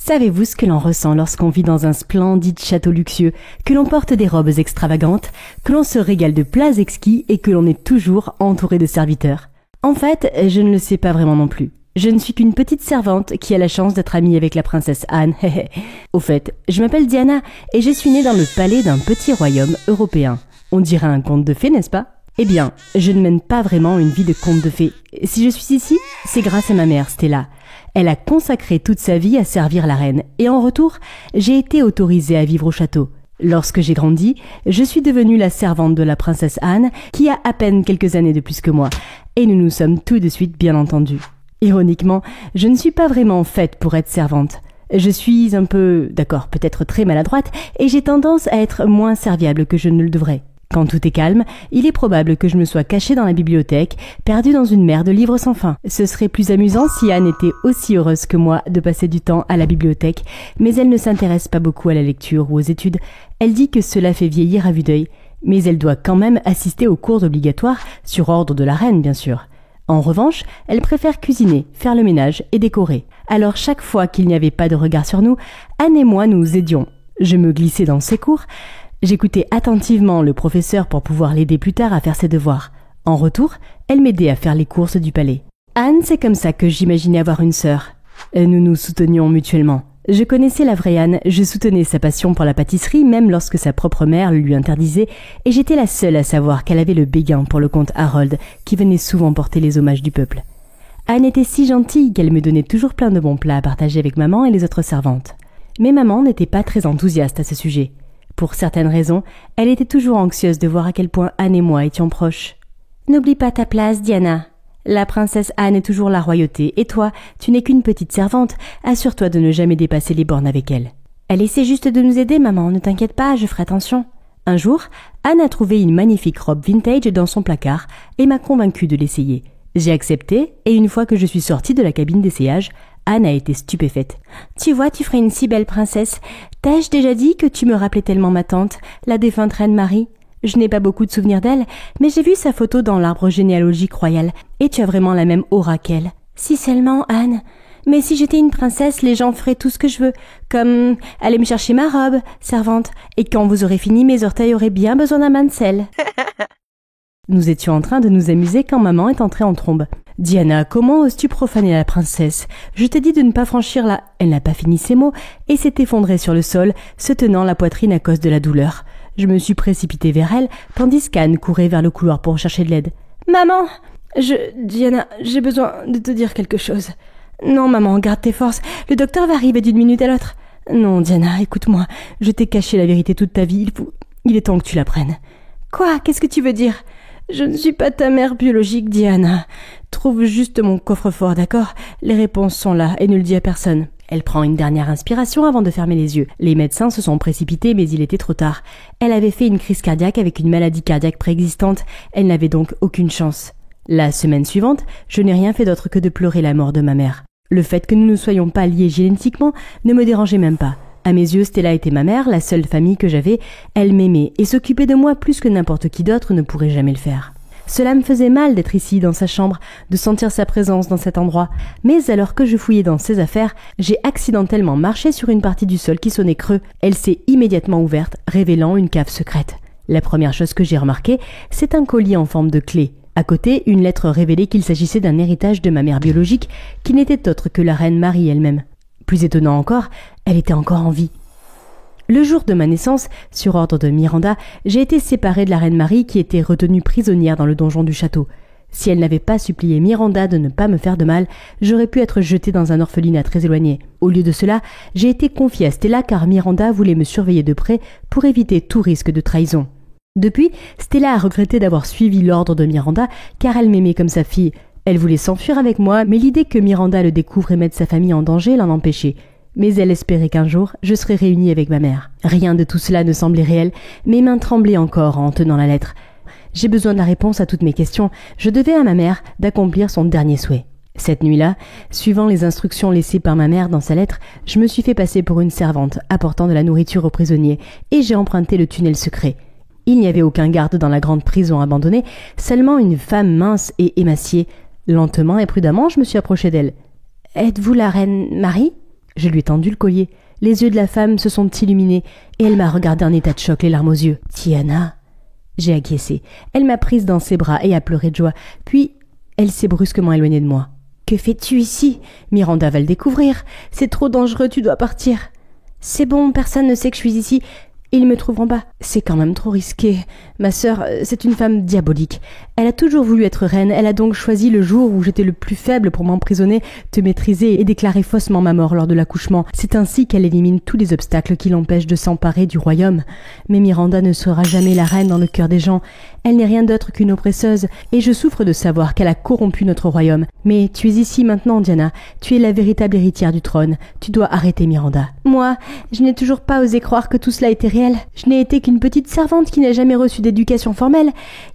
Savez-vous ce que l'on ressent lorsqu'on vit dans un splendide château luxueux, que l'on porte des robes extravagantes, que l'on se régale de plats exquis et que l'on est toujours entouré de serviteurs? En fait, je ne le sais pas vraiment non plus. Je ne suis qu'une petite servante qui a la chance d'être amie avec la princesse Anne. Au fait, je m'appelle Diana et je suis née dans le palais d'un petit royaume européen. On dirait un conte de fées, n'est-ce pas? Eh bien, je ne mène pas vraiment une vie de conte de fées. Si je suis ici, c'est grâce à ma mère, Stella. Elle a consacré toute sa vie à servir la reine et en retour, j'ai été autorisée à vivre au château. Lorsque j'ai grandi, je suis devenue la servante de la princesse Anne qui a à peine quelques années de plus que moi et nous nous sommes tout de suite bien entendus. Ironiquement, je ne suis pas vraiment faite pour être servante. Je suis un peu, d'accord, peut-être très maladroite et j'ai tendance à être moins serviable que je ne le devrais. Quand tout est calme, il est probable que je me sois cachée dans la bibliothèque, perdue dans une mer de livres sans fin. Ce serait plus amusant si Anne était aussi heureuse que moi de passer du temps à la bibliothèque, mais elle ne s'intéresse pas beaucoup à la lecture ou aux études. Elle dit que cela fait vieillir à vue d'œil, mais elle doit quand même assister aux cours obligatoires, sur ordre de la reine bien sûr. En revanche, elle préfère cuisiner, faire le ménage et décorer. Alors chaque fois qu'il n'y avait pas de regard sur nous, Anne et moi nous aidions. Je me glissais dans ses cours. J'écoutais attentivement le professeur pour pouvoir l'aider plus tard à faire ses devoirs. En retour, elle m'aidait à faire les courses du palais. Anne, c'est comme ça que j'imaginais avoir une sœur. Nous nous soutenions mutuellement. Je connaissais la vraie Anne, je soutenais sa passion pour la pâtisserie même lorsque sa propre mère le lui interdisait et j'étais la seule à savoir qu'elle avait le béguin pour le comte Harold qui venait souvent porter les hommages du peuple. Anne était si gentille qu'elle me donnait toujours plein de bons plats à partager avec maman et les autres servantes. Mais maman n'était pas très enthousiaste à ce sujet. Pour certaines raisons, elle était toujours anxieuse de voir à quel point Anne et moi étions proches. « N'oublie pas ta place, Diana. La princesse Anne est toujours la royauté, et toi, tu n'es qu'une petite servante. Assure-toi de ne jamais dépasser les bornes avec elle. » Elle essaie juste de nous aider, maman, ne t'inquiète pas, je ferai attention. Un jour, Anne a trouvé une magnifique robe vintage dans son placard et m'a convaincue de l'essayer. J'ai accepté, et une fois que je suis sortie de la cabine d'essayage, Anne a été stupéfaite. « Tu vois, tu ferais une si belle princesse. T'ai-je déjà dit que tu me rappelais tellement ma tante, la défunte reine Marie ? Je n'ai pas beaucoup de souvenirs d'elle, mais j'ai vu sa photo dans l'arbre généalogique royal, et tu as vraiment la même aura qu'elle. Si seulement, Anne. Mais si j'étais une princesse, les gens feraient tout ce que je veux, comme aller me chercher ma robe, servante, et quand vous aurez fini, mes orteils auraient bien besoin d'un bain de sel. » Nous étions en train de nous amuser quand maman est entrée en trombe. « Diana, comment oses-tu profaner la princesse ? Je t'ai dit de ne pas franchir la... » Elle n'a pas fini ses mots et s'est effondrée sur le sol, se tenant la poitrine à cause de la douleur. Je me suis précipitée vers elle, tandis qu'Anne courait vers le couloir pour chercher de l'aide. « Maman, Diana, j'ai besoin de te dire quelque chose. »« Non, maman, garde tes forces. Le docteur va arriver d'une minute à l'autre. »« Non, Diana, écoute-moi. Je t'ai caché la vérité toute ta vie. Il est temps que tu l'apprennes. »« Quoi ? Qu'est-ce que tu veux dire ? » Je ne suis pas ta mère biologique, Diana. Trouve juste mon coffre-fort, d'accord ? Les réponses sont là et ne le dis à personne. Elle prend une dernière inspiration avant de fermer les yeux. Les médecins se sont précipités, mais il était trop tard. Elle avait fait une crise cardiaque avec une maladie cardiaque préexistante. Elle n'avait donc aucune chance. La semaine suivante, je n'ai rien fait d'autre que de pleurer la mort de ma mère. Le fait que nous ne soyons pas liés génétiquement ne me dérangeait même pas. À mes yeux, Stella était ma mère, la seule famille que j'avais. Elle m'aimait et s'occupait de moi plus que n'importe qui d'autre ne pourrait jamais le faire. Cela me faisait mal d'être ici dans sa chambre, de sentir sa présence dans cet endroit. Mais alors que je fouillais dans ses affaires, j'ai accidentellement marché sur une partie du sol qui sonnait creux. Elle s'est immédiatement ouverte, révélant une cave secrète. La première chose que j'ai remarquée, c'est un collier en forme de clé. À côté, une lettre révélait qu'il s'agissait d'un héritage de ma mère biologique, qui n'était autre que la reine Marie elle-même. Plus étonnant encore, elle était encore en vie. Le jour de ma naissance, sur ordre de Miranda, j'ai été séparée de la reine Marie qui était retenue prisonnière dans le donjon du château. Si elle n'avait pas supplié Miranda de ne pas me faire de mal, j'aurais pu être jetée dans un orphelinat très éloigné. Au lieu de cela, j'ai été confiée à Stella car Miranda voulait me surveiller de près pour éviter tout risque de trahison. Depuis, Stella a regretté d'avoir suivi l'ordre de Miranda car elle m'aimait comme sa fille. Elle voulait s'enfuir avec moi, mais l'idée que Miranda le découvre et mette sa famille en danger l'en empêchait. Mais elle espérait qu'un jour, je serais réunie avec ma mère. Rien de tout cela ne semblait réel, mes mains tremblaient encore en tenant la lettre. J'ai besoin de la réponse à toutes mes questions. Je devais à ma mère d'accomplir son dernier souhait. Cette nuit-là, suivant les instructions laissées par ma mère dans sa lettre, je me suis fait passer pour une servante apportant de la nourriture aux prisonniers et j'ai emprunté le tunnel secret. Il n'y avait aucun garde dans la grande prison abandonnée, seulement une femme mince et émaciée. Lentement et prudemment, je me suis approchée d'elle. « Êtes-vous la reine Marie ?» Je lui ai tendu le collier. Les yeux de la femme se sont illuminés et elle m'a regardé en état de choc, les larmes aux yeux. « Tiana !» J'ai acquiescé. Elle m'a prise dans ses bras et a pleuré de joie. Puis, elle s'est brusquement éloignée de moi. « Que fais-tu ici ? Miranda va le découvrir. C'est trop dangereux, tu dois partir. »« C'est bon, personne ne sait que je suis ici. Ils me trouveront pas. C'est quand même trop risqué. Ma sœur, c'est une femme diabolique. Elle a toujours voulu être reine. Elle a donc choisi le jour où j'étais le plus faible pour m'emprisonner, te maîtriser et déclarer faussement ma mort lors de l'accouchement. C'est ainsi qu'elle élimine tous les obstacles qui l'empêchent de s'emparer du royaume. Mais Miranda ne sera jamais la reine dans le cœur des gens. Elle n'est rien d'autre qu'une oppresseuse, et je souffre de savoir qu'elle a corrompu notre royaume. Mais tu es ici maintenant, Diana. Tu es la véritable héritière du trône. Tu dois arrêter Miranda. Moi, je n'ai toujours pas osé croire que tout cela était réel. Je n'ai été qu'une petite servante qui n'a jamais reçu d'éducation formelle.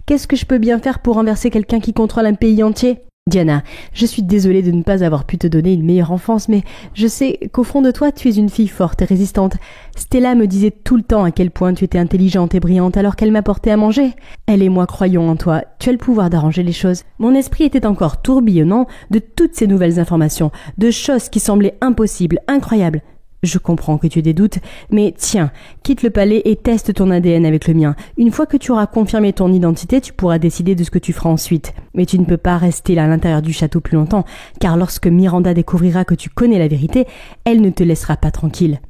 Qu'est-ce que je peux bien faire pour renverser quelqu'un qui contrôle un pays entier ? Diana, je suis désolée de ne pas avoir pu te donner une meilleure enfance, mais je sais qu'au fond de toi, tu es une fille forte et résistante. Stella me disait tout le temps à quel point tu étais intelligente et brillante alors qu'elle m'apportait à manger. Elle et moi croyons en toi. Tu as le pouvoir d'arranger les choses. Mon esprit était encore tourbillonnant de toutes ces nouvelles informations, de choses qui semblaient impossibles, incroyables. Je comprends que tu aies des doutes, mais tiens, quitte le palais et teste ton ADN avec le mien. Une fois que tu auras confirmé ton identité, tu pourras décider de ce que tu feras ensuite. Mais tu ne peux pas rester là à l'intérieur du château plus longtemps, car lorsque Miranda découvrira que tu connais la vérité, elle ne te laissera pas tranquille.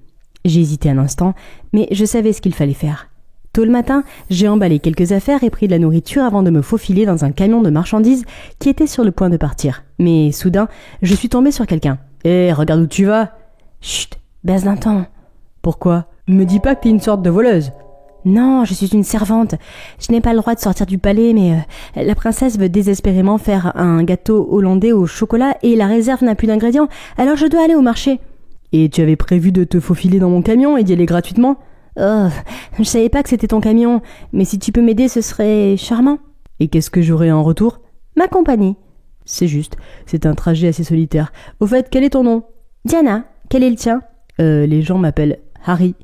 J'ai hésité un instant, mais je savais ce qu'il fallait faire. Tôt le matin, j'ai emballé quelques affaires et pris de la nourriture avant de me faufiler dans un camion de marchandises qui était sur le point de partir. Mais soudain, je suis tombée sur quelqu'un. « Hé, regarde où tu vas !»« Chut !» Baisse d'un ton. Pourquoi ? Me dis pas que t'es une sorte de voleuse. Non, je suis une servante. Je n'ai pas le droit de sortir du palais, mais la princesse veut désespérément faire un gâteau hollandais au chocolat et la réserve n'a plus d'ingrédients, alors je dois aller au marché. Et tu avais prévu de te faufiler dans mon camion et d'y aller gratuitement ? Oh, je savais pas que c'était ton camion, mais si tu peux m'aider, ce serait charmant. Et qu'est-ce que j'aurai en retour ? Ma compagnie. C'est juste, c'est un trajet assez solitaire. Au fait, quel est ton nom ? Diana. Quel est le tien ? Les gens m'appellent Harry.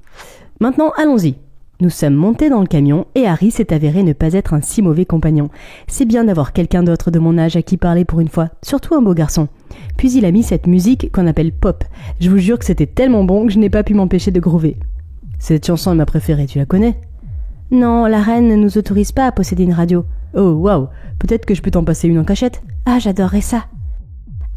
Maintenant, allons-y. Nous sommes montés dans le camion et Harry s'est avéré ne pas être un si mauvais compagnon. C'est bien d'avoir quelqu'un d'autre de mon âge à qui parler pour une fois, surtout un beau garçon. Puis il a mis cette musique qu'on appelle pop. Je vous jure que c'était tellement bon que je n'ai pas pu m'empêcher de groover. Cette chanson est ma préférée, tu la connais ? Non, la reine ne nous autorise pas à posséder une radio. Oh, waouh, peut-être que je peux t'en passer une en cachette ? Ah, j'adorerais ça.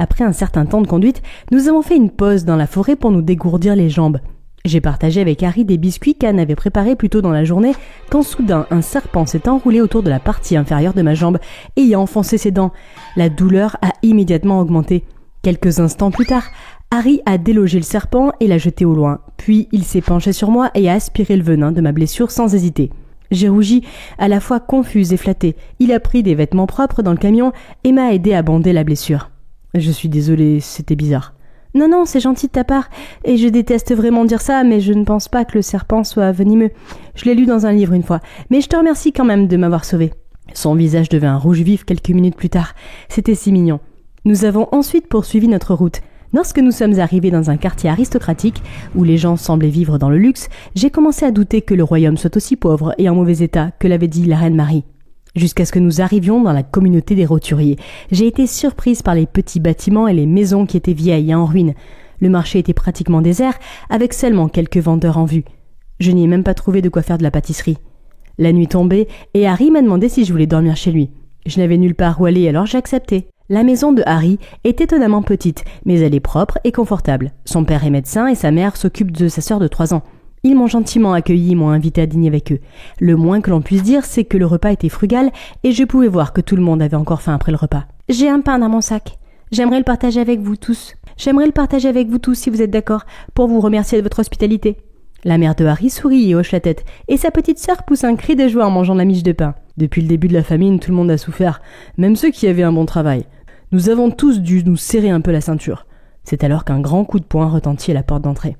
Après un certain temps de conduite, nous avons fait une pause dans la forêt pour nous dégourdir les jambes. J'ai partagé avec Harry des biscuits qu'Anne avait préparés plus tôt dans la journée quand soudain un serpent s'est enroulé autour de la partie inférieure de ma jambe et y a enfoncé ses dents. La douleur a immédiatement augmenté. Quelques instants plus tard, Harry a délogé le serpent et l'a jeté au loin. Puis il s'est penché sur moi et a aspiré le venin de ma blessure sans hésiter. J'ai rougi, à la fois confuse et flattée. Il a pris des vêtements propres dans le camion et m'a aidé à bander la blessure. Je suis désolée, c'était bizarre. Non, c'est gentil de ta part, et je déteste vraiment dire ça, mais je ne pense pas que le serpent soit venimeux. Je l'ai lu dans un livre une fois, mais je te remercie quand même de m'avoir sauvé. Son visage devint rouge vif quelques minutes plus tard. C'était si mignon. Nous avons ensuite poursuivi notre route. Lorsque nous sommes arrivés dans un quartier aristocratique, où les gens semblaient vivre dans le luxe, j'ai commencé à douter que le royaume soit aussi pauvre et en mauvais état que l'avait dit la reine Marie. Jusqu'à ce que nous arrivions dans la communauté des roturiers. J'ai été surprise par les petits bâtiments et les maisons qui étaient vieilles et en ruine. Le marché était pratiquement désert, avec seulement quelques vendeurs en vue. Je n'y ai même pas trouvé de quoi faire de la pâtisserie. La nuit tombait et Harry m'a demandé si je voulais dormir chez lui. Je n'avais nulle part où aller, alors j'ai accepté. La maison de Harry est étonnamment petite, mais elle est propre et confortable. Son père est médecin et sa mère s'occupe de sa sœur de 3 ans. Ils m'ont gentiment accueilli et m'ont invité à dîner avec eux. Le moins que l'on puisse dire, c'est que le repas était frugal et je pouvais voir que tout le monde avait encore faim après le repas. J'ai un pain dans mon sac. J'aimerais le partager avec vous tous. Si vous êtes d'accord, pour vous remercier de votre hospitalité. La mère de Harry sourit et hoche la tête, et sa petite sœur pousse un cri de joie en mangeant la miche de pain. Depuis le début de la famine, tout le monde a souffert, même ceux qui avaient un bon travail. Nous avons tous dû nous serrer un peu la ceinture. C'est alors qu'un grand coup de poing retentit à la porte d'entrée.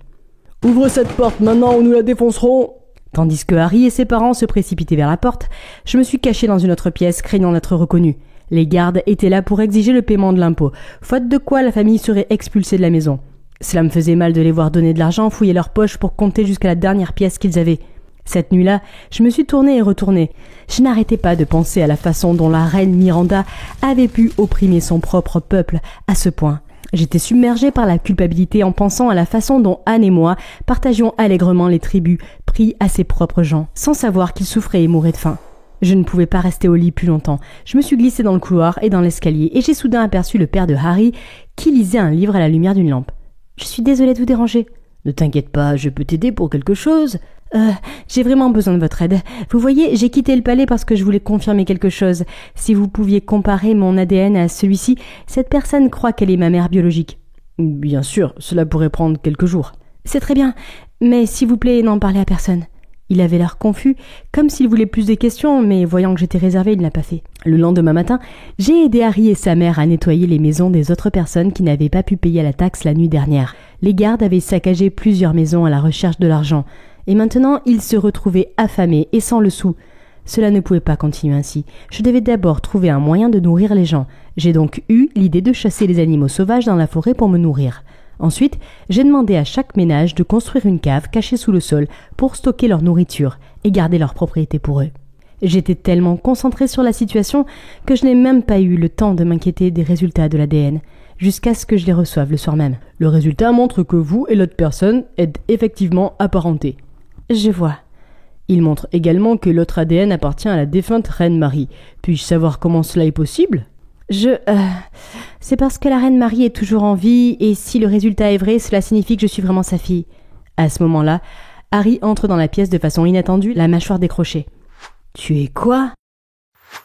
« Ouvre cette porte maintenant ou nous la défoncerons !» Tandis que Harry et ses parents se précipitaient vers la porte, je me suis caché dans une autre pièce, craignant d'être reconnu. Les gardes étaient là pour exiger le paiement de l'impôt, faute de quoi la famille serait expulsée de la maison. Cela me faisait mal de les voir donner de l'argent, fouiller leurs poches pour compter jusqu'à la dernière pièce qu'ils avaient. Cette nuit-là, je me suis tournée et retournée. Je n'arrêtais pas de penser à la façon dont la reine Miranda avait pu opprimer son propre peuple à ce point. J'étais submergée par la culpabilité en pensant à la façon dont Anne et moi partagions allègrement les tributs pris à ses propres gens, sans savoir qu'ils souffraient et mouraient de faim. Je ne pouvais pas rester au lit plus longtemps. Je me suis glissée dans le couloir et dans l'escalier et j'ai soudain aperçu le père de Harry qui lisait un livre à la lumière d'une lampe. « Je suis désolée de vous déranger. »« Ne t'inquiète pas, je peux t'aider pour quelque chose. »« J'ai vraiment besoin de votre aide. Vous voyez, j'ai quitté le palais parce que je voulais confirmer quelque chose. Si vous pouviez comparer mon ADN à celui-ci, cette personne croit qu'elle est ma mère biologique. »« Bien sûr, cela pourrait prendre quelques jours. »« C'est très bien, mais s'il vous plaît, n'en parlez à personne. » Il avait l'air confus, comme s'il voulait plus de questions, mais voyant que j'étais réservée, il ne l'a pas fait. Le lendemain matin, j'ai aidé Harry et sa mère à nettoyer les maisons des autres personnes qui n'avaient pas pu payer la taxe la nuit dernière. Les gardes avaient saccagé plusieurs maisons à la recherche de l'argent, et maintenant ils se retrouvaient affamés et sans le sou. Cela ne pouvait pas continuer ainsi. Je devais d'abord trouver un moyen de nourrir les gens. J'ai donc eu l'idée de chasser les animaux sauvages dans la forêt pour me nourrir. Ensuite, j'ai demandé à chaque ménage de construire une cave cachée sous le sol pour stocker leur nourriture et garder leur propriété pour eux. J'étais tellement concentrée sur la situation que je n'ai même pas eu le temps de m'inquiéter des résultats de l'ADN, jusqu'à ce que je les reçoive le soir même. Le résultat montre que vous et l'autre personne êtes effectivement apparentés. Je vois. Il montre également que l'autre ADN appartient à la défunte reine Marie. Puis-je savoir comment cela est possible ? C'est parce que la reine Marie est toujours en vie, et si le résultat est vrai, cela signifie que je suis vraiment sa fille. À ce moment-là, Harry entre dans la pièce de façon inattendue, la mâchoire décrochée. « Tu es quoi ?»«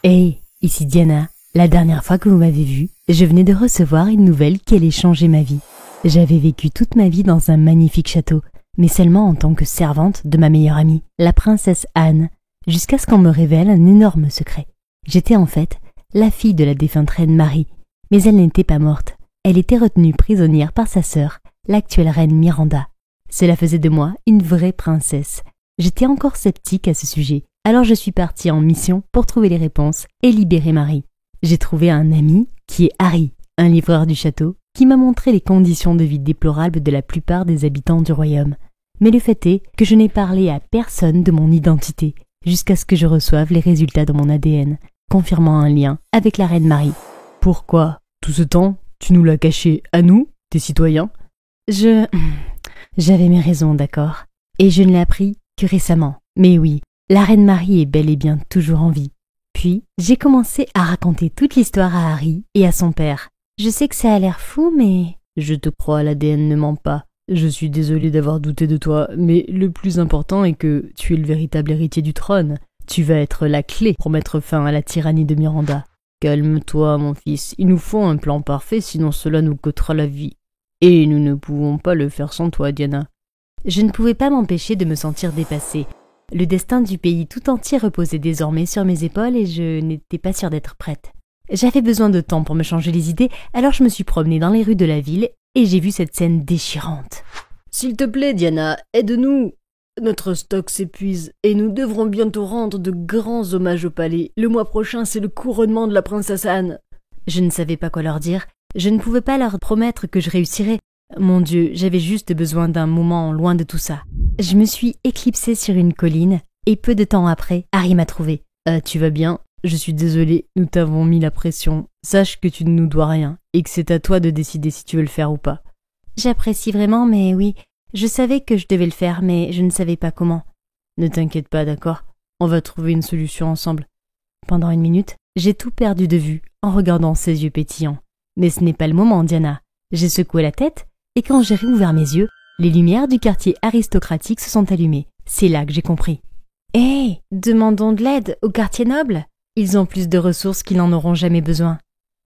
Hey, ici Diana. La dernière fois que vous m'avez vue, je venais de recevoir une nouvelle qui allait changer ma vie. J'avais vécu toute ma vie dans un magnifique château, mais seulement en tant que servante de ma meilleure amie, la princesse Anne, jusqu'à ce qu'on me révèle un énorme secret. J'étais en fait la fille de la défunte reine Marie, mais elle n'était pas morte. Elle était retenue prisonnière par sa sœur, l'actuelle reine Miranda. Cela faisait de moi une vraie princesse. J'étais encore sceptique à ce sujet, alors je suis partie en mission pour trouver les réponses et libérer Marie. J'ai trouvé un ami qui est Harry, un livreur du château, qui m'a montré les conditions de vie déplorables de la plupart des habitants du royaume. Mais le fait est que je n'ai parlé à personne de mon identité, jusqu'à ce que je reçoive les résultats de mon ADN, confirmant un lien avec la reine Marie. Pourquoi, tout ce temps, tu nous l'as caché à nous, tes citoyens ? J'avais mes raisons, d'accord. Et je ne l'ai appris que récemment. Mais oui, la reine Marie est bel et bien toujours en vie. Puis, j'ai commencé à raconter toute l'histoire à Harry et à son père. Je sais que ça a l'air fou, mais... Je te crois, l'ADN ne ment pas. Je suis désolé d'avoir douté de toi, mais le plus important est que tu es le véritable héritier du trône. Tu vas être la clé pour mettre fin à la tyrannie de Miranda. Calme-toi, mon fils. Il nous faut un plan parfait, sinon cela nous coûtera la vie. Et nous ne pouvons pas le faire sans toi, Diana. Je ne pouvais pas m'empêcher de me sentir dépassée. Le destin du pays tout entier reposait désormais sur mes épaules et je n'étais pas sûre d'être prête. J'avais besoin de temps pour me changer les idées, alors je me suis promenée dans les rues de la ville et j'ai vu cette scène déchirante. « S'il te plaît, Diana, aide-nous ! Notre stock s'épuise et nous devrons bientôt rendre de grands hommages au palais. Le mois prochain, c'est le couronnement de la princesse Anne. » Je ne savais pas quoi leur dire. Je ne pouvais pas leur promettre que je réussirais. Mon Dieu, j'avais juste besoin d'un moment loin de tout ça. Je me suis éclipsée sur une colline et peu de temps après, Harry m'a trouvée. « Tu vas bien ? Je suis désolée, nous t'avons mis la pression. Sache que tu ne nous dois rien et que c'est à toi de décider si tu veux le faire ou pas. » J'apprécie vraiment, mais oui, je savais que je devais le faire, mais je ne savais pas comment. Ne t'inquiète pas, d'accord ? On va trouver une solution ensemble. Pendant une minute, j'ai tout perdu de vue en regardant ses yeux pétillants. Mais ce n'est pas le moment, Diana. J'ai secoué la tête et quand j'ai réouvert mes yeux, les lumières du quartier aristocratique se sont allumées. C'est là que j'ai compris. Hé, demandons de l'aide au quartier noble. Ils ont plus de ressources qu'ils n'en auront jamais besoin.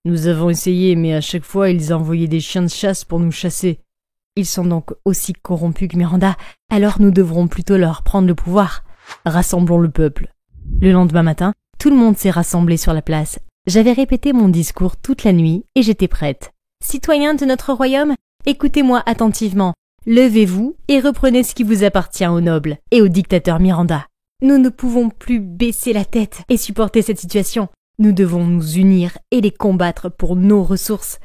Nous avons essayé, mais à chaque fois, ils envoyaient des chiens de chasse pour nous chasser. Ils sont donc aussi corrompus que Miranda, alors nous devrons plutôt leur prendre le pouvoir. Rassemblons le peuple. Le lendemain matin, tout le monde s'est rassemblé sur la place. J'avais répété mon discours toute la nuit et j'étais prête. Citoyens de notre royaume, écoutez-moi attentivement. Levez-vous et reprenez ce qui vous appartient aux nobles et au dictateur Miranda. Nous ne pouvons plus baisser la tête et supporter cette situation. Nous devons nous unir et les combattre pour nos ressources.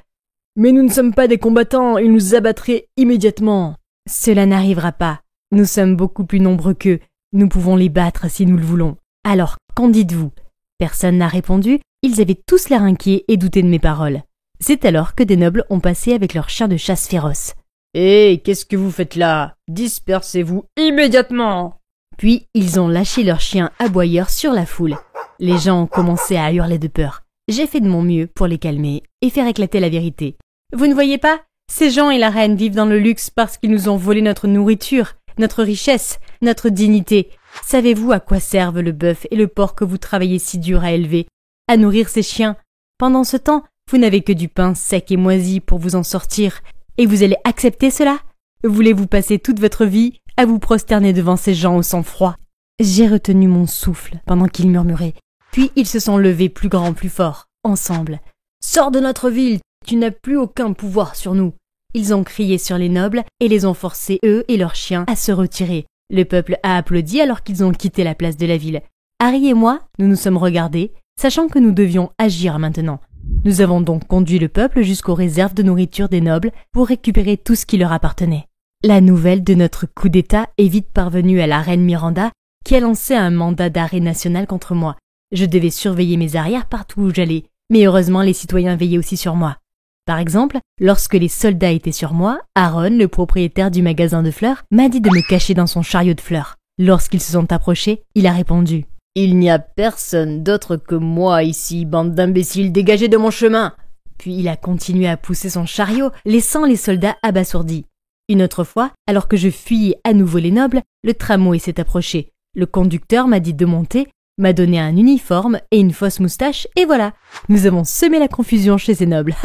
Mais nous ne sommes pas des combattants, ils nous abattraient immédiatement. Cela n'arrivera pas. Nous sommes beaucoup plus nombreux qu'eux. Nous pouvons les battre si nous le voulons. Alors, qu'en dites-vous ? Personne n'a répondu. Ils avaient tous l'air inquiets et doutaient de mes paroles. C'est alors que des nobles ont passé avec leurs chiens de chasse féroces. « Hé, qu'est-ce que vous faites là? Dispersez-vous immédiatement !» Puis ils ont lâché leurs chiens aboyeurs sur la foule. Les gens ont commencé à hurler de peur. J'ai fait de mon mieux pour les calmer et faire éclater la vérité. Vous ne voyez pas? Ces gens et la reine vivent dans le luxe parce qu'ils nous ont volé notre nourriture, notre richesse, notre dignité. Savez-vous à quoi servent le bœuf et le porc que vous travaillez si dur à élever? À nourrir ces chiens. Pendant ce temps, vous n'avez que du pain sec et moisi pour vous en sortir. Et vous allez accepter cela? Voulez-vous passer toute votre vie à vous prosterner devant ces gens au sang-froid? J'ai retenu mon souffle pendant qu'ils murmuraient. Puis ils se sont levés plus grands, plus forts, ensemble. « Sors de notre ville! Tu n'as plus aucun pouvoir sur nous !» Ils ont crié sur les nobles et les ont forcés, eux et leurs chiens, à se retirer. Le peuple a applaudi alors qu'ils ont quitté la place de la ville. Harry et moi, nous nous sommes regardés, sachant que nous devions agir maintenant. Nous avons donc conduit le peuple jusqu'aux réserves de nourriture des nobles pour récupérer tout ce qui leur appartenait. La nouvelle de notre coup d'État est vite parvenue à la reine Miranda, qui a lancé un mandat d'arrêt national contre moi. Je devais surveiller mes arrières partout où j'allais, mais heureusement les citoyens veillaient aussi sur moi. Par exemple, lorsque les soldats étaient sur moi, Aaron, le propriétaire du magasin de fleurs, m'a dit de me cacher dans son chariot de fleurs. Lorsqu'ils se sont approchés, il a répondu « Il n'y a personne d'autre que moi ici, bande d'imbéciles, dégagez de mon chemin !» Puis il a continué à pousser son chariot, laissant les soldats abasourdis. Une autre fois, alors que je fuyais à nouveau les nobles, le tramway s'est approché. Le conducteur m'a dit de monter, m'a donné un uniforme et une fausse moustache, et voilà, nous avons semé la confusion chez ces nobles.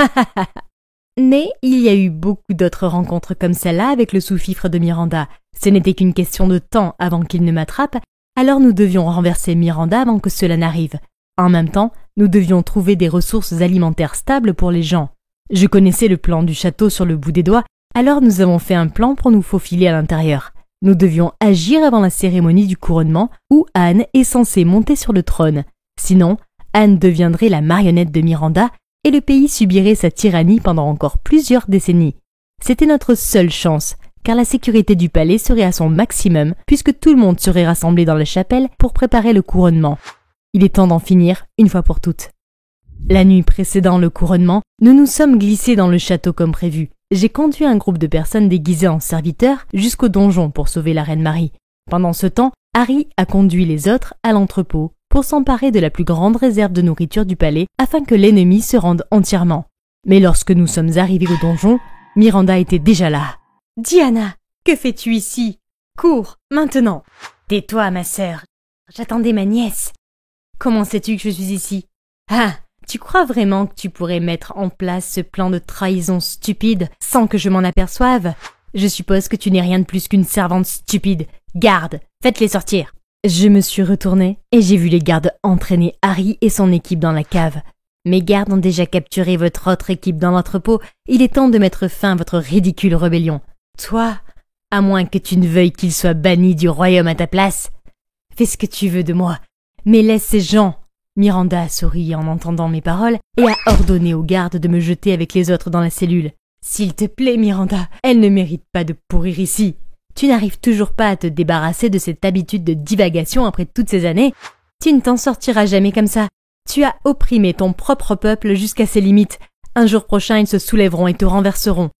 Mais il y a eu beaucoup d'autres rencontres comme celle-là avec le sous-fifre de Miranda. Ce n'était qu'une question de temps avant qu'il ne m'attrape, alors nous devions renverser Miranda avant que cela n'arrive. En même temps, nous devions trouver des ressources alimentaires stables pour les gens. Je connaissais le plan du château sur le bout des doigts, alors nous avons fait un plan pour nous faufiler à l'intérieur. Nous devions agir avant la cérémonie du couronnement où Anne est censée monter sur le trône. Sinon, Anne deviendrait la marionnette de Miranda et le pays subirait sa tyrannie pendant encore plusieurs décennies. C'était notre seule chance, car la sécurité du palais serait à son maximum puisque tout le monde serait rassemblé dans la chapelle pour préparer le couronnement. Il est temps d'en finir une fois pour toutes. La nuit précédant le couronnement, nous nous sommes glissés dans le château comme prévu. J'ai conduit un groupe de personnes déguisées en serviteurs jusqu'au donjon pour sauver la reine Marie. Pendant ce temps, Harry a conduit les autres à l'entrepôt pour s'emparer de la plus grande réserve de nourriture du palais afin que l'ennemi se rende entièrement. Mais lorsque nous sommes arrivés au donjon, Miranda était déjà là. « Diana, que fais-tu ici? Cours, maintenant !»« Tais-toi, ma sœur. J'attendais ma nièce. »« Comment sais-tu que je suis ici? »« Ah, tu crois vraiment que tu pourrais mettre en place ce plan de trahison stupide sans que je m'en aperçoive? Je suppose que tu n'es rien de plus qu'une servante stupide. Garde, faites-les sortir !» Je me suis retournée et j'ai vu les gardes entraîner Harry et son équipe dans la cave. Mes gardes ont déjà capturé votre autre équipe dans l'entrepôt. Il est temps de mettre fin à votre ridicule rébellion. Toi, à moins que tu ne veuilles qu'il soit banni du royaume à ta place. Fais ce que tu veux de moi, mais laisse ces gens. Miranda a souri en entendant mes paroles et a ordonné aux gardes de me jeter avec les autres dans la cellule. S'il te plaît, Miranda, elle ne mérite pas de pourrir ici. Tu n'arrives toujours pas à te débarrasser de cette habitude de divagation après toutes ces années. Tu ne t'en sortiras jamais comme ça. Tu as opprimé ton propre peuple jusqu'à ses limites. Un jour prochain, ils se soulèveront et te renverseront.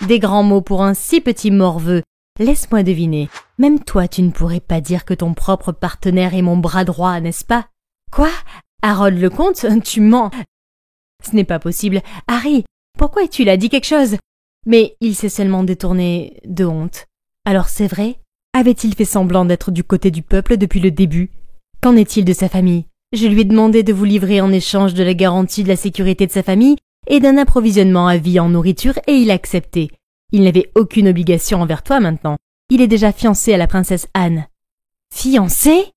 Des grands mots pour un si petit morveux. Laisse-moi deviner. Même toi, tu ne pourrais pas dire que ton propre partenaire est mon bras droit, n'est-ce pas? Quoi? Harold le comte? Tu mens. Ce n'est pas possible. Harry, pourquoi as-tu là dit quelque chose? Mais il s'est seulement détourné de honte. Alors c'est vrai? Avait-il fait semblant d'être du côté du peuple depuis le début? Qu'en est-il de sa famille? Je lui ai demandé de vous livrer en échange de la garantie de la sécurité de sa famille et d'un approvisionnement à vie en nourriture et il a accepté. Il n'avait aucune obligation envers toi maintenant. Il est déjà fiancé à la princesse Anne. Fiancé?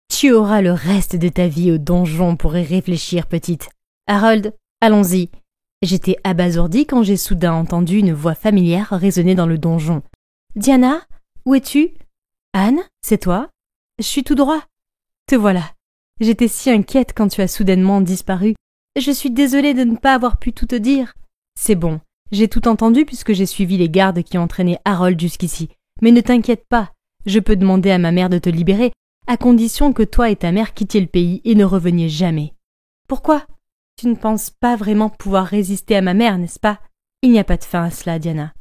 Tu auras le reste de ta vie au donjon pour y réfléchir, petite. Harold, allons-y. J'étais abasourdie quand j'ai soudain entendu une voix familière résonner dans le donjon. Diana, où es-tu? Anne, c'est toi? Je suis tout droit. Te voilà. J'étais si inquiète quand tu as soudainement disparu. Je suis désolée de ne pas avoir pu tout te dire. C'est bon, j'ai tout entendu puisque j'ai suivi les gardes qui ont entraîné Harold jusqu'ici. Mais ne t'inquiète pas, je peux demander à ma mère de te libérer, à condition que toi et ta mère quittiez le pays et ne reveniez jamais. Pourquoi? Tu ne penses pas vraiment pouvoir résister à ma mère, n'est-ce pas? Il n'y a pas de fin à cela, Diana.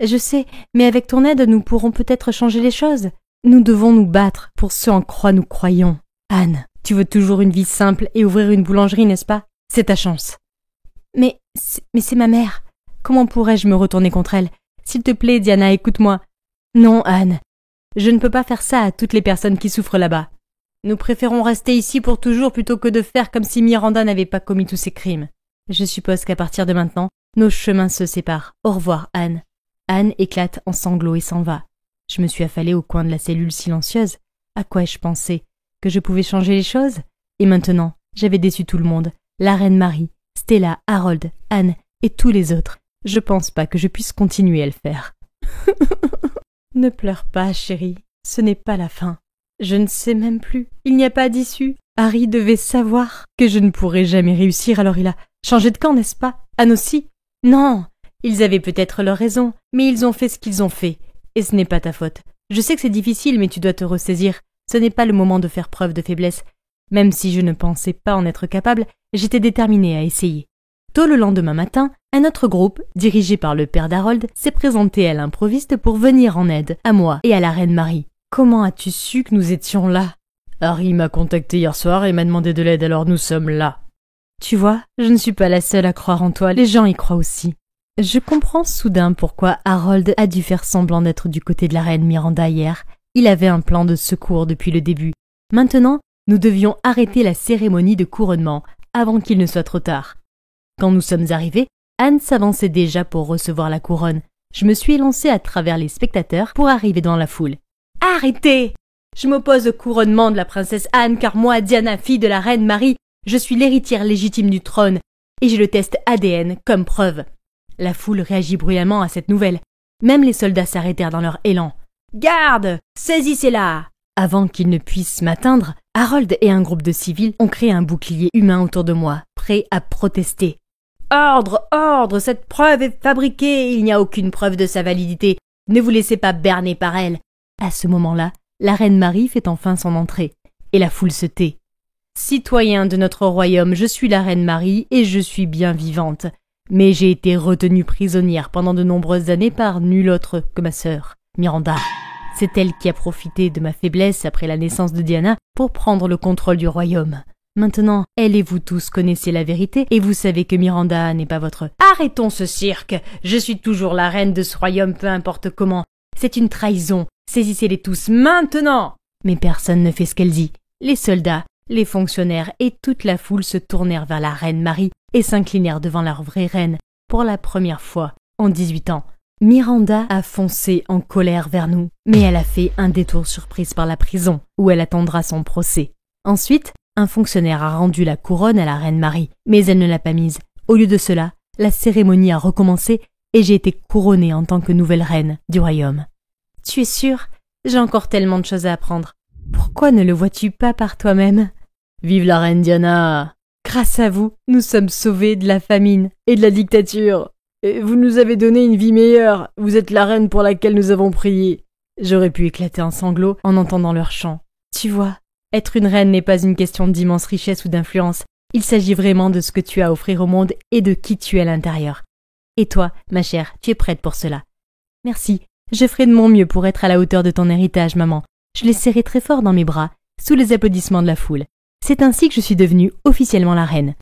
Je sais, mais avec ton aide, nous pourrons peut-être changer les choses. Nous devons nous battre pour ce en quoi nous croyons. Anne, tu veux toujours une vie simple et ouvrir une boulangerie, n'est-ce pas? C'est ta chance. Mais c'est ma mère. Comment pourrais-je me retourner contre elle? S'il te plaît, Diana, écoute-moi. Non, Anne. Je ne peux pas faire ça à toutes les personnes qui souffrent là-bas. Nous préférons rester ici pour toujours plutôt que de faire comme si Miranda n'avait pas commis tous ces crimes. Je suppose qu'à partir de maintenant, nos chemins se séparent. Au revoir, Anne. Anne éclate en sanglots et s'en va. Je me suis affalée au coin de la cellule silencieuse. À quoi ai-je pensé? Que je pouvais changer les choses? Et maintenant, j'avais déçu tout le monde. La reine Marie, Stella, Harold, Anne et tous les autres. Je pense pas que je puisse continuer à le faire. Ne pleure pas, chérie. Ce n'est pas la fin. Je ne sais même plus. Il n'y a pas d'issue. Harry devait savoir que je ne pourrais jamais réussir, alors il a changé de camp, n'est-ce pas? Anne aussi? Non. Ils avaient peut-être leur raison, mais ils ont fait ce qu'ils ont fait. Et ce n'est pas ta faute. Je sais que c'est difficile, mais tu dois te ressaisir. Ce n'est pas le moment de faire preuve de faiblesse. Même si je ne pensais pas en être capable, j'étais déterminée à essayer. Tôt le lendemain matin, un autre groupe, dirigé par le père d'Harold, s'est présenté à l'improviste pour venir en aide, à moi et à la reine Marie. Comment as-tu su que nous étions là? Harry m'a contacté hier soir et m'a demandé de l'aide, alors nous sommes là. Tu vois, je ne suis pas la seule à croire en toi, les gens y croient aussi. Je comprends soudain pourquoi Harold a dû faire semblant d'être du côté de la reine Miranda hier. Il avait un plan de secours depuis le début. Maintenant, nous devions arrêter la cérémonie de couronnement avant qu'il ne soit trop tard. Quand nous sommes arrivés, Anne s'avançait déjà pour recevoir la couronne. Je me suis élancée à travers les spectateurs pour arriver dans la foule. Arrêtez! Je m'oppose au couronnement de la princesse Anne car moi, Diana, fille de la reine Marie, je suis l'héritière légitime du trône et j'ai le test ADN comme preuve. La foule réagit bruyamment à cette nouvelle. Même les soldats s'arrêtèrent dans leur élan. Garde! Saisissez-la! Avant qu'ils ne puissent m'atteindre, Harold et un groupe de civils ont créé un bouclier humain autour de moi, prêts à protester. Ordre! Ordre! Cette preuve est fabriquée! Il n'y a aucune preuve de sa validité. Ne vous laissez pas berner par elle. À ce moment-là, la reine Marie fait enfin son entrée, et la foule se tait. Citoyens de notre royaume, je suis la reine Marie et je suis bien vivante. Mais j'ai été retenue prisonnière pendant de nombreuses années par nulle autre que ma sœur, Miranda. C'est elle qui a profité de ma faiblesse après la naissance de Diana pour prendre le contrôle du royaume. Maintenant, elle et vous tous connaissez la vérité et vous savez que Miranda n'est pas votre... Arrêtons ce cirque! Je suis toujours la reine de ce royaume, peu importe comment. C'est une trahison. Saisissez-les tous maintenant! Mais personne ne fait ce qu'elle dit. Les soldats, les fonctionnaires et toute la foule se tournèrent vers la reine Marie et s'inclinèrent devant leur vraie reine pour la première fois en 18 ans. Miranda a foncé en colère vers nous, mais elle a fait un détour surprise par la prison, où elle attendra son procès. Ensuite, un fonctionnaire a rendu la couronne à la reine Marie, mais elle ne l'a pas mise. Au lieu de cela, la cérémonie a recommencé et j'ai été couronnée en tant que nouvelle reine du royaume. Tu es sûre? J'ai encore tellement de choses à apprendre. Pourquoi ne le vois-tu pas par toi-même? Vive la reine Diana! Grâce à vous, nous sommes sauvés de la famine et de la dictature. Et vous nous avez donné une vie meilleure. Vous êtes la reine pour laquelle nous avons prié. J'aurais pu éclater en sanglots en entendant leur chant. Tu vois, être une reine n'est pas une question d'immense richesse ou d'influence. Il s'agit vraiment de ce que tu as à offrir au monde et de qui tu es à l'intérieur. Et toi, ma chère, tu es prête pour cela. Merci. Je ferai de mon mieux pour être à la hauteur de ton héritage, maman. Je l'ai serré très fort dans mes bras, sous les applaudissements de la foule. C'est ainsi que je suis devenue officiellement la reine.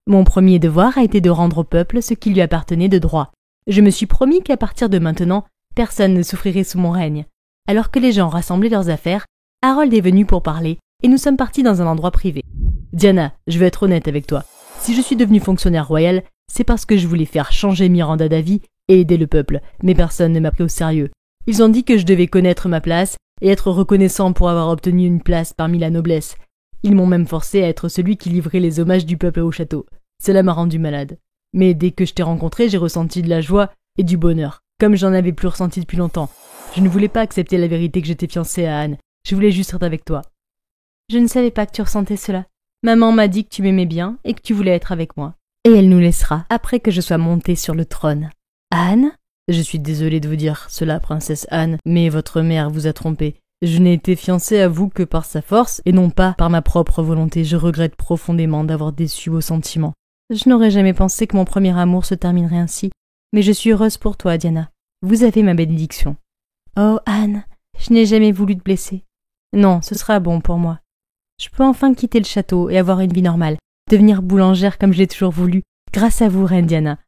Mon premier devoir a été de rendre au peuple ce qui lui appartenait de droit. Je me suis promis qu'à partir de maintenant, personne ne souffrirait sous mon règne. Alors que les gens rassemblaient leurs affaires, Harold est venu pour parler et nous sommes partis dans un endroit privé. Diana, je vais être honnête avec toi. Si je suis devenue fonctionnaire royale, c'est parce que je voulais faire changer Miranda d'avis et aider le peuple, mais personne ne m'a pris au sérieux. Ils ont dit que je devais connaître ma place et être reconnaissant pour avoir obtenu une place parmi la noblesse. Ils m'ont même forcé à être celui qui livrait les hommages du peuple au château. Cela m'a rendu malade. Mais dès que je t'ai rencontré, j'ai ressenti de la joie et du bonheur, comme j'en avais plus ressenti depuis longtemps. Je ne voulais pas accepter la vérité que j'étais fiancée à Anne. Je voulais juste être avec toi. Je ne savais pas que tu ressentais cela. Maman m'a dit que tu m'aimais bien et que tu voulais être avec moi. Et elle nous laissera après que je sois montée sur le trône. Anne? Je suis désolée de vous dire cela, princesse Anne, mais votre mère vous a trompée. Je n'ai été fiancée à vous que par sa force et non pas par ma propre volonté. Je regrette profondément d'avoir déçu vos sentiments. Je n'aurais jamais pensé que mon premier amour se terminerait ainsi, mais je suis heureuse pour toi, Diana. Vous avez ma bénédiction. Oh, Anne, je n'ai jamais voulu te blesser. Non, ce sera bon pour moi. Je peux enfin quitter le château et avoir une vie normale, devenir boulangère comme je l'ai toujours voulu, grâce à vous, reine Diana.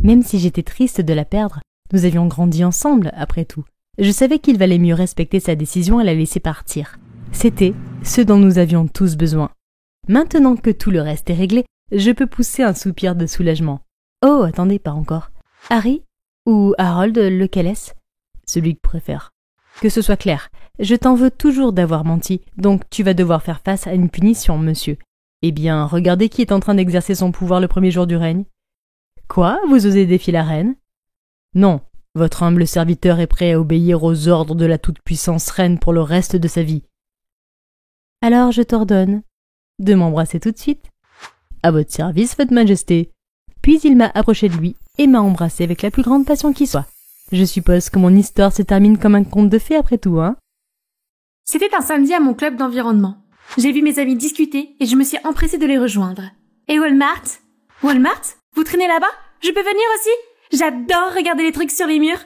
Même si j'étais triste de la perdre, nous avions grandi ensemble, après tout. Je savais qu'il valait mieux respecter sa décision et la laisser partir. C'était ce dont nous avions tous besoin. Maintenant que tout le reste est réglé, je peux pousser un soupir de soulagement. Oh, attendez, pas encore. Harry ou Harold, lequel est-ce? Celui que tu préfères. Que ce soit clair, je t'en veux toujours d'avoir menti, donc tu vas devoir faire face à une punition, monsieur. Eh bien, regardez qui est en train d'exercer son pouvoir le premier jour du règne. Quoi? Vous osez défier la reine? Non, votre humble serviteur est prêt à obéir aux ordres de la toute-puissance reine pour le reste de sa vie. Alors je t'ordonne de m'embrasser tout de suite. À votre service, votre majesté. Puis il m'a approché de lui et m'a embrassé avec la plus grande passion qui soit. Je suppose que mon histoire se termine comme un conte de fées après tout, hein? C'était un samedi à mon club d'environnement. J'ai vu mes amis discuter et je me suis empressée de les rejoindre. Et Walmart? Walmart? Vous traînez là-bas? Je peux venir aussi? J'adore regarder les trucs sur les murs.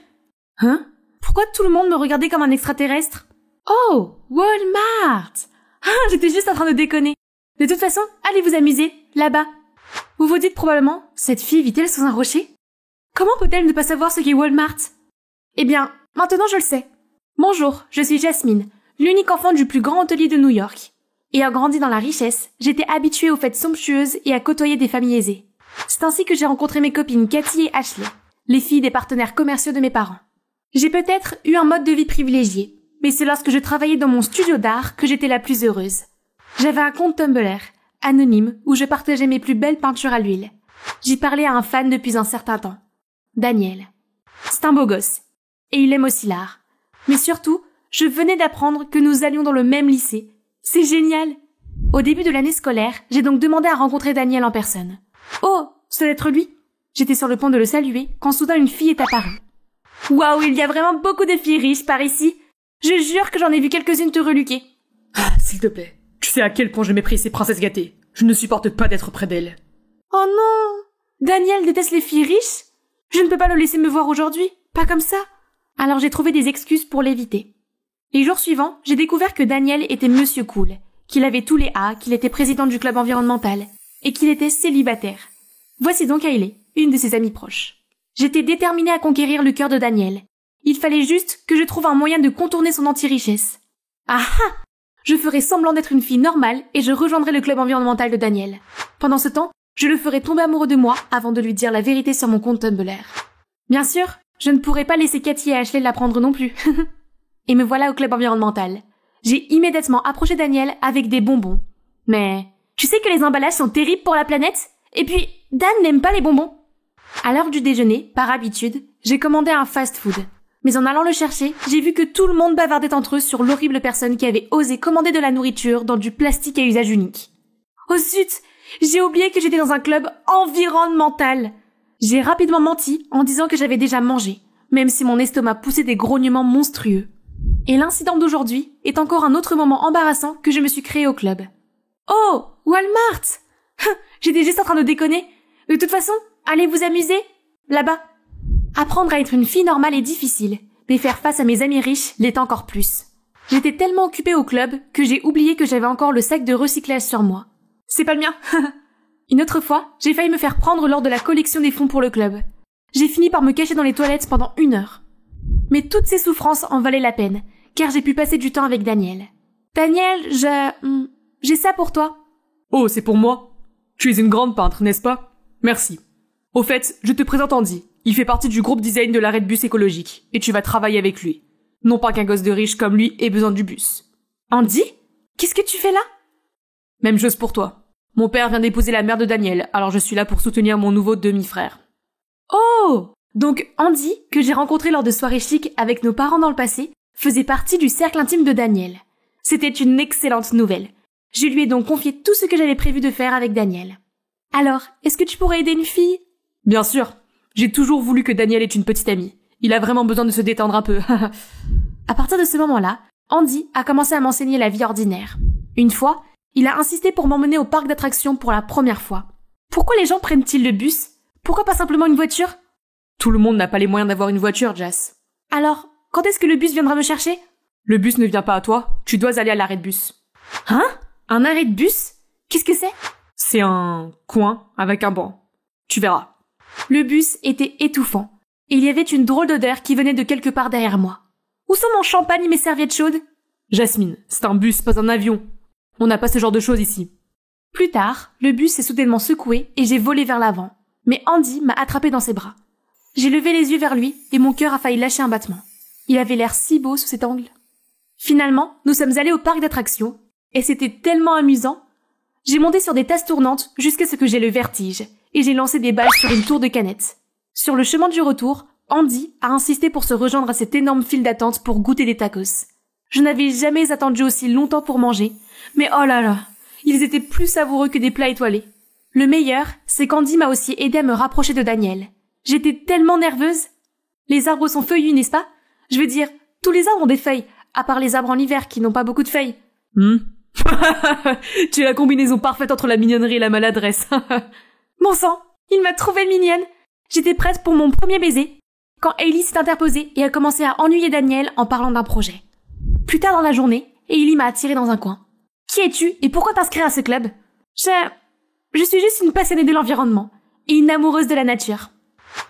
Hein? Pourquoi tout le monde me regardait comme un extraterrestre? Oh! Walmart! Ah, j'étais juste en train de déconner. De toute façon, allez vous amuser, là-bas. Vous vous dites probablement, cette fille vit-elle sous un rocher? Comment peut-elle ne pas savoir ce qu'est Walmart? Eh bien, maintenant je le sais. Bonjour, je suis Jasmine, l'unique enfant du plus grand hôtelier de New York. Ayant grandi dans la richesse, j'étais habituée aux fêtes somptueuses et à côtoyer des familles aisées. C'est ainsi que j'ai rencontré mes copines Cathy et Ashley, les filles des partenaires commerciaux de mes parents. J'ai peut-être eu un mode de vie privilégié, mais c'est lorsque je travaillais dans mon studio d'art que j'étais la plus heureuse. J'avais un compte Tumblr, anonyme, où je partageais mes plus belles peintures à l'huile. J'y parlais à un fan depuis un certain temps. Daniel. C'est un beau gosse. Et il aime aussi l'art. Mais surtout, je venais d'apprendre que nous allions dans le même lycée. C'est génial! Au début de l'année scolaire, j'ai donc demandé à rencontrer Daniel en personne. Oh, ça doit être lui! J'étais sur le point de le saluer quand soudain une fille est apparue. Waouh, il y a vraiment beaucoup de filles riches par ici! Je jure que j'en ai vu quelques-unes te reluquer. Ah, s'il te plaît. Tu sais à quel point je méprise ces princesses gâtées. Je ne supporte pas d'être près d'elles. Oh non! Daniel déteste les filles riches? Je ne peux pas le laisser me voir aujourd'hui, pas comme ça. Alors j'ai trouvé des excuses pour l'éviter. Les jours suivants, j'ai découvert que Daniel était Monsieur Cool, qu'il avait tous les A, qu'il était président du club environnemental, et qu'il était célibataire. Voici donc Hailey, une de ses amies proches. J'étais déterminée à conquérir le cœur de Daniel. Il fallait juste que je trouve un moyen de contourner son anti-richesse. Ah ah! Je ferai semblant d'être une fille normale et je rejoindrai le club environnemental de Daniel. Pendant ce temps, je le ferai tomber amoureux de moi avant de lui dire la vérité sur mon compte Tumblr. Bien sûr, je ne pourrai pas laisser Cathy et Ashley l'apprendre non plus. Et me voilà au club environnemental. J'ai immédiatement approché Daniel avec des bonbons. Mais tu sais que les emballages sont terribles pour la planète? Et puis, Dan n'aime pas les bonbons. À l'heure du déjeuner, par habitude, j'ai commandé un fast-food. Mais en allant le chercher, j'ai vu que tout le monde bavardait entre eux sur l'horrible personne qui avait osé commander de la nourriture dans du plastique à usage unique. Oh zut! J'ai oublié que j'étais dans un club environnemental. J'ai rapidement menti en disant que j'avais déjà mangé, même si mon estomac poussait des grognements monstrueux. Et l'incident d'aujourd'hui est encore un autre moment embarrassant que je me suis créé au club. Oh! Walmart! J'étais juste en train de déconner. De toute façon, allez vous amuser, là-bas. Apprendre à être une fille normale est difficile, mais faire face à mes amis riches l'est encore plus. J'étais tellement occupée au club que j'ai oublié que j'avais encore le sac de recyclage sur moi. C'est pas le mien. Une autre fois, j'ai failli me faire prendre lors de la collection des fonds pour le club. J'ai fini par me cacher dans les toilettes pendant 1 heure. Mais toutes ces souffrances en valaient la peine, car j'ai pu passer du temps avec Daniel. Daniel, j'ai ça pour toi. Oh, c'est pour moi? Tu es une grande peintre, n'est-ce pas? Merci. Au fait, je te présente Andy. Il fait partie du groupe design de l'arrêt de bus écologique, et tu vas travailler avec lui. Non pas qu'un gosse de riche comme lui ait besoin du bus. Andy? Qu'est-ce que tu fais là? Même chose pour toi. Mon père vient d'épouser la mère de Daniel, alors je suis là pour soutenir mon nouveau demi-frère. Oh! Donc Andy, que j'ai rencontré lors de soirées chic avec nos parents dans le passé, faisait partie du cercle intime de Daniel. C'était une excellente nouvelle. Je lui ai donc confié tout ce que j'avais prévu de faire avec Daniel. Alors, est-ce que tu pourrais aider une fille? Bien sûr. J'ai toujours voulu que Daniel ait une petite amie. Il a vraiment besoin de se détendre un peu. À partir de ce moment-là, Andy a commencé à m'enseigner la vie ordinaire. Une fois, il a insisté pour m'emmener au parc d'attractions pour la première fois. Pourquoi les gens prennent-ils le bus? Pourquoi pas simplement une voiture? Tout le monde n'a pas les moyens d'avoir une voiture, Jas. Alors, quand est-ce que le bus viendra me chercher? Le bus ne vient pas à toi, tu dois aller à l'arrêt de bus. Hein? Un arrêt de bus? Qu'est-ce que c'est? C'est un coin avec un banc. Tu verras. Le bus était étouffant. Et il y avait une drôle d'odeur qui venait de quelque part derrière moi. Où sont mon champagne et mes serviettes chaudes? Jasmine, c'est un bus, pas un avion. On n'a pas ce genre de choses ici. Plus tard, le bus s'est soudainement secoué et j'ai volé vers l'avant. Mais Andy m'a attrapé dans ses bras. J'ai levé les yeux vers lui et mon cœur a failli lâcher un battement. Il avait l'air si beau sous cet angle. Finalement, nous sommes allés au parc d'attractions et c'était tellement amusant. J'ai monté sur des tasses tournantes jusqu'à ce que j'aie le vertige et j'ai lancé des balles sur une tour de canettes. Sur le chemin du retour, Andy a insisté pour se rejoindre à cette énorme file d'attente pour goûter des tacos. Je n'avais jamais attendu aussi longtemps pour manger, mais oh là là, ils étaient plus savoureux que des plats étoilés. Le meilleur, c'est qu'Andy m'a aussi aidé à me rapprocher de Daniel. J'étais tellement nerveuse. Les arbres sont feuillus, n'est-ce pas? Je veux dire, tous les arbres ont des feuilles, à part les arbres en hiver qui n'ont pas beaucoup de feuilles. Tu es la combinaison parfaite entre la mignonnerie et la maladresse. Bon sang, il m'a trouvée mignonne. J'étais prête pour mon premier baiser, quand Hailey s'est interposée et a commencé à ennuyer Daniel en parlant d'un projet. Plus tard dans la journée, Hailey m'a attirée dans un coin. Qui es-tu et pourquoi t'inscrire à ce club? Je suis juste une passionnée de l'environnement et une amoureuse de la nature.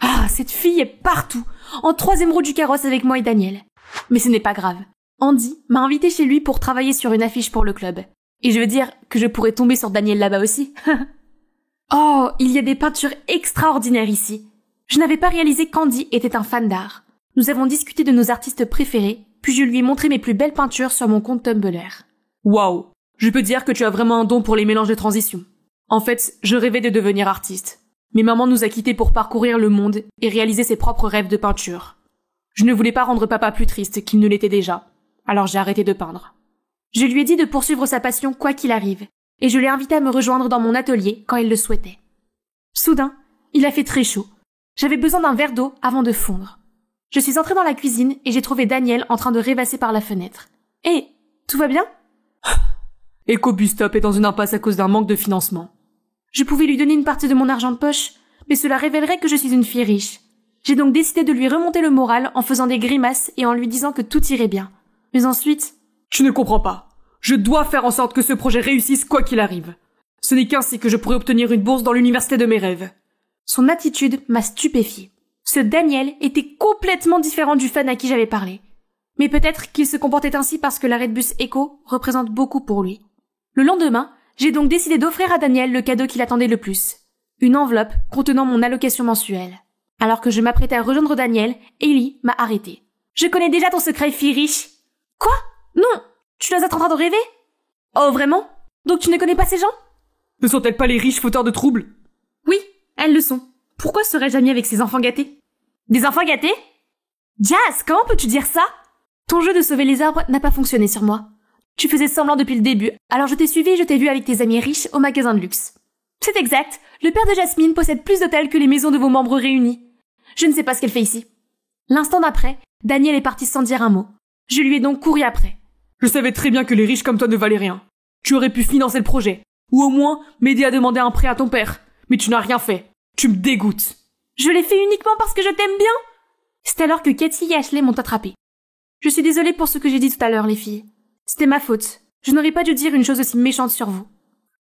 Ah, cette fille est partout, en troisième roue du carrosse avec moi et Daniel. Mais ce n'est pas grave. Andy m'a invité chez lui pour travailler sur une affiche pour le club. Et je veux dire que je pourrais tomber sur Daniel là-bas aussi. Oh, il y a des peintures extraordinaires ici. Je n'avais pas réalisé qu'Andy était un fan d'art. Nous avons discuté de nos artistes préférés, puis je lui ai montré mes plus belles peintures sur mon compte Tumblr. Waouh, je peux dire que tu as vraiment un don pour les mélanges de transitions. En fait, je rêvais de devenir artiste. Mais maman nous a quittés pour parcourir le monde et réaliser ses propres rêves de peinture. Je ne voulais pas rendre papa plus triste qu'il ne l'était déjà. Alors j'ai arrêté de peindre. Je lui ai dit de poursuivre sa passion quoi qu'il arrive, et je l'ai invité à me rejoindre dans mon atelier quand il le souhaitait. Soudain, il a fait très chaud. J'avais besoin d'un verre d'eau avant de fondre. Je suis entrée dans la cuisine et j'ai trouvé Daniel en train de rêvasser par la fenêtre. « Hé, tout va bien ?» EcoBus Stop est dans une impasse à cause d'un manque de financement. Je pouvais lui donner une partie de mon argent de poche, mais cela révélerait que je suis une fille riche. J'ai donc décidé de lui remonter le moral en faisant des grimaces et en lui disant que tout irait bien. Mais ensuite... Tu ne comprends pas. Je dois faire en sorte que ce projet réussisse quoi qu'il arrive. Ce n'est qu'ainsi que je pourrai obtenir une bourse dans l'université de mes rêves. Son attitude m'a stupéfiée. Ce Daniel était complètement différent du fan à qui j'avais parlé. Mais peut-être qu'il se comportait ainsi parce que l'arrêt de bus Echo représente beaucoup pour lui. Le lendemain, j'ai donc décidé d'offrir à Daniel le cadeau qu'il attendait le plus. Une enveloppe contenant mon allocation mensuelle. Alors que je m'apprêtais à rejoindre Daniel, Hailey m'a arrêtée. « Je connais déjà ton secret, fille riche. »« Quoi? Non, tu dois être en train de rêver? »« Oh, vraiment? Donc tu ne connais pas ces gens? » Ne sont-elles pas les riches fauteurs de troubles? Oui, elles le sont. Pourquoi serais-je amie avec ces enfants gâtés? Des enfants gâtés? Jas, comment peux-tu dire ça? Ton jeu de sauver les arbres n'a pas fonctionné sur moi. Tu faisais semblant depuis le début, alors je t'ai suivi et je t'ai vu avec tes amis riches au magasin de luxe. C'est exact, le père de Jasmine possède plus d'hôtels que les maisons de vos membres réunis. Je ne sais pas ce qu'elle fait ici. L'instant d'après, Daniel est parti sans dire un mot. Je lui ai donc couru après. Je savais très bien que les riches comme toi ne valaient rien. Tu aurais pu financer le projet, ou au moins m'aider à demander un prêt à ton père. Mais tu n'as rien fait. Tu me dégoûtes. Je l'ai fait uniquement parce que je t'aime bien. C'est alors que Katie et Ashley m'ont attrapée. Je suis désolée pour ce que j'ai dit tout à l'heure, les filles. C'était ma faute. Je n'aurais pas dû dire une chose aussi méchante sur vous.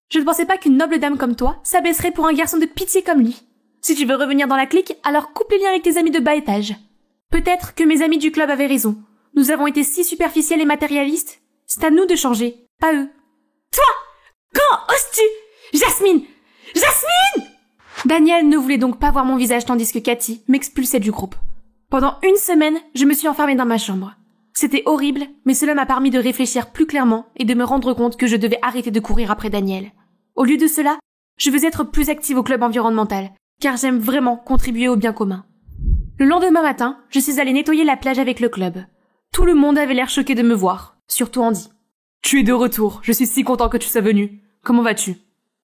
Je ne pensais pas qu'une noble dame comme toi s'abaisserait pour un garçon de pitié comme lui. Si tu veux revenir dans la clique, alors coupe les liens avec tes amis de bas étage. Peut-être que mes amis du club avaient raison. Nous avons été si superficiels et matérialistes. C'est à nous de changer, pas eux. Toi! Quand oses-tu? Jasmine! Jasmine! Daniel ne voulait donc pas voir mon visage tandis que Cathy m'expulsait du groupe. Pendant une semaine, je me suis enfermée dans ma chambre. C'était horrible, mais cela m'a permis de réfléchir plus clairement et de me rendre compte que je devais arrêter de courir après Daniel. Au lieu de cela, je veux être plus active au club environnemental, car j'aime vraiment contribuer au bien commun. Le lendemain matin, je suis allée nettoyer la plage avec le club. Tout le monde avait l'air choqué de me voir, surtout Andy. Tu es de retour, je suis si content que tu sois venu. Comment vas-tu?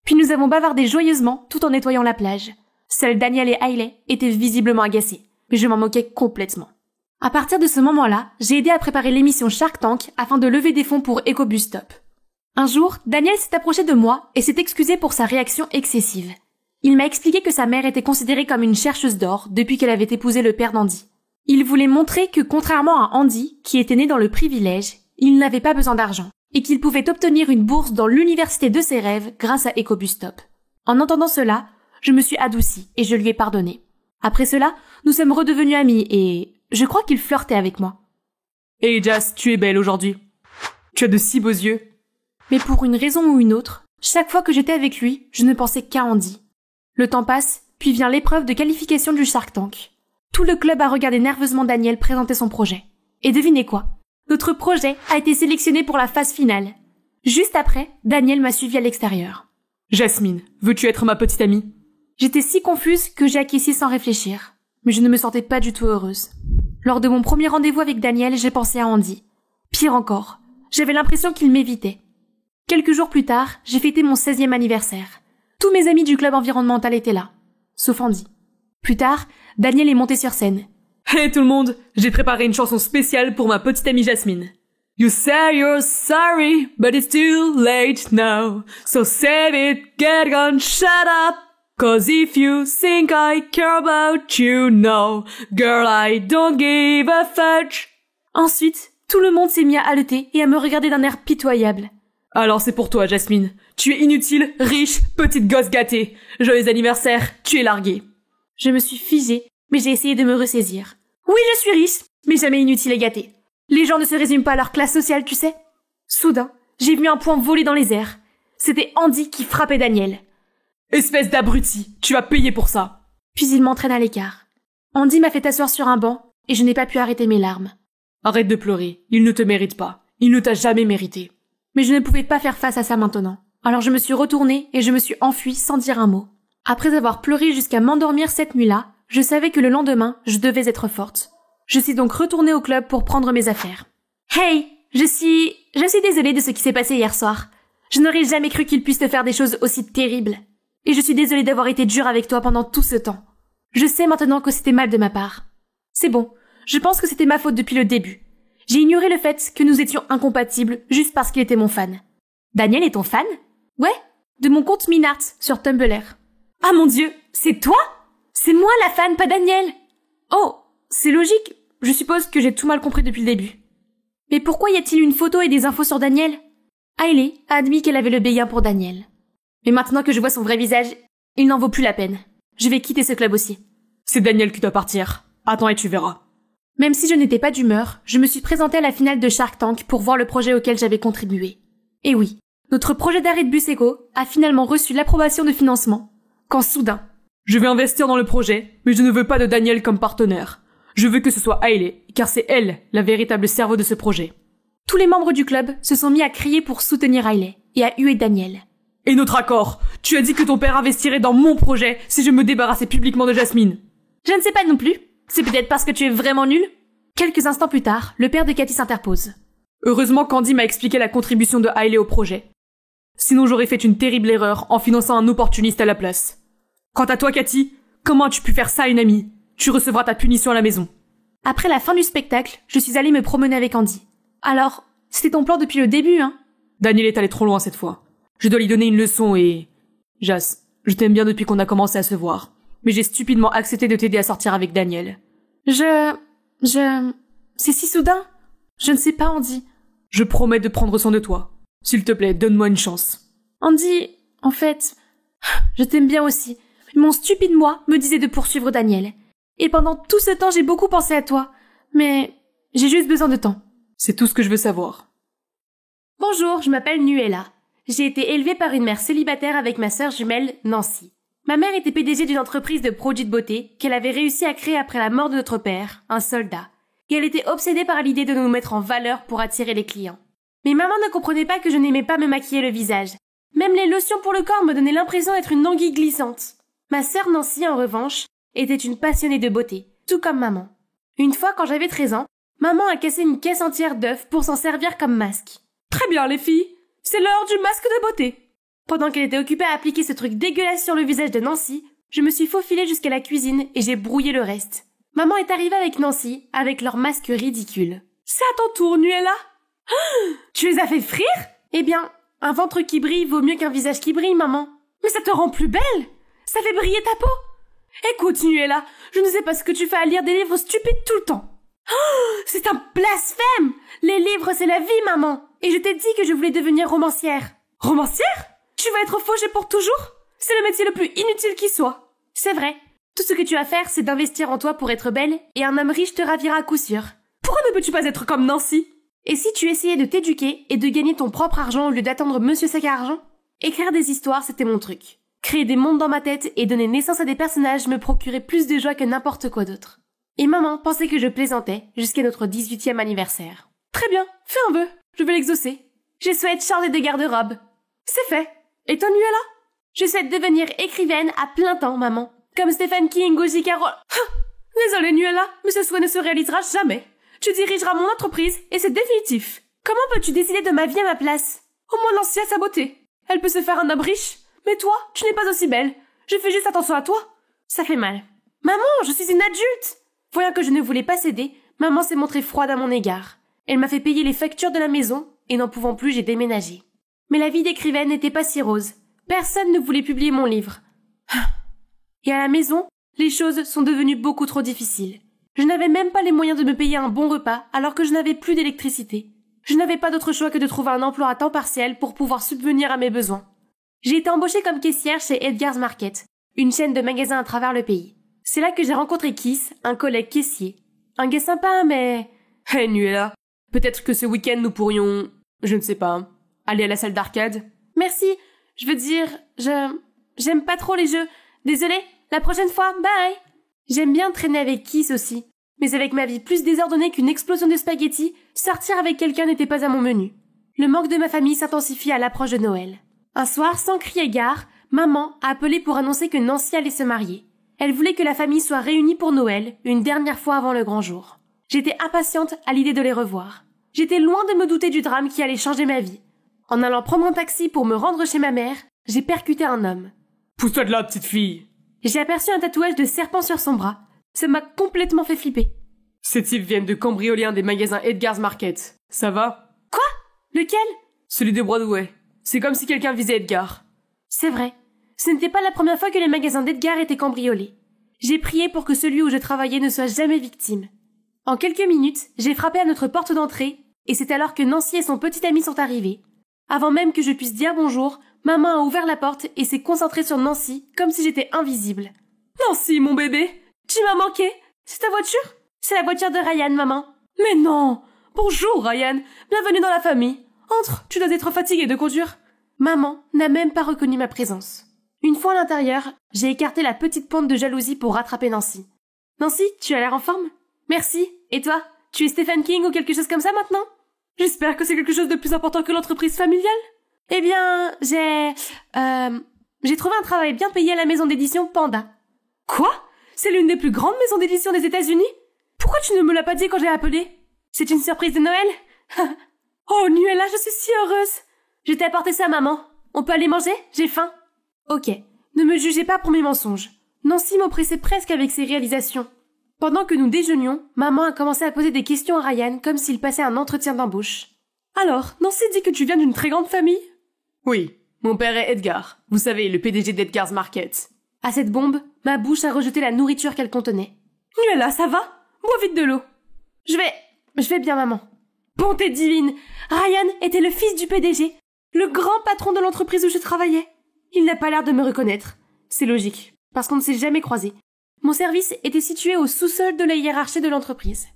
Puis nous avons bavardé joyeusement tout en nettoyant la plage. Seuls Daniel et Hailey étaient visiblement agacés, mais je m'en moquais complètement. À partir de ce moment-là, j'ai aidé à préparer l'émission Shark Tank afin de lever des fonds pour EcoBus Stop. Un jour, Daniel s'est approché de moi et s'est excusé pour sa réaction excessive. Il m'a expliqué que sa mère était considérée comme une chercheuse d'or depuis qu'elle avait épousé le père d'Andy. Il voulait montrer que contrairement à Andy, qui était né dans le privilège, il n'avait pas besoin d'argent et qu'il pouvait obtenir une bourse dans l'université de ses rêves grâce à EcoBusStop. En entendant cela, je me suis adoucie et je lui ai pardonné. Après cela, nous sommes redevenus amis et je crois qu'il flirtait avec moi. Hey Jas, tu es belle aujourd'hui. Tu as de si beaux yeux. Mais pour une raison ou une autre, chaque fois que j'étais avec lui, je ne pensais qu'à Andy. Le temps passe, puis vient l'épreuve de qualification du Shark Tank. Tout le club a regardé nerveusement Daniel présenter son projet. Et devinez quoi? Notre projet a été sélectionné pour la phase finale. Juste après, Daniel m'a suivi à l'extérieur. Jasmine, veux-tu être ma petite amie? J'étais si confuse que j'ai acquiescé sans réfléchir. Mais je ne me sentais pas du tout heureuse. Lors de mon premier rendez-vous avec Daniel, j'ai pensé à Andy. Pire encore, j'avais l'impression qu'il m'évitait. Quelques jours plus tard, j'ai fêté mon 16e anniversaire. Tous mes amis du club environnemental étaient là, sauf Andy. Plus tard, Daniel est monté sur scène. Hey tout le monde, j'ai préparé une chanson spéciale pour ma petite amie Jasmine. You say you're sorry, but it's too late now. So save it, get gone, shut up. Cause if you think I care about you, no. Girl, I don't give a fudge. Ensuite, tout le monde s'est mis à haleter et à me regarder d'un air pitoyable. Alors c'est pour toi, Jasmine. Tu es inutile, riche, petite gosse gâtée. Joyeux anniversaire, tu es larguée. Je me suis figée, mais j'ai essayé de me ressaisir. Oui, je suis riche, mais jamais inutile et gâtée. Les gens ne se résument pas à leur classe sociale, tu sais. Soudain, j'ai vu un poing voler dans les airs. C'était Andy qui frappait Daniel. Espèce d'abruti, tu vas payer pour ça. Puis il m'entraîne à l'écart. Andy m'a fait asseoir sur un banc et je n'ai pas pu arrêter mes larmes. Arrête de pleurer, il ne te mérite pas. Il ne t'a jamais mérité. Mais je ne pouvais pas faire face à ça maintenant. Alors je me suis retournée et je me suis enfuie sans dire un mot. Après avoir pleuré jusqu'à m'endormir cette nuit-là, je savais que le lendemain, je devais être forte. Je suis donc retournée au club pour prendre mes affaires. Hey, je suis désolée de ce qui s'est passé hier soir. Je n'aurais jamais cru qu'il puisse te faire des choses aussi terribles. Et je suis désolée d'avoir été dure avec toi pendant tout ce temps. Je sais maintenant que c'était mal de ma part. C'est bon, je pense que c'était ma faute depuis le début. J'ai ignoré le fait que nous étions incompatibles juste parce qu'il était mon fan. Daniel est ton fan? Ouais, de mon compte Minart sur Tumblr. Ah mon Dieu, c'est toi? C'est moi la fan, pas Daniel. Oh, c'est logique, je suppose que j'ai tout mal compris depuis le début. Mais pourquoi y a-t-il une photo et des infos sur Daniel? Hailey a admis qu'elle avait le béguin pour Daniel. Mais maintenant que je vois son vrai visage, il n'en vaut plus la peine. Je vais quitter ce club aussi. C'est Daniel qui doit partir. Attends et tu verras. Même si je n'étais pas d'humeur, je me suis présentée à la finale de Shark Tank pour voir le projet auquel j'avais contribué. Et oui, notre projet d'arrêt de bus éco a finalement reçu l'approbation de financement. Quand soudain... Je vais investir dans le projet, mais je ne veux pas de Daniel comme partenaire. Je veux que ce soit Hailey, car c'est elle, la véritable cerveau de ce projet. Tous les membres du club se sont mis à crier pour soutenir Hailey et à huer Daniel. Et notre accord? Tu as dit que ton père investirait dans mon projet si je me débarrassais publiquement de Jasmine. Je ne sais pas non plus. C'est peut-être parce que tu es vraiment nul. Quelques instants plus tard, le père de Cathy s'interpose. Heureusement qu'Andy m'a expliqué la contribution de Hailey au projet. Sinon j'aurais fait une terrible erreur en finançant un opportuniste à la place. Quant à toi, Cathy, comment as-tu pu faire ça à une amie? Tu recevras ta punition à la maison. Après la fin du spectacle, je suis allée me promener avec Andy. Alors, c'était ton plan depuis le début, hein? Daniel est allé trop loin cette fois. Je dois lui donner une leçon et... Jas, je t'aime bien depuis qu'on a commencé à se voir. Mais j'ai stupidement accepté de t'aider à sortir avec Daniel. C'est si soudain. Je ne sais pas, Andy. Je promets de prendre soin de toi. S'il te plaît, donne-moi une chance. Andy, en fait, je t'aime bien aussi. Mon stupide moi me disait de poursuivre Daniel. Et pendant tout ce temps, j'ai beaucoup pensé à toi. Mais j'ai juste besoin de temps. C'est tout ce que je veux savoir. Bonjour, je m'appelle Nuella. J'ai été élevée par une mère célibataire avec ma sœur jumelle, Nancy. Ma mère était PDG d'une entreprise de produits de beauté qu'elle avait réussi à créer après la mort de notre père, un soldat. Et elle était obsédée par l'idée de nous mettre en valeur pour attirer les clients. Mais maman ne comprenait pas que je n'aimais pas me maquiller le visage. Même les lotions pour le corps me donnaient l'impression d'être une anguille glissante. Ma sœur Nancy, en revanche, était une passionnée de beauté, tout comme maman. Une fois, quand j'avais 13 ans, maman a cassé une caisse entière d'œufs pour s'en servir comme masque. Très bien, les filles. C'est l'heure du masque de beauté. Pendant qu'elle était occupée à appliquer ce truc dégueulasse sur le visage de Nancy, je me suis faufilée jusqu'à la cuisine et j'ai brouillé le reste. Maman est arrivée avec Nancy, avec leur masque ridicule. C'est à ton tour, Nuella. Tu les as fait frire? Eh bien, un ventre qui brille vaut mieux qu'un visage qui brille, maman. Mais ça te rend plus belle. Ça fait briller ta peau. Écoute, Nuella, je ne sais pas ce que tu fais à lire des livres stupides tout le temps. Oh, c'est un blasphème! Les livres, c'est la vie, maman. Et je t'ai dit que je voulais devenir romancière. Romancière? Tu vas être fauchée pour toujours? C'est le métier le plus inutile qui soit. C'est vrai. Tout ce que tu as à faire, c'est d'investir en toi pour être belle, et un homme riche te ravira à coup sûr. Pourquoi ne peux-tu pas être comme Nancy? Et si tu essayais de t'éduquer et de gagner ton propre argent au lieu d'attendre Monsieur Sac à Argent? Écrire des histoires, c'était mon truc. Créer des mondes dans ma tête et donner naissance à des personnages me procurait plus de joie que n'importe quoi d'autre. Et maman pensait que je plaisantais jusqu'à notre 18e anniversaire. Très bien, fais un vœu, je vais l'exaucer. Je souhaite changer de garde-robe. C'est fait. Et toi, Nuella? Je souhaite devenir écrivaine à plein temps, maman. Comme Stephen King ou J.K. Rowling. Désolée, Nuella, mais ce souhait ne se réalisera jamais. Tu dirigeras mon entreprise et c'est définitif. Comment peux-tu décider de ma vie à ma place? Au moins Nancy a sa beauté. Elle peut se faire un homme riche. Mais toi, tu n'es pas aussi belle. Je fais juste attention à toi. Ça fait mal. Maman, je suis une adulte. Voyant que je ne voulais pas céder, maman s'est montrée froide à mon égard. Elle m'a fait payer les factures de la maison et n'en pouvant plus, j'ai déménagé. Mais la vie d'écrivaine n'était pas si rose. Personne ne voulait publier mon livre. Et à la maison, les choses sont devenues beaucoup trop difficiles. Je n'avais même pas les moyens de me payer un bon repas alors que je n'avais plus d'électricité. Je n'avais pas d'autre choix que de trouver un emploi à temps partiel pour pouvoir subvenir à mes besoins. J'ai été embauchée comme caissière chez Edgar's Market, une chaîne de magasins à travers le pays. C'est là que j'ai rencontré Kiss, un collègue caissier. Un gars sympa, mais... Hey Nuella, peut-être que ce week-end nous pourrions... je ne sais pas, aller à la salle d'arcade? Merci, je veux dire, j'aime pas trop les jeux. Désolée, la prochaine fois, bye! J'aime bien traîner avec Kiss aussi. Mais avec ma vie plus désordonnée qu'une explosion de spaghettis, sortir avec quelqu'un n'était pas à mon menu. Le manque de ma famille s'intensifie à l'approche de Noël. Un soir, sans crier gare, maman a appelé pour annoncer que Nancy allait se marier. Elle voulait que la famille soit réunie pour Noël, une dernière fois avant le grand jour. J'étais impatiente à l'idée de les revoir. J'étais loin de me douter du drame qui allait changer ma vie. En allant prendre un taxi pour me rendre chez ma mère, j'ai percuté un homme. Pousse-toi de là, petite fille! J'ai aperçu un tatouage de serpent sur son bras. Ça m'a complètement fait flipper. Ces types viennent de cambrioler un des magasins Edgar's Market. Ça va? Quoi? Lequel? Celui de Broadway. C'est comme si quelqu'un visait Edgar. C'est vrai. Ce n'était pas la première fois que les magasins d'Edgar étaient cambriolés. J'ai prié pour que celui où je travaillais ne soit jamais victime. En quelques minutes, j'ai frappé à notre porte d'entrée, et c'est alors que Nancy et son petit ami sont arrivés. Avant même que je puisse dire bonjour, maman a ouvert la porte et s'est concentrée sur Nancy comme si j'étais invisible. Nancy, mon bébé! Tu m'as manqué? C'est ta voiture? C'est la voiture de Ryan, maman. Mais non! Bonjour, Ryan! Bienvenue dans la famille! Entre, tu dois être fatiguée de conduire. Maman n'a même pas reconnu ma présence. Une fois à l'intérieur, j'ai écarté la petite pointe de jalousie pour rattraper Nancy. Nancy, tu as l'air en forme? Merci. Et toi? Tu es Stephen King ou quelque chose comme ça maintenant? J'espère que c'est quelque chose de plus important que l'entreprise familiale. Eh bien, j'ai trouvé un travail bien payé à la maison d'édition Panda. Quoi? C'est l'une des plus grandes maisons d'édition des États-Unis? Pourquoi tu ne me l'as pas dit quand j'ai appelé? C'est une surprise de Noël? Oh, Nuella, je suis si heureuse! Je t'ai apporté ça, maman. On peut aller manger? J'ai faim. Ok, ne me jugez pas pour mes mensonges. Nancy m'oppressait presque avec ses réalisations. Pendant que nous déjeunions, maman a commencé à poser des questions à Ryan comme s'il passait un entretien d'embauche. Alors, Nancy dit que tu viens d'une très grande famille? Oui, mon père est Edgar. Vous savez, le PDG d'Edgar's Market. À cette bombe, ma bouche a rejeté la nourriture qu'elle contenait. Nuella, ça va? Bois vite de l'eau. Je vais bien, maman. Bonté divine! Ryan était le fils du PDG, le grand patron de l'entreprise où je travaillais. Il n'a pas l'air de me reconnaître. C'est logique, parce qu'on ne s'est jamais croisés. Mon service était situé au sous-sol de la hiérarchie de l'entreprise.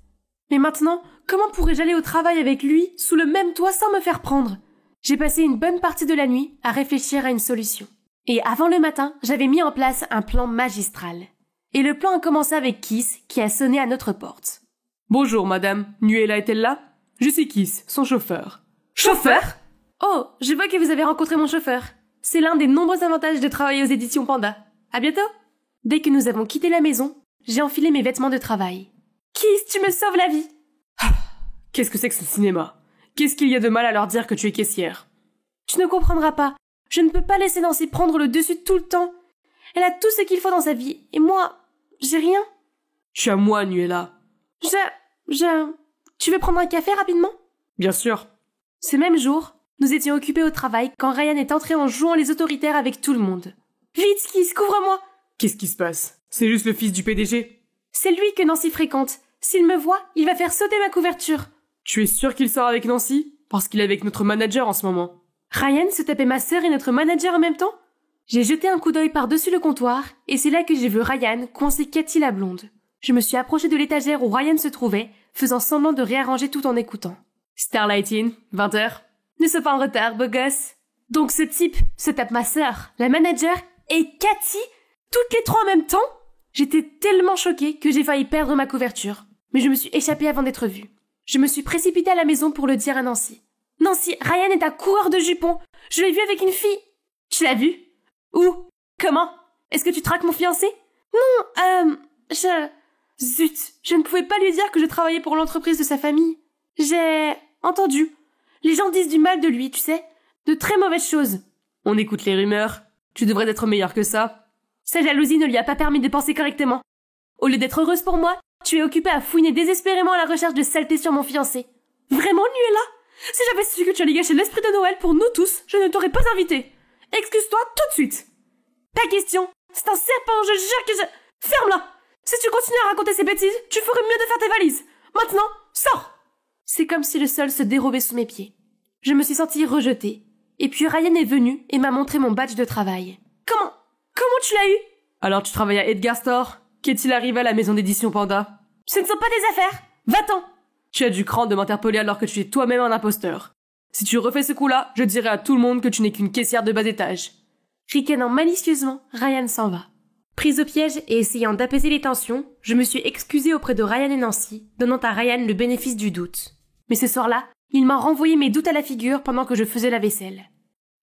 Mais maintenant, comment pourrais-je aller au travail avec lui, sous le même toit, sans me faire prendre? J'ai passé une bonne partie de la nuit à réfléchir à une solution. Et avant le matin, j'avais mis en place un plan magistral. Et le plan a commencé avec Kiss, qui a sonné à notre porte. Bonjour, madame. Nuella est-elle là? Je suis Kiss, son chauffeur. Chauffeur? Oh, je vois que vous avez rencontré mon chauffeur. C'est l'un des nombreux avantages de travailler aux éditions Panda. À bientôt! Dès que nous avons quitté la maison, j'ai enfilé mes vêtements de travail. Kiss, tu me sauves la vie! Qu'est-ce que c'est que ce cinéma? Qu'est-ce qu'il y a de mal à leur dire que tu es caissière? Tu ne comprendras pas. Je ne peux pas laisser Nancy prendre le dessus tout le temps. Elle a tout ce qu'il faut dans sa vie, et moi, j'ai rien. Tu as moi, Nuella. Tu veux prendre un café rapidement? Bien sûr. Ce même jour, nous étions occupés au travail quand Ryan est entré en jouant les autoritaires avec tout le monde. Vite, Kiss, couvre-moi. Qu'est-ce qui se passe? C'est juste le fils du PDG? C'est lui que Nancy fréquente. S'il me voit, il va faire sauter ma couverture. Tu es sûr qu'il sort avec Nancy? Parce qu'il est avec notre manager en ce moment. Ryan se tapait ma sœur et notre manager en même temps? J'ai jeté un coup d'œil par-dessus le comptoir, et c'est là que j'ai vu Ryan coincer Cathy la blonde. Je me suis approchée de l'étagère où Ryan se trouvait, faisant semblant de réarranger tout en écoutant. Starlight In, 20h. Ne sois pas en retard, beau gosse. Donc ce type se tape ma sœur, la manager, et Cathy, toutes les trois en même temps? J'étais tellement choquée que j'ai failli perdre ma couverture. Mais je me suis échappée avant d'être vue. Je me suis précipitée à la maison pour le dire à Nancy. Nancy, Ryan est un coureur de jupons. Je l'ai vu avec une fille. Tu l'as vu? Où? Comment? Est-ce que tu traques mon fiancé? Non, Zut, je ne pouvais pas lui dire que je travaillais pour l'entreprise de sa famille. J'ai entendu. Les gens disent du mal de lui, tu sais. De très mauvaises choses. On écoute les rumeurs. Tu devrais être meilleur que ça. Sa jalousie ne lui a pas permis de penser correctement. Au lieu d'être heureuse pour moi, tu es occupée à fouiner désespérément à la recherche de saleté sur mon fiancé. Vraiment, lui est là? Si j'avais su que tu allais gâcher l'esprit de Noël pour nous tous, je ne t'aurais pas invité. Excuse-toi tout de suite. Pas question. C'est un serpent, je jure que je... Ferme-la. Si tu continues à raconter ces bêtises, tu ferais mieux de faire tes valises. Maintenant, sors. C'est comme si le sol se dérobait sous mes pieds. Je me suis sentie rejetée. Et puis Ryan est venu et m'a montré mon badge de travail. Comment tu l'as eu? Alors tu travailles à Edgar Store? Qu'est-il arrivé à la maison d'édition Panda? Ce ne sont pas des affaires. Va-t'en. Tu as du cran de m'interpeller alors que tu es toi-même un imposteur. Si tu refais ce coup-là, je dirai à tout le monde que tu n'es qu'une caissière de bas étage. Ricanant malicieusement, Ryan s'en va. Prise au piège et essayant d'apaiser les tensions, je me suis excusée auprès de Ryan et Nancy, donnant à Ryan le bénéfice du doute. Mais ce soir-là, il m'a renvoyé mes doutes à la figure pendant que je faisais la vaisselle.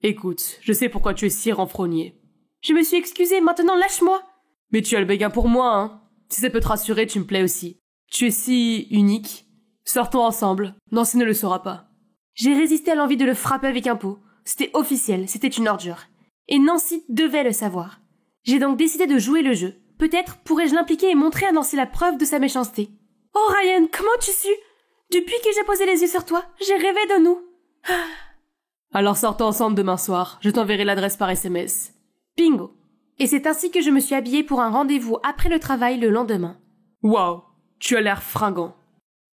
Écoute, je sais pourquoi tu es si renfrogné. Je me suis excusée, maintenant lâche-moi. Mais tu as le béguin pour moi, hein. Si ça peut te rassurer, tu me plais aussi. Tu es si unique. Sortons ensemble. Nancy ne le saura pas. J'ai résisté à l'envie de le frapper avec un pot. C'était officiel, c'était une ordure. Et Nancy devait le savoir. J'ai donc décidé de jouer le jeu. Peut-être pourrais-je l'impliquer et montrer à Nancy la preuve de sa méchanceté. Oh Ryan, comment tu su? Depuis que j'ai posé les yeux sur toi, j'ai rêvé de nous. Alors sortons ensemble demain soir. Je t'enverrai l'adresse par SMS. Bingo. Et c'est ainsi que je me suis habillée pour un rendez-vous après le travail le lendemain. Waouh, tu as l'air fringant.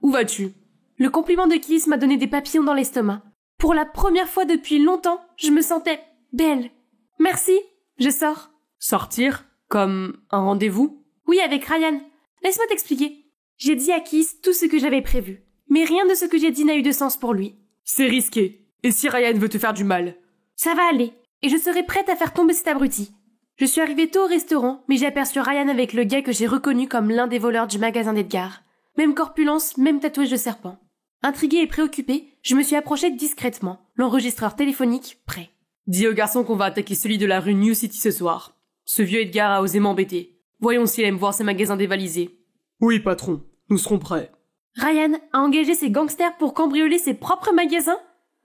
Où vas-tu? Le compliment de Kiss m'a donné des papillons dans l'estomac. Pour la première fois depuis longtemps, je me sentais belle. Merci, je sors. Sortir? Comme un rendez-vous? Oui, avec Ryan. Laisse-moi t'expliquer. J'ai dit à Kiss tout ce que j'avais prévu. Mais rien de ce que j'ai dit n'a eu de sens pour lui. C'est risqué. Et si Ryan veut te faire du mal? Ça va aller. Et je serai prête à faire tomber cet abruti. Je suis arrivée tôt au restaurant, mais j'ai aperçu Ryan avec le gars que j'ai reconnu comme l'un des voleurs du magasin d'Edgar. Même corpulence, même tatouage de serpent. Intriguée et préoccupée, je me suis approchée discrètement, l'enregistreur téléphonique prêt. Dis au garçon qu'on va attaquer celui de la rue New City ce soir. Ce vieux Edgar a osé m'embêter. Voyons s'il aime voir ses magasins dévalisés. Oui, patron. Nous serons prêts. Ryan a engagé ses gangsters pour cambrioler ses propres magasins?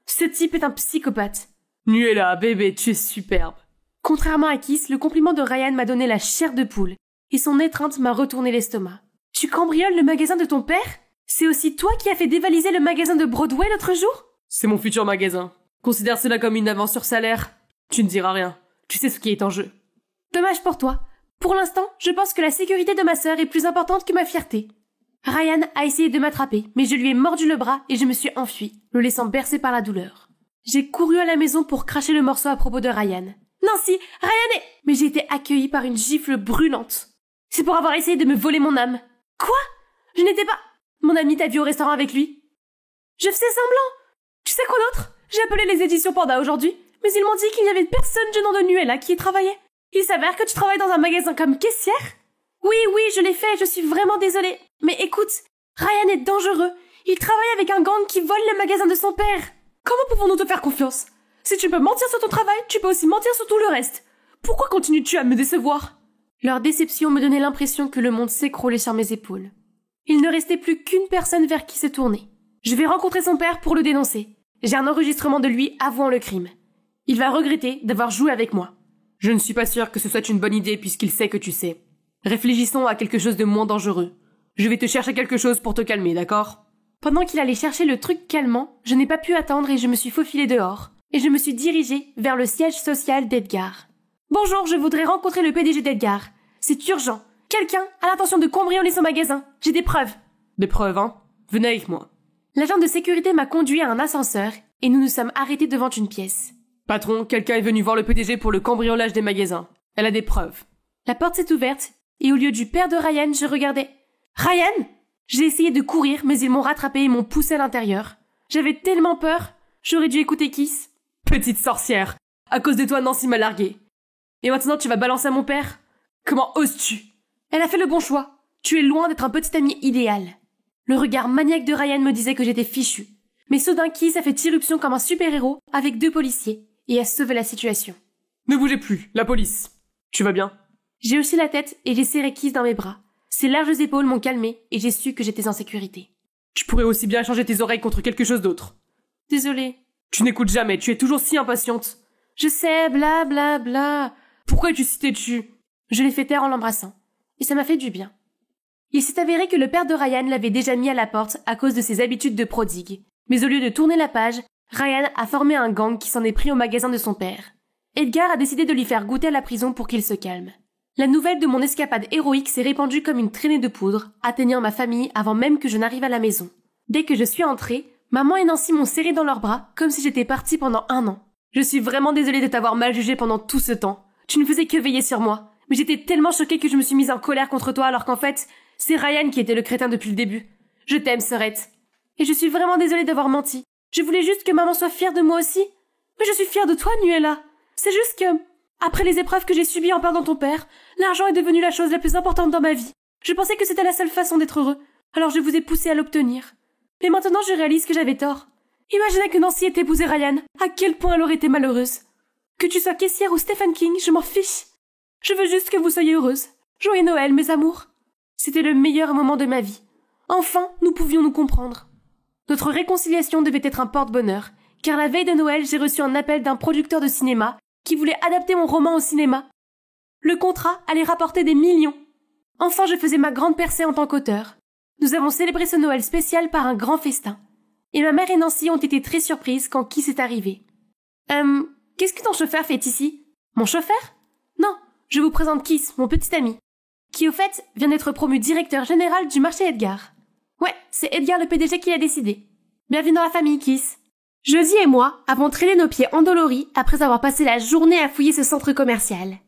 Ce type est un psychopathe. Nuela, bébé, tu es superbe. Contrairement à Kiss, le compliment de Ryan m'a donné la chair de poule, et son étreinte m'a retourné l'estomac. Tu cambrioles le magasin de ton père? C'est aussi toi qui as fait dévaliser le magasin de Broadway l'autre jour? C'est mon futur magasin. Considère cela comme une avance sur salaire. Tu ne diras rien. Tu sais ce qui est en jeu. Dommage pour toi. Pour l'instant, je pense que la sécurité de ma sœur est plus importante que ma fierté. Ryan a essayé de m'attraper, mais je lui ai mordu le bras et je me suis enfuie, le laissant bercer par la douleur. J'ai couru à la maison pour cracher le morceau à propos de Ryan. Nancy, Ryan est... Mais j'ai été accueillie par une gifle brûlante. C'est pour avoir essayé de me voler mon âme. Quoi? Je n'étais pas... Mon ami t'a vu au restaurant avec lui? Je faisais semblant. Tu sais quoi d'autre? J'ai appelé les éditions Panda aujourd'hui, mais ils m'ont dit qu'il n'y avait personne du nom de Nuela qui y travaillait. Il s'avère que tu travailles dans un magasin comme caissière? Oui, je l'ai fait, je suis vraiment désolée. Mais écoute, Ryan est dangereux. Il travaille avec un gang qui vole le magasin de son père. Comment pouvons-nous te faire confiance? Si tu peux mentir sur ton travail, tu peux aussi mentir sur tout le reste. Pourquoi continues-tu à me décevoir? Leur déception me donnait l'impression que le monde s'écroulait sur mes épaules. Il ne restait plus qu'une personne vers qui se tourner. Je vais rencontrer son père pour le dénoncer. J'ai un enregistrement de lui avouant le crime. Il va regretter d'avoir joué avec moi. Je ne suis pas sûre que ce soit une bonne idée puisqu'il sait que tu sais. Réfléchissons à quelque chose de moins dangereux. Je vais te chercher quelque chose pour te calmer, d'accord? Pendant qu'il allait chercher le truc calmant, je n'ai pas pu attendre et je me suis faufilée dehors. Et je me suis dirigée vers le siège social d'Edgar. Bonjour, je voudrais rencontrer le PDG d'Edgar. C'est urgent. Quelqu'un a l'intention de cambrioler son magasin. J'ai des preuves. Des preuves, hein? Venez avec moi. L'agent de sécurité m'a conduit à un ascenseur et nous nous sommes arrêtés devant une pièce. Patron, quelqu'un est venu voir le PDG pour le cambriolage des magasins. Elle a des preuves. La porte s'est ouverte et au lieu du père de Ryan, je regardais. Ryan! J'ai essayé de courir, mais ils m'ont rattrapé et m'ont poussé à l'intérieur. J'avais tellement peur. J'aurais dû écouter Kiss. Petite sorcière. À cause de toi, Nancy m'a largué. Et maintenant, tu vas balancer à mon père? Comment oses-tu? Elle a fait le bon choix. Tu es loin d'être un petit ami idéal. Le regard maniaque de Ryan me disait que j'étais fichue. Mais soudain, Kiss a fait irruption comme un super-héros avec 2 policiers et a sauvé la situation. Ne bougez plus, la police. Tu vas bien? J'ai hoché la tête et j'ai serré Kiss dans mes bras. Ses larges épaules m'ont calmée et j'ai su que j'étais en sécurité. Tu pourrais aussi bien changer tes oreilles contre quelque chose d'autre. Désolée. Tu n'écoutes jamais, tu es toujours si impatiente. Je sais, bla bla bla. Pourquoi es-tu si têtue? Je l'ai fait taire en l'embrassant. Et ça m'a fait du bien. Il s'est avéré que le père de Ryan l'avait déjà mis à la porte à cause de ses habitudes de prodigue. Mais au lieu de tourner la page, Ryan a formé un gang qui s'en est pris au magasin de son père. Edgar a décidé de lui faire goûter à la prison pour qu'il se calme. La nouvelle de mon escapade héroïque s'est répandue comme une traînée de poudre, atteignant ma famille avant même que je n'arrive à la maison. Dès que je suis entrée, maman et Nancy m'ont serré dans leurs bras comme si j'étais partie pendant 1 an. Je suis vraiment désolée de t'avoir mal jugé pendant tout ce temps. Tu ne faisais que veiller sur moi. Mais j'étais tellement choquée que je me suis mise en colère contre toi alors qu'en fait, c'est Ryan qui était le crétin depuis le début. Je t'aime, sœurette. Et je suis vraiment désolée d'avoir menti. Je voulais juste que maman soit fière de moi aussi. Mais je suis fière de toi, Nuella. C'est juste que, après les épreuves que j'ai subies en perdant ton père, l'argent est devenu la chose la plus importante dans ma vie. Je pensais que c'était la seule façon d'être heureux. Alors je vous ai poussé à l'obtenir. Mais maintenant je réalise que j'avais tort. Imaginez que Nancy ait épousé Ryan. À quel point elle aurait été malheureuse. Que tu sois caissière ou Stephen King, je m'en fiche. Je veux juste que vous soyez heureuses. Joyeux Noël, mes amours. C'était le meilleur moment de ma vie. Enfin, nous pouvions nous comprendre. Notre réconciliation devait être un porte-bonheur, car la veille de Noël, j'ai reçu un appel d'un producteur de cinéma qui voulait adapter mon roman au cinéma. Le contrat allait rapporter des millions. Enfin, je faisais ma grande percée en tant qu'auteur. Nous avons célébré ce Noël spécial par un grand festin. Et ma mère et Nancy ont été très surprises quand Kiss est arrivé. Qu'est-ce que ton chauffeur fait ici? Mon chauffeur? Non, je vous présente Kiss, mon petit ami, qui au fait vient d'être promu directeur général du marché Edgar. Ouais, c'est Edgar le PDG qui l'a décidé. Bienvenue dans la famille, Kiss. Jodie et moi avons traîné nos pieds endoloris après avoir passé la journée à fouiller ce centre commercial.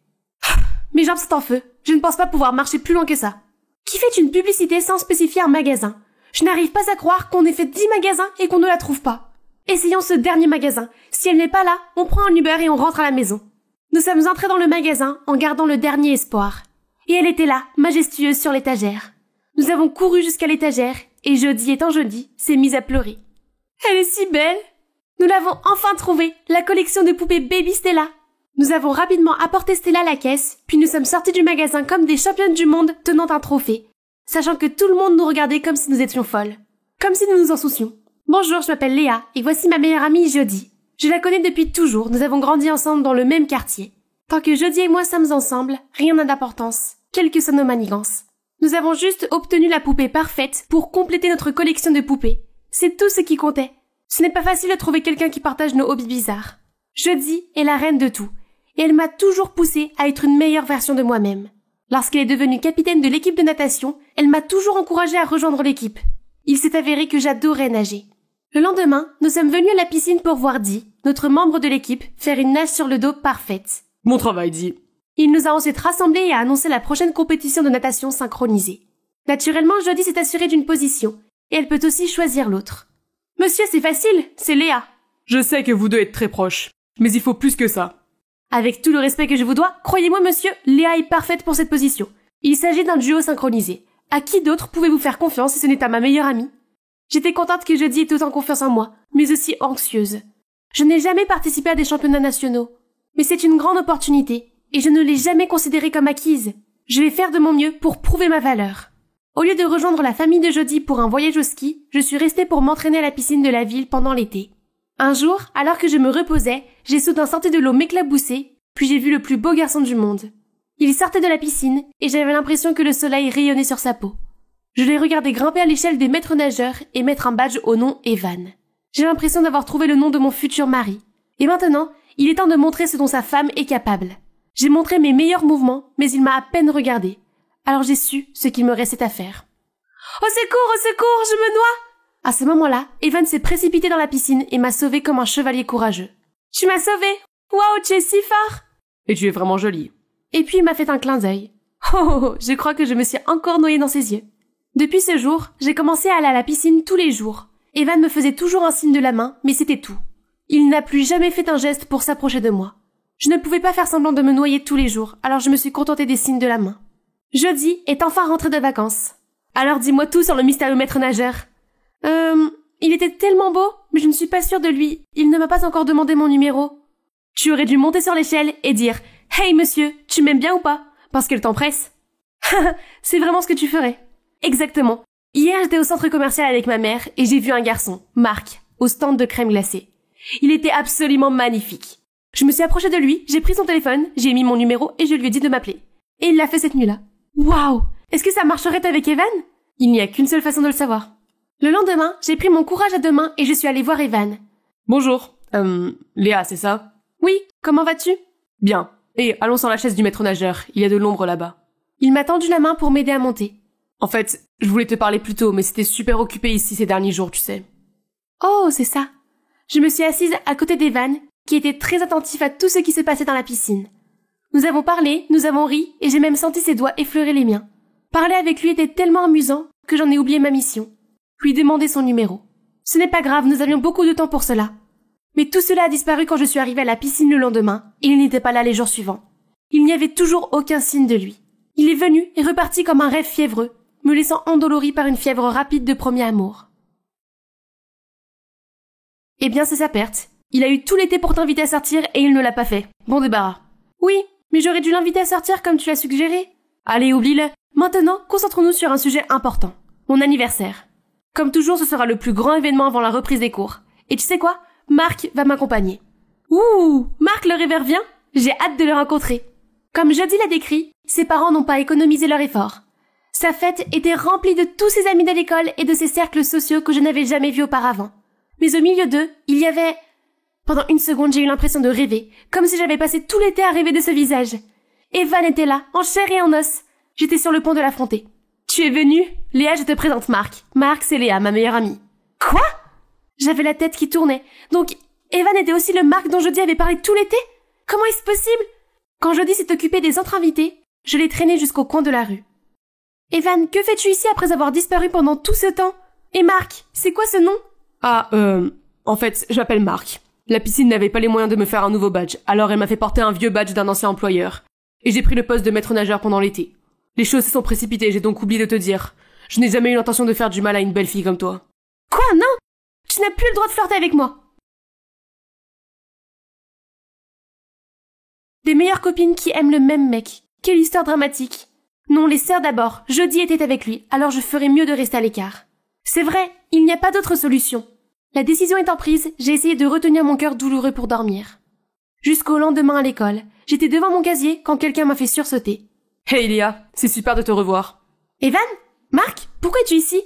Mes jambes sont en feu, je ne pense pas pouvoir marcher plus loin que ça. Qui fait une publicité sans spécifier un magasin? Je n'arrive pas à croire qu'on ait fait 10 magasins et qu'on ne la trouve pas. Essayons ce dernier magasin. Si elle n'est pas là, on prend un Uber et on rentre à la maison. Nous sommes entrés dans le magasin en gardant le dernier espoir. Et elle était là, majestueuse sur l'étagère. Nous avons couru jusqu'à l'étagère et Jodie étant Jodie, s'est mise à pleurer. Elle est si belle! Nous l'avons enfin trouvée, la collection de poupées Baby Stella. Nous avons rapidement apporté Stella à la caisse, puis nous sommes sortis du magasin comme des championnes du monde tenant un trophée, sachant que tout le monde nous regardait comme si nous étions folles. Comme si nous nous en soucions. Bonjour, je m'appelle Léa et voici ma meilleure amie Jodie. Je la connais depuis toujours, nous avons grandi ensemble dans le même quartier. Tant que Jodie et moi sommes ensemble, rien n'a d'importance, quelles que soient nos manigances. Nous avons juste obtenu la poupée parfaite pour compléter notre collection de poupées. C'est tout ce qui comptait. Ce n'est pas facile de trouver quelqu'un qui partage nos hobbies bizarres. Jodie est la reine de tout, et elle m'a toujours poussée à être une meilleure version de moi-même. Lorsqu'elle est devenue capitaine de l'équipe de natation, elle m'a toujours encouragée à rejoindre l'équipe. Il s'est avéré que j'adorais nager. Le lendemain, nous sommes venus à la piscine pour voir Dee, notre membre de l'équipe, faire une nage sur le dos parfaite. Bon travail, Dee. Il nous a ensuite rassemblés et a annoncé la prochaine compétition de natation synchronisée. Naturellement, Jodie s'est assurée d'une position, et elle peut aussi choisir l'autre. Monsieur, c'est facile, c'est Léa. Je sais que vous deux êtes très proches, mais il faut plus que ça. Avec tout le respect que je vous dois, croyez-moi monsieur, Léa est parfaite pour cette position. Il s'agit d'un duo synchronisé. À qui d'autre pouvez-vous faire confiance si ce n'est à ma meilleure amie? J'étais contente que Jodie ait autant confiance en moi, mais aussi anxieuse. Je n'ai jamais participé à des championnats nationaux, mais c'est une grande opportunité, et je ne l'ai jamais considérée comme acquise. Je vais faire de mon mieux pour prouver ma valeur. Au lieu de rejoindre la famille de Jodie pour un voyage au ski, je suis restée pour m'entraîner à la piscine de la ville pendant l'été. Un jour, alors que je me reposais, j'ai soudain senti de l'eau m'éclabousser, puis j'ai vu le plus beau garçon du monde. Il sortait de la piscine, et j'avais l'impression que le soleil rayonnait sur sa peau. Je l'ai regardé grimper à l'échelle des maîtres nageurs et mettre un badge au nom Evan. J'ai l'impression d'avoir trouvé le nom de mon futur mari. Et maintenant, il est temps de montrer ce dont sa femme est capable. J'ai montré mes meilleurs mouvements, mais il m'a à peine regardé. Alors j'ai su ce qu'il me restait à faire. Au secours, je me noie! À ce moment-là, Evan s'est précipité dans la piscine et m'a sauvé comme un chevalier courageux. Tu m'as sauvé! Waouh, tu es si fort! Et tu es vraiment jolie. Et puis il m'a fait un clin d'œil. Oh, je crois que je me suis encore noyée dans ses yeux. Depuis ce jour, j'ai commencé à aller à la piscine tous les jours. Evan me faisait toujours un signe de la main, mais c'était tout. Il n'a plus jamais fait un geste pour s'approcher de moi. Je ne pouvais pas faire semblant de me noyer tous les jours, alors je me suis contentée des signes de la main. Jody est enfin rentré de vacances. Alors dis-moi tout sur le mystérieux maître nageur. Il était tellement beau, mais je ne suis pas sûre de lui. Il ne m'a pas encore demandé mon numéro. Tu aurais dû monter sur l'échelle et dire « Hey monsieur, tu m'aimes bien ou pas ?» Parce qu'elle t'empresse. C'est vraiment ce que tu ferais. Exactement. Hier, j'étais au centre commercial avec ma mère et j'ai vu un garçon, Marc, au stand de crème glacée. Il était absolument magnifique. Je me suis approchée de lui, j'ai pris son téléphone, j'ai mis mon numéro et je lui ai dit de m'appeler. Et il l'a fait cette nuit-là. Waouh! Est-ce que ça marcherait avec Evan? Il n'y a qu'une seule façon de le savoir. Le lendemain, j'ai pris mon courage à deux mains et je suis allée voir Evan. Bonjour. Léa, c'est ça? Oui, comment vas-tu? Bien. Et allons sur la chaise du maître nageur, il y a de l'ombre là-bas. Il m'a tendu la main pour m'aider à monter. En fait, je voulais te parler plus tôt, mais c'était super occupé ici ces derniers jours, tu sais. Oh, c'est ça. Je me suis assise à côté d'Evan, qui était très attentif à tout ce qui se passait dans la piscine. Nous avons parlé, nous avons ri, et j'ai même senti ses doigts effleurer les miens. Parler avec lui était tellement amusant que j'en ai oublié ma mission. Lui demander son numéro. Ce n'est pas grave, nous avions beaucoup de temps pour cela. Mais tout cela a disparu quand je suis arrivée à la piscine le lendemain, et il n'était pas là les jours suivants. Il n'y avait toujours aucun signe de lui. Il est venu et reparti comme un rêve fiévreux, me laissant endolorie par une fièvre rapide de premier amour. Eh bien, c'est sa perte. Il a eu tout l'été pour t'inviter à sortir et il ne l'a pas fait. Bon débarras. Oui, mais j'aurais dû l'inviter à sortir comme tu l'as suggéré. Allez, oublie-le. Maintenant, concentrons-nous sur un sujet important. Mon anniversaire. Comme toujours, ce sera le plus grand événement avant la reprise des cours. Et tu sais quoi? Marc va m'accompagner. Ouh, Marc le rêveur vient? J'ai hâte de le rencontrer. Comme Jody l'a décrit, ses parents n'ont pas économisé leur effort. Sa fête était remplie de tous ses amis de l'école et de ses cercles sociaux que je n'avais jamais vus auparavant. Mais au milieu d'eux, il y avait... Pendant une seconde, j'ai eu l'impression de rêver, comme si j'avais passé tout l'été à rêver de ce visage. Evan était là, en chair et en os. J'étais sur le point de l'affronter. Tu es venue? Léa, je te présente Marc. Marc, c'est Léa, ma meilleure amie. Quoi? J'avais la tête qui tournait. Donc, Evan était aussi le Marc dont Jody avait parlé tout l'été? Comment est-ce possible? Quand Jody s'est occupée des autres invités, je l'ai traîné jusqu'au coin de la rue. Evan, que fais-tu ici après avoir disparu pendant tout ce temps? Et Marc, c'est quoi ce nom? En fait, je m'appelle Marc. La piscine n'avait pas les moyens de me faire un nouveau badge, alors elle m'a fait porter un vieux badge d'un ancien employeur. Et j'ai pris le poste de maître nageur pendant l'été. Les choses se sont précipitées, j'ai donc oublié de te dire. Je n'ai jamais eu l'intention de faire du mal à une belle fille comme toi. Quoi, non? Tu n'as plus le droit de flirter avec moi. Des meilleures copines qui aiment le même mec. Quelle histoire dramatique. Non, les sœurs d'abord. Jody était avec lui, alors je ferais mieux de rester à l'écart. C'est vrai, il n'y a pas d'autre solution. La décision étant prise, j'ai essayé de retenir mon cœur douloureux pour dormir. Jusqu'au lendemain à l'école, j'étais devant mon casier quand quelqu'un m'a fait sursauter. Hey Léa, c'est super de te revoir. Evan? Marc? Pourquoi es-tu ici?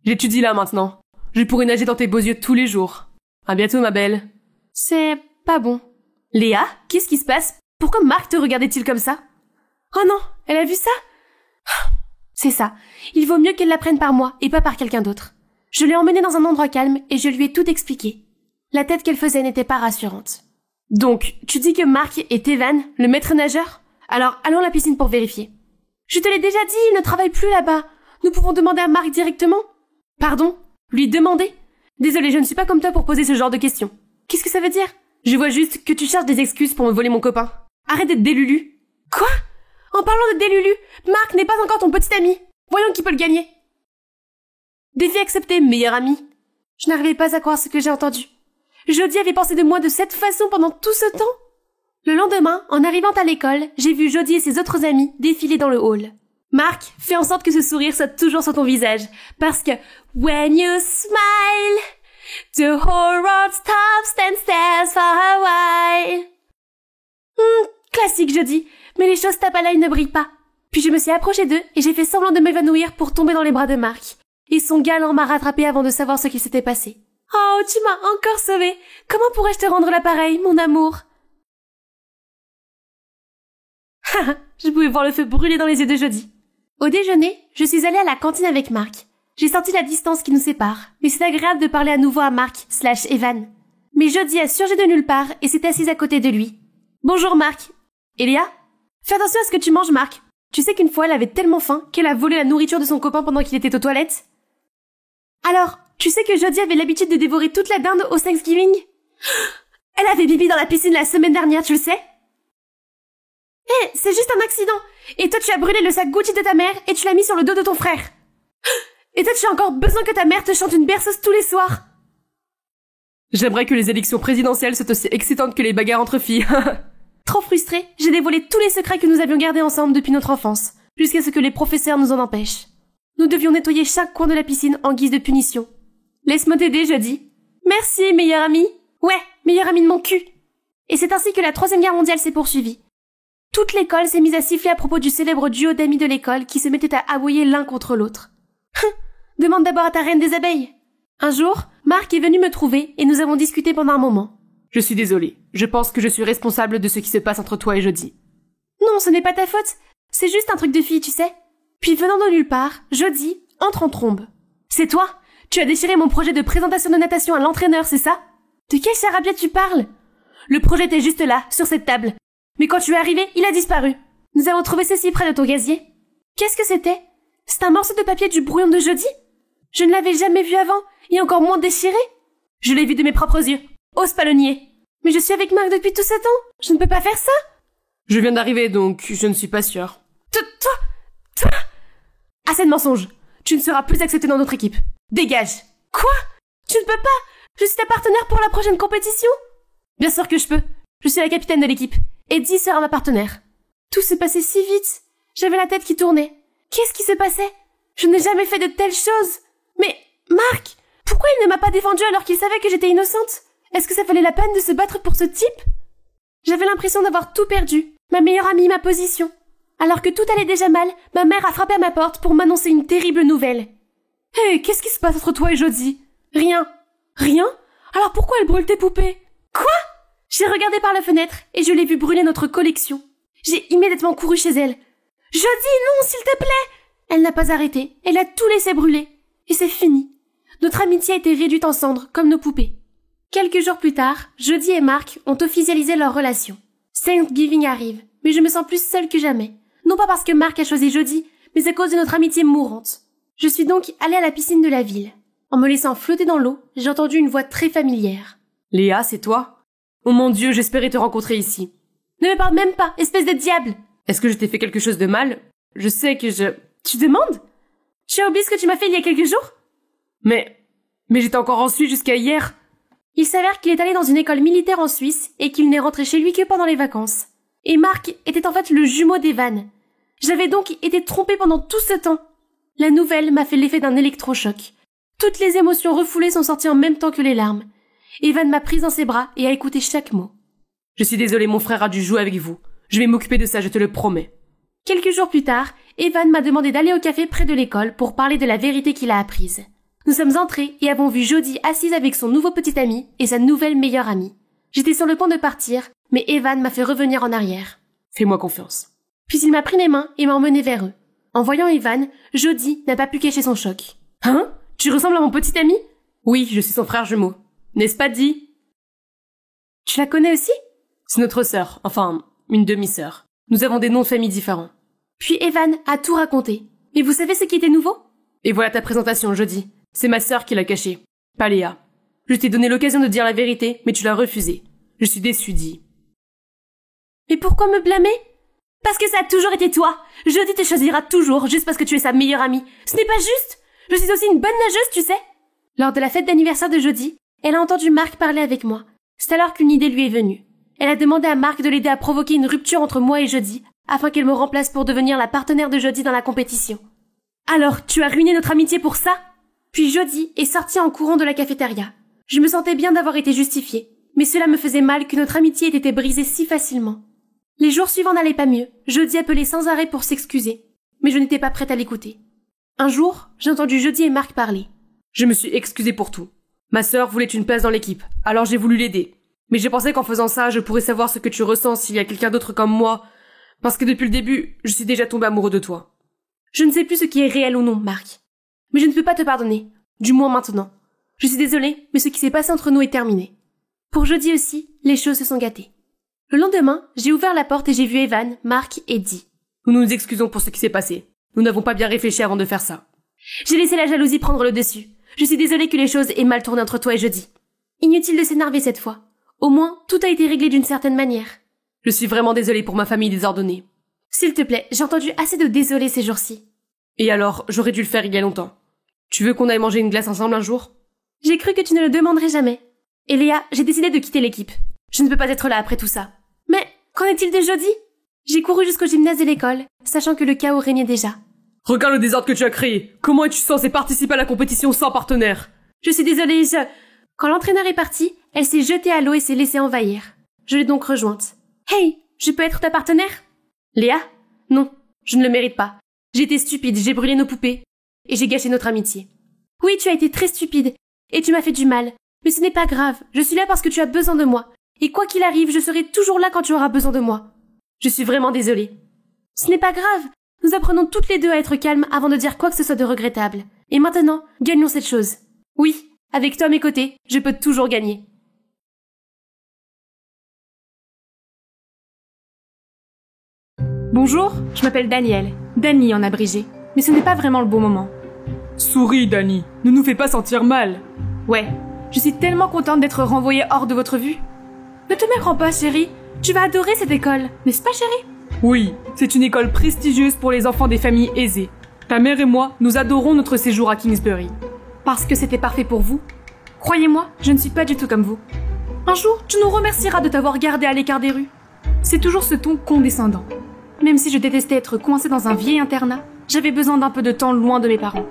J'étudie là maintenant. Je pourrais nager dans tes beaux yeux tous les jours. À bientôt ma belle. C'est pas bon. Léa? Qu'est-ce qui se passe? Pourquoi Marc te regardait-il comme ça? Oh non, elle a vu ça? C'est ça. Il vaut mieux qu'elle l'apprenne par moi et pas par quelqu'un d'autre. Je l'ai emmenée dans un endroit calme et je lui ai tout expliqué. La tête qu'elle faisait n'était pas rassurante. Donc, tu dis que Marc est Evan, le maître nageur? Alors, allons à la piscine pour vérifier. Je te l'ai déjà dit, il ne travaille plus là-bas. Nous pouvons demander à Marc directement. Pardon? Lui demander? Désolée, je ne suis pas comme toi pour poser ce genre de questions. Qu'est-ce que ça veut dire? Je vois juste que tu cherches des excuses pour me voler mon copain. Arrête d'être délulu. Quoi? En parlant de délulu, Marc n'est pas encore ton petit ami. Voyons qui peut le gagner. Défi accepté, meilleur ami. Je n'arrivais pas à croire ce que j'ai entendu. Jody avait pensé de moi de cette façon pendant tout ce temps. Le lendemain, en arrivant à l'école, j'ai vu Jody et ses autres amis défiler dans le hall. Marc, fais en sorte que ce sourire soit toujours sur ton visage, parce que when you smile, the whole world stops and stares for a while. Classique Jody, mais les choses tapent à l'œil ne brillent pas. Puis je me suis approchée d'eux et j'ai fait semblant de m'évanouir pour tomber dans les bras de Marc. Et son galant m'a rattrapé avant de savoir ce qui s'était passé. Oh, tu m'as encore sauvée. Comment pourrais-je te rendre l'appareil, mon amour? Je pouvais voir le feu brûler dans les yeux de Jody. Au déjeuner, je suis allée à la cantine avec Marc. J'ai senti la distance qui nous sépare, mais c'est agréable de parler à nouveau à Marc/Evan. Mais Jody a surgi de nulle part et s'est assise à côté de lui. Bonjour Marc. Elia? Fais attention à ce que tu manges, Marc. Tu sais qu'une fois, elle avait tellement faim qu'elle a volé la nourriture de son copain pendant qu'il était aux toilettes? Alors, tu sais que Jody avait l'habitude de dévorer toute la dinde au Thanksgiving? Elle avait bibi dans la piscine la semaine dernière, tu le sais? C'est juste un accident. Et toi, tu as brûlé le sac Gucci de ta mère et tu l'as mis sur le dos de ton frère. Et toi, tu as encore besoin que ta mère te chante une berceuse tous les soirs. J'aimerais que les élections présidentielles soient aussi excitantes que les bagarres entre filles. Trop frustrée, j'ai dévoilé tous les secrets que nous avions gardés ensemble depuis notre enfance, jusqu'à ce que les professeurs nous en empêchent. Nous devions nettoyer chaque coin de la piscine en guise de punition. Laisse-moi t'aider, Jody. Merci, meilleure amie. Ouais, meilleure amie de mon cul. Et c'est ainsi que la Troisième Guerre mondiale s'est poursuivie. Toute l'école s'est mise à siffler à propos du célèbre duo d'amis de l'école qui se mettaient à aboyer l'un contre l'autre. Demande d'abord à ta reine des abeilles. Un jour, Marc est venu me trouver et nous avons discuté pendant un moment. Je suis désolée. Je pense que je suis responsable de ce qui se passe entre toi et Jody. Non, ce n'est pas ta faute. C'est juste un truc de fille, tu sais. Puis venant de nulle part, Jody entre en trombe. C'est toi? Tu as déchiré mon projet de présentation de natation à l'entraîneur, c'est ça? De quel charabia tu parles? Le projet était juste là, sur cette table. Mais quand tu es arrivé, il a disparu. Nous avons trouvé ceci près de ton gazier. Qu'est-ce que c'était? C'est un morceau de papier du brouillon de Jody? Je ne l'avais jamais vu avant, et encore moins déchiré. Je l'ai vu de mes propres yeux. Ose pas le nier. Mais je suis avec Marc depuis tout ce temps. Je ne peux pas faire ça. Je viens d'arriver, donc je ne suis pas sûre. Toi. Assez de mensonges. Tu ne seras plus accepté dans notre équipe. Dégage. Quoi? Tu ne peux pas. Je suis ta partenaire pour la prochaine compétition. Bien sûr que je peux. Je suis la capitaine de l'équipe. Eddie sera ma partenaire. Tout se passait si vite. J'avais la tête qui tournait. Qu'est-ce qui se passait? Je n'ai jamais fait de telles choses. Mais, Marc, pourquoi il ne m'a pas défendue alors qu'il savait que j'étais innocente? Est-ce que ça valait la peine de se battre pour ce type? J'avais l'impression d'avoir tout perdu. Ma meilleure amie, ma position. Alors que tout allait déjà mal, ma mère a frappé à ma porte pour m'annoncer une terrible nouvelle. Hé, qu'est-ce qui se passe entre toi et Jody? Rien. Rien? Alors pourquoi elle brûle tes poupées? Quoi? J'ai regardé par la fenêtre et je l'ai vue brûler notre collection. J'ai immédiatement couru chez elle. Jody, non, s'il te plaît! Elle n'a pas arrêté. Elle a tout laissé brûler. Et c'est fini. Notre amitié a été réduite en cendres, comme nos poupées. Quelques jours plus tard, Jody et Marc ont officialisé leur relation. Thanksgiving arrive, mais je me sens plus seule que jamais. Non pas parce que Marc a choisi Jody, mais à cause de notre amitié mourante. Je suis donc allée à la piscine de la ville. En me laissant flotter dans l'eau, j'ai entendu une voix très familière. Léa, c'est toi? Oh mon Dieu, j'espérais te rencontrer ici. Ne me parle même pas, espèce de diable! Est-ce que je t'ai fait quelque chose de mal? Je sais que je... Tu demandes? Tu as oublié ce que tu m'as fait il y a quelques jours? Mais j'étais encore en Suisse jusqu'à hier. Il s'avère qu'il est allé dans une école militaire en Suisse et qu'il n'est rentré chez lui que pendant les vacances. Et Marc était en fait le jumeau d'Evan. J'avais donc été trompée pendant tout ce temps. La nouvelle m'a fait l'effet d'un électrochoc. Toutes les émotions refoulées sont sorties en même temps que les larmes. Evan m'a prise dans ses bras et a écouté chaque mot. Je suis désolée, mon frère a dû jouer avec vous. Je vais m'occuper de ça, je te le promets. Quelques jours plus tard, Evan m'a demandé d'aller au café près de l'école pour parler de la vérité qu'il a apprise. Nous sommes entrés et avons vu Jody assise avec son nouveau petit ami et sa nouvelle meilleure amie. J'étais sur le point de partir, mais Evan m'a fait revenir en arrière. Fais-moi confiance. Puis il m'a pris les mains et m'a emmené vers eux. En voyant Evan, Jody n'a pas pu cacher son choc. Hein? Tu ressembles à mon petit ami? Oui, je suis son frère jumeau. N'est-ce pas dit? Tu la connais aussi? C'est notre sœur, enfin, une demi-sœur. Nous avons des noms de famille différents. Puis Evan a tout raconté. Et vous savez ce qui était nouveau? Et voilà ta présentation, Jody. C'est ma sœur qui l'a cachée, pas Léa. Je t'ai donné l'occasion de dire la vérité, mais tu l'as refusée. Je suis déçue, dis. Mais pourquoi me blâmer? Parce que ça a toujours été toi. Jody te choisira toujours, juste parce que tu es sa meilleure amie. Ce n'est pas juste. Je suis aussi une bonne nageuse, tu sais. Lors de la fête d'anniversaire de Jody, elle a entendu Marc parler avec moi. C'est alors qu'une idée lui est venue. Elle a demandé à Marc de l'aider à provoquer une rupture entre moi et Jody, afin qu'elle me remplace pour devenir la partenaire de Jody dans la compétition. Alors, tu as ruiné notre amitié pour ça? Puis Jody est sortie en courant de la cafétéria. Je me sentais bien d'avoir été justifiée, mais cela me faisait mal que notre amitié ait été brisée si facilement. Les jours suivants n'allaient pas mieux. Jody appelait sans arrêt pour s'excuser, mais je n'étais pas prête à l'écouter. Un jour, j'ai entendu Jody et Marc parler. Je me suis excusée pour tout. Ma sœur voulait une place dans l'équipe, alors j'ai voulu l'aider. Mais j'ai pensé qu'en faisant ça, je pourrais savoir ce que tu ressens s'il y a quelqu'un d'autre comme moi. Parce que depuis le début, je suis déjà tombé amoureux de toi. Je ne sais plus ce qui est réel ou non, Marc. Mais je ne peux pas te pardonner. Du moins maintenant. Je suis désolée, mais ce qui s'est passé entre nous est terminé. Pour jeudi aussi, les choses se sont gâtées. Le lendemain, j'ai ouvert la porte et j'ai vu Evan, Marc et Dee. Nous nous excusons pour ce qui s'est passé. Nous n'avons pas bien réfléchi avant de faire ça. J'ai laissé la jalousie prendre le dessus. Je suis désolée que les choses aient mal tourné entre toi et jeudi. Inutile de s'énerver cette fois. Au moins, tout a été réglé d'une certaine manière. Je suis vraiment désolée pour ma famille désordonnée. S'il te plaît, j'ai entendu assez de désolé ces jours-ci. Et alors, j'aurais dû le faire il y a longtemps. Tu veux qu'on aille manger une glace ensemble un jour? J'ai cru que tu ne le demanderais jamais. Et Léa, j'ai décidé de quitter l'équipe. Je ne peux pas être là après tout ça. Mais, qu'en est-il de jeudi? J'ai couru jusqu'au gymnase de l'école, sachant que le chaos régnait déjà. Regarde le désordre que tu as créé. Comment es-tu censé participer à la compétition sans partenaire? Je suis désolée, Quand l'entraîneur est parti, elle s'est jetée à l'eau et s'est laissée envahir. Je l'ai donc rejointe. Hey, je peux être ta partenaire? Léa? Non, je ne le mérite pas. J'ai été stupide, j'ai brûlé nos poupées. Et j'ai gâché notre amitié. Oui, tu as été très stupide. Et tu m'as fait du mal. Mais ce n'est pas grave, je suis là parce que tu as besoin de moi. Et quoi qu'il arrive, je serai toujours là quand tu auras besoin de moi. Je suis vraiment désolée. Ce n'est pas grave. Nous apprenons toutes les deux à être calmes avant de dire quoi que ce soit de regrettable. Et maintenant, gagnons cette chose. Oui, avec toi à mes côtés, je peux toujours gagner. Bonjour, je m'appelle Daniel. Dani en abrégé. Mais ce n'est pas vraiment le bon moment. Souris, Dani. Ne nous fais pas sentir mal. Ouais, je suis tellement contente d'être renvoyée hors de votre vue. Ne te méprends pas, chérie. Tu vas adorer cette école, n'est-ce pas, chérie? Oui, c'est une école prestigieuse pour les enfants des familles aisées. Ta mère et moi, nous adorons notre séjour à Kingsbury. Parce que c'était parfait pour vous? Croyez-moi, je ne suis pas du tout comme vous. Un jour, tu nous remercieras de t'avoir gardé à l'écart des rues. C'est toujours ce ton condescendant. Même si je détestais être coincée dans un vieil internat, j'avais besoin d'un peu de temps loin de mes parents.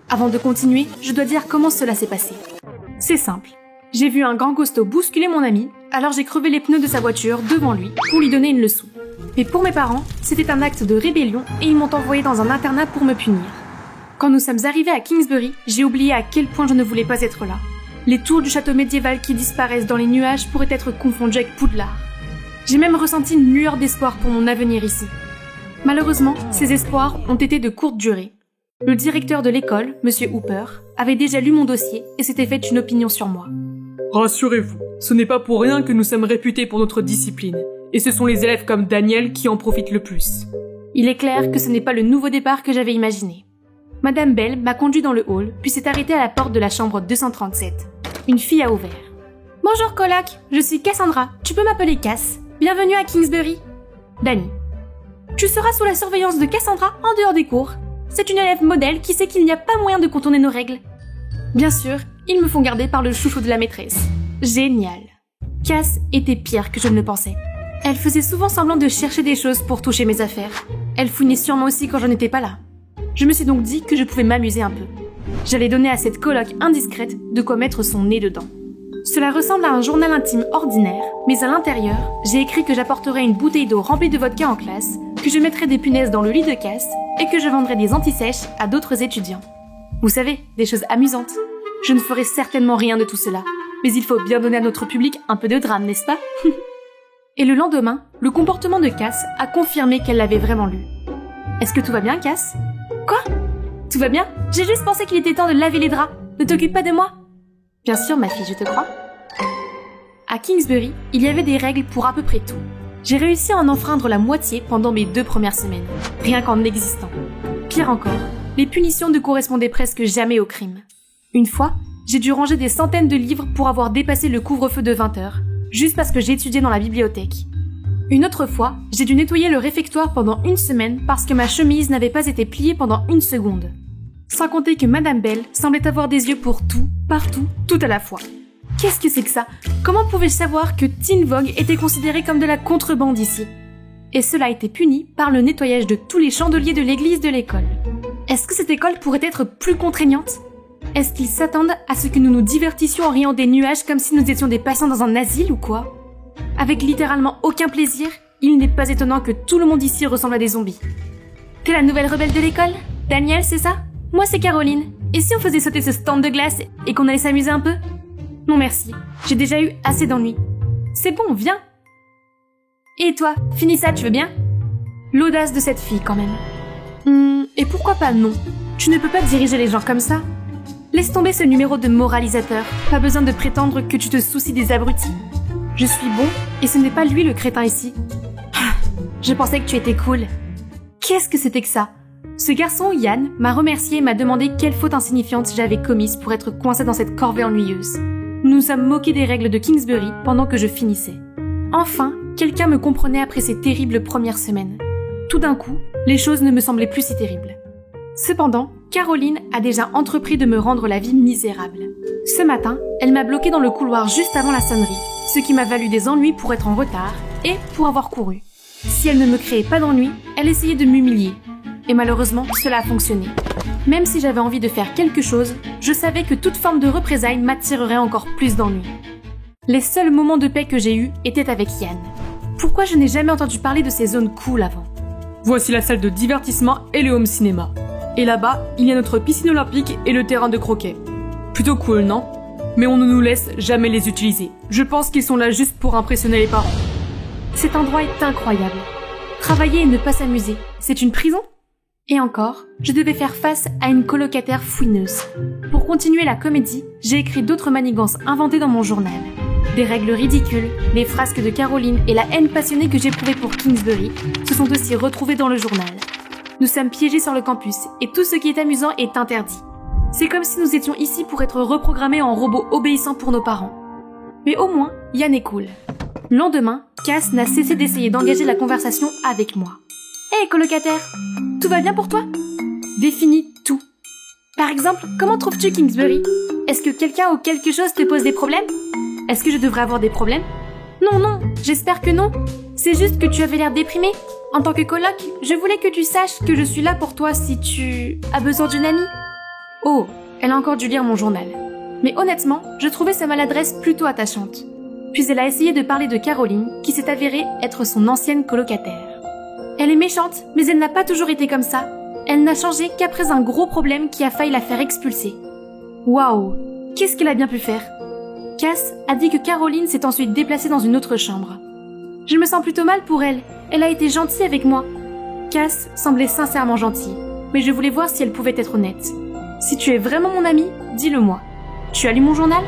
Avant de continuer, je dois dire comment cela s'est passé. C'est simple. J'ai vu un grand costaud bousculer mon ami, alors j'ai crevé les pneus de sa voiture devant lui pour lui donner une leçon. Mais pour mes parents, c'était un acte de rébellion et ils m'ont envoyé dans un internat pour me punir. Quand nous sommes arrivés à Kingsbury, j'ai oublié à quel point je ne voulais pas être là. Les tours du château médiéval qui disparaissent dans les nuages pourraient être confondues avec Poudlard. J'ai même ressenti une lueur d'espoir pour mon avenir ici. Malheureusement, ces espoirs ont été de courte durée. Le directeur de l'école, Monsieur Hooper, avait déjà lu mon dossier et s'était fait une opinion sur moi. Rassurez-vous, ce n'est pas pour rien que nous sommes réputés pour notre discipline. Et ce sont les élèves comme Daniel qui en profitent le plus. Il est clair que ce n'est pas le nouveau départ que j'avais imaginé. Madame Bell m'a conduit dans le hall, puis s'est arrêtée à la porte de la chambre 237. Une fille a ouvert. « Bonjour Colac, je suis Cassandra. Tu peux m'appeler Cass. Bienvenue à Kingsbury. » Dani. « Tu seras sous la surveillance de Cassandra en dehors des cours. C'est une élève modèle qui sait qu'il n'y a pas moyen de contourner nos règles. » Bien sûr, ils me font garder par le chouchou de la maîtresse. Génial. Cass était pire que je ne le pensais. Elle faisait souvent semblant de chercher des choses pour toucher mes affaires. Elle fouinait sûrement aussi quand je n'étais pas là. Je me suis donc dit que je pouvais m'amuser un peu. J'allais donner à cette coloc indiscrète de quoi mettre son nez dedans. Cela ressemble à un journal intime ordinaire, mais à l'intérieur, j'ai écrit que j'apporterais une bouteille d'eau remplie de vodka en classe, que je mettrais des punaises dans le lit de Cass et que je vendrais des antisèches à d'autres étudiants. Vous savez, des choses amusantes. Je ne ferai certainement rien de tout cela, mais il faut bien donner à notre public un peu de drame, n'est-ce pas? Et le lendemain, le comportement de Cass a confirmé qu'elle l'avait vraiment lu. Est-ce que tout va bien, Cass? Quoi? Tout va bien? J'ai juste pensé qu'il était temps de laver les draps. Ne t'occupe pas de moi? Bien sûr, ma fille, je te crois. À Kingsbury, il y avait des règles pour à peu près tout. J'ai réussi à en enfreindre la moitié pendant mes 2 premières semaines, rien qu'en existant. Pire encore, les punitions ne correspondaient presque jamais au crime. Une fois, j'ai dû ranger des centaines de livres pour avoir dépassé le couvre-feu de 20 heures, juste parce que j'étudiais dans la bibliothèque. Une autre fois, j'ai dû nettoyer le réfectoire pendant 1 semaine parce que ma chemise n'avait pas été pliée pendant 1 seconde. Sans compter que Madame Bell semblait avoir des yeux pour tout, partout, tout à la fois. Qu'est-ce que c'est que ça? Comment pouvais-je savoir que Teen Vogue était considéré comme de la contrebande ici? Et cela a été puni par le nettoyage de tous les chandeliers de l'église de l'école. Est-ce que cette école pourrait être plus contraignante? Est-ce qu'ils s'attendent à ce que nous nous divertissions en riant des nuages comme si nous étions des patients dans un asile ou quoi? Avec littéralement aucun plaisir, il n'est pas étonnant que tout le monde ici ressemble à des zombies. T'es la nouvelle rebelle de l'école? Daniel, c'est ça? Moi, c'est Caroline. Et si on faisait sauter ce stand de glace et qu'on allait s'amuser un peu? Non merci, j'ai déjà eu assez d'ennuis. C'est bon, viens. Et toi, finis ça, tu veux bien? L'audace de cette fille, quand même. Et pourquoi pas non? Tu ne peux pas diriger les gens comme ça. Laisse tomber ce numéro de moralisateur. Pas besoin de prétendre que tu te soucies des abrutis. Je suis bon, et ce n'est pas lui le crétin ici. Je pensais que tu étais cool. Qu'est-ce que c'était que ça? Ce garçon, Yann, m'a remercié et m'a demandé quelle faute insignifiante j'avais commise pour être coincée dans cette corvée ennuyeuse. Nous nous sommes moqués des règles de Kingsbury pendant que je finissais. Enfin, quelqu'un me comprenait après ces terribles premières semaines. Tout d'un coup, les choses ne me semblaient plus si terribles. Cependant, Caroline a déjà entrepris de me rendre la vie misérable. Ce matin, elle m'a bloqué dans le couloir juste avant la sonnerie, ce qui m'a valu des ennuis pour être en retard et pour avoir couru. Si elle ne me créait pas d'ennuis, elle essayait de m'humilier. Et malheureusement, cela a fonctionné. Même si j'avais envie de faire quelque chose, je savais que toute forme de représailles m'attirerait encore plus d'ennuis. Les seuls moments de paix que j'ai eus étaient avec Yann. Pourquoi je n'ai jamais entendu parler de ces zones cool avant? Voici la salle de divertissement et le home cinéma. Et là-bas, il y a notre piscine olympique et le terrain de croquet. Plutôt cool, non? Mais on ne nous laisse jamais les utiliser. Je pense qu'ils sont là juste pour impressionner les parents. Cet endroit est incroyable. Travailler et ne pas s'amuser, c'est une prison? Et encore, je devais faire face à une colocataire fouineuse. Pour continuer la comédie, j'ai écrit d'autres manigances inventées dans mon journal. Des règles ridicules, les frasques de Caroline et la haine passionnée que j'éprouvais pour Kingsbury se sont aussi retrouvées dans le journal. Nous sommes piégés sur le campus et tout ce qui est amusant est interdit. C'est comme si nous étions ici pour être reprogrammés en robots obéissants pour nos parents. Mais au moins, Yann est cool. Le lendemain, Cass n'a cessé d'essayer d'engager la conversation avec moi. Hé, colocataire, tout va bien pour toi? Définis tout. Par exemple, comment trouves-tu Kingsbury? Est-ce que quelqu'un ou quelque chose te pose des problèmes? Est-ce que je devrais avoir des problèmes? Non, j'espère que non. C'est juste que tu avais l'air déprimé. En tant que coloc, je voulais que tu saches que je suis là pour toi si tu as besoin d'une amie. Oh, elle a encore dû lire mon journal. Mais honnêtement, je trouvais sa maladresse plutôt attachante. Puis elle a essayé de parler de Caroline, qui s'est avérée être son ancienne colocataire. Elle est méchante, mais elle n'a pas toujours été comme ça. Elle n'a changé qu'après un gros problème qui a failli la faire expulser. Waouh, qu'est-ce qu'elle a bien pu faire? Cass a dit que Caroline s'est ensuite déplacée dans une autre chambre. Je me sens plutôt mal pour elle. Elle a été gentille avec moi. Cass semblait sincèrement gentille, mais je voulais voir si elle pouvait être honnête. Si tu es vraiment mon amie, dis-le-moi. Tu as lu mon journal?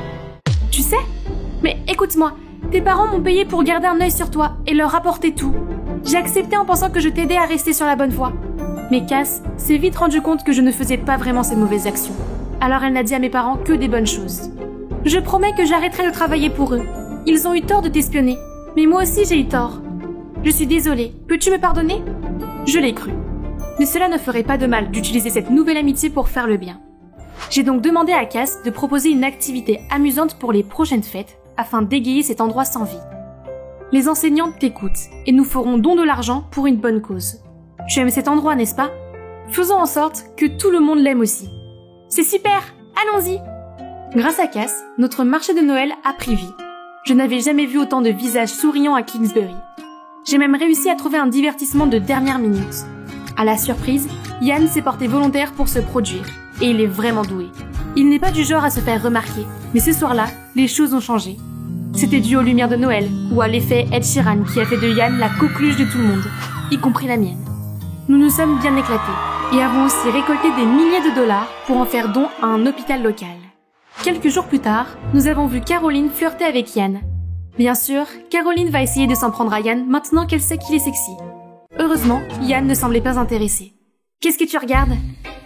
Tu sais? Mais écoute-moi, tes parents m'ont payé pour garder un œil sur toi et leur rapporter tout. J'ai accepté en pensant que je t'aidais à rester sur la bonne voie. Mais Cass s'est vite rendu compte que je ne faisais pas vraiment ces mauvaises actions. Alors elle n'a dit à mes parents que des bonnes choses. Je promets que j'arrêterai de travailler pour eux. Ils ont eu tort de t'espionner, mais moi aussi j'ai eu tort. Je suis désolée, peux-tu me pardonner? Je l'ai cru. Mais cela ne ferait pas de mal d'utiliser cette nouvelle amitié pour faire le bien. J'ai donc demandé à Cass de proposer une activité amusante pour les prochaines fêtes afin d'égayer cet endroit sans vie. Les enseignantes t'écoutent et nous ferons don de l'argent pour une bonne cause. Tu aimes cet endroit, n'est-ce pas? Faisons en sorte que tout le monde l'aime aussi. C'est super, allons-y! Grâce à Cass, notre marché de Noël a pris vie. Je n'avais jamais vu autant de visages souriants à Kingsbury. J'ai même réussi à trouver un divertissement de dernière minute. À la surprise, Yann s'est porté volontaire pour se produire, et il est vraiment doué. Il n'est pas du genre à se faire remarquer, mais ce soir-là, les choses ont changé. C'était dû aux lumières de Noël, ou à l'effet Ed Sheeran qui a fait de Yann la coqueluche de tout le monde, y compris la mienne. Nous nous sommes bien éclatés, et avons aussi récolté des milliers de dollars pour en faire don à un hôpital local. Quelques jours plus tard, nous avons vu Caroline flirter avec Yann. Bien sûr, Caroline va essayer de s'en prendre à Yann maintenant qu'elle sait qu'il est sexy. Heureusement, Yann ne semblait pas intéressé. Qu'est-ce que tu regardes?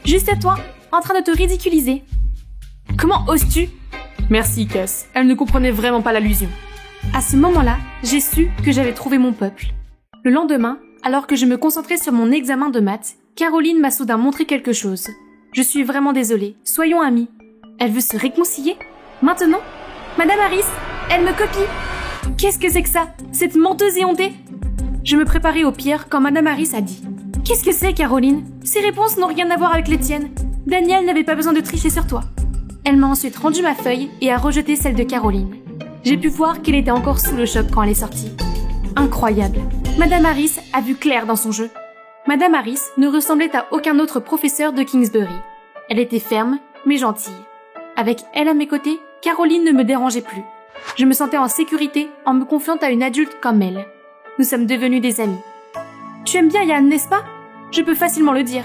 Juste à toi, en train de te ridiculiser. Comment oses-tu? Merci, Cass. Elle ne comprenait vraiment pas l'allusion. À ce moment-là, j'ai su que j'avais trouvé mon peuple. Le lendemain, alors que je me concentrais sur mon examen de maths, Caroline m'a soudain montré quelque chose. Je suis vraiment désolée, soyons amis. Elle veut se réconcilier? Maintenant? Madame Harris, elle me copie! Qu'est-ce que c'est que ça? Cette menteuse éhontée? Je me préparais au pire quand Madame Harris a dit: Qu'est-ce que c'est, Caroline? Ces réponses n'ont rien à voir avec les tiennes. Daniel n'avait pas besoin de tricher sur toi. Elle m'a ensuite rendu ma feuille et a rejeté celle de Caroline. J'ai pu voir qu'elle était encore sous le choc quand elle est sortie. Incroyable. Madame Harris a vu clair dans son jeu. Madame Harris ne ressemblait à aucun autre professeur de Kingsbury. Elle était ferme, mais gentille. Avec elle à mes côtés, Caroline ne me dérangeait plus. Je me sentais en sécurité en me confiant à une adulte comme elle. Nous sommes devenus des amis. Tu aimes bien Yann, n'est-ce pas? Je peux facilement le dire.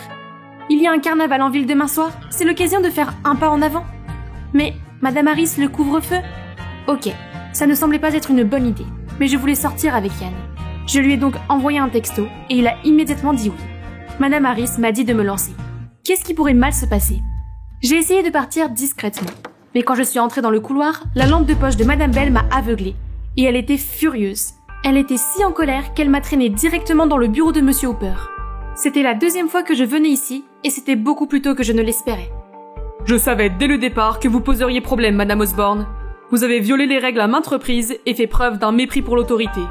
Il y a un carnaval en ville demain soir, c'est l'occasion de faire un pas en avant. Mais, Madame Harris, le couvre-feu? Ok, ça ne semblait pas être une bonne idée, mais je voulais sortir avec Yann. Je lui ai donc envoyé un texto et il a immédiatement dit oui. Madame Harris m'a dit de me lancer. Qu'est-ce qui pourrait mal se passer? J'ai essayé de partir discrètement, mais quand je suis entrée dans le couloir, la lampe de poche de Madame Bell m'a aveuglée, et elle était furieuse. Elle était si en colère qu'elle m'a traînée directement dans le bureau de Monsieur Hooper. C'était la deuxième fois que je venais ici, et c'était beaucoup plus tôt que je ne l'espérais. Je savais dès le départ que vous poseriez problème, Madame Osborne. Vous avez violé les règles à maintes reprises et fait preuve d'un mépris pour l'autorité.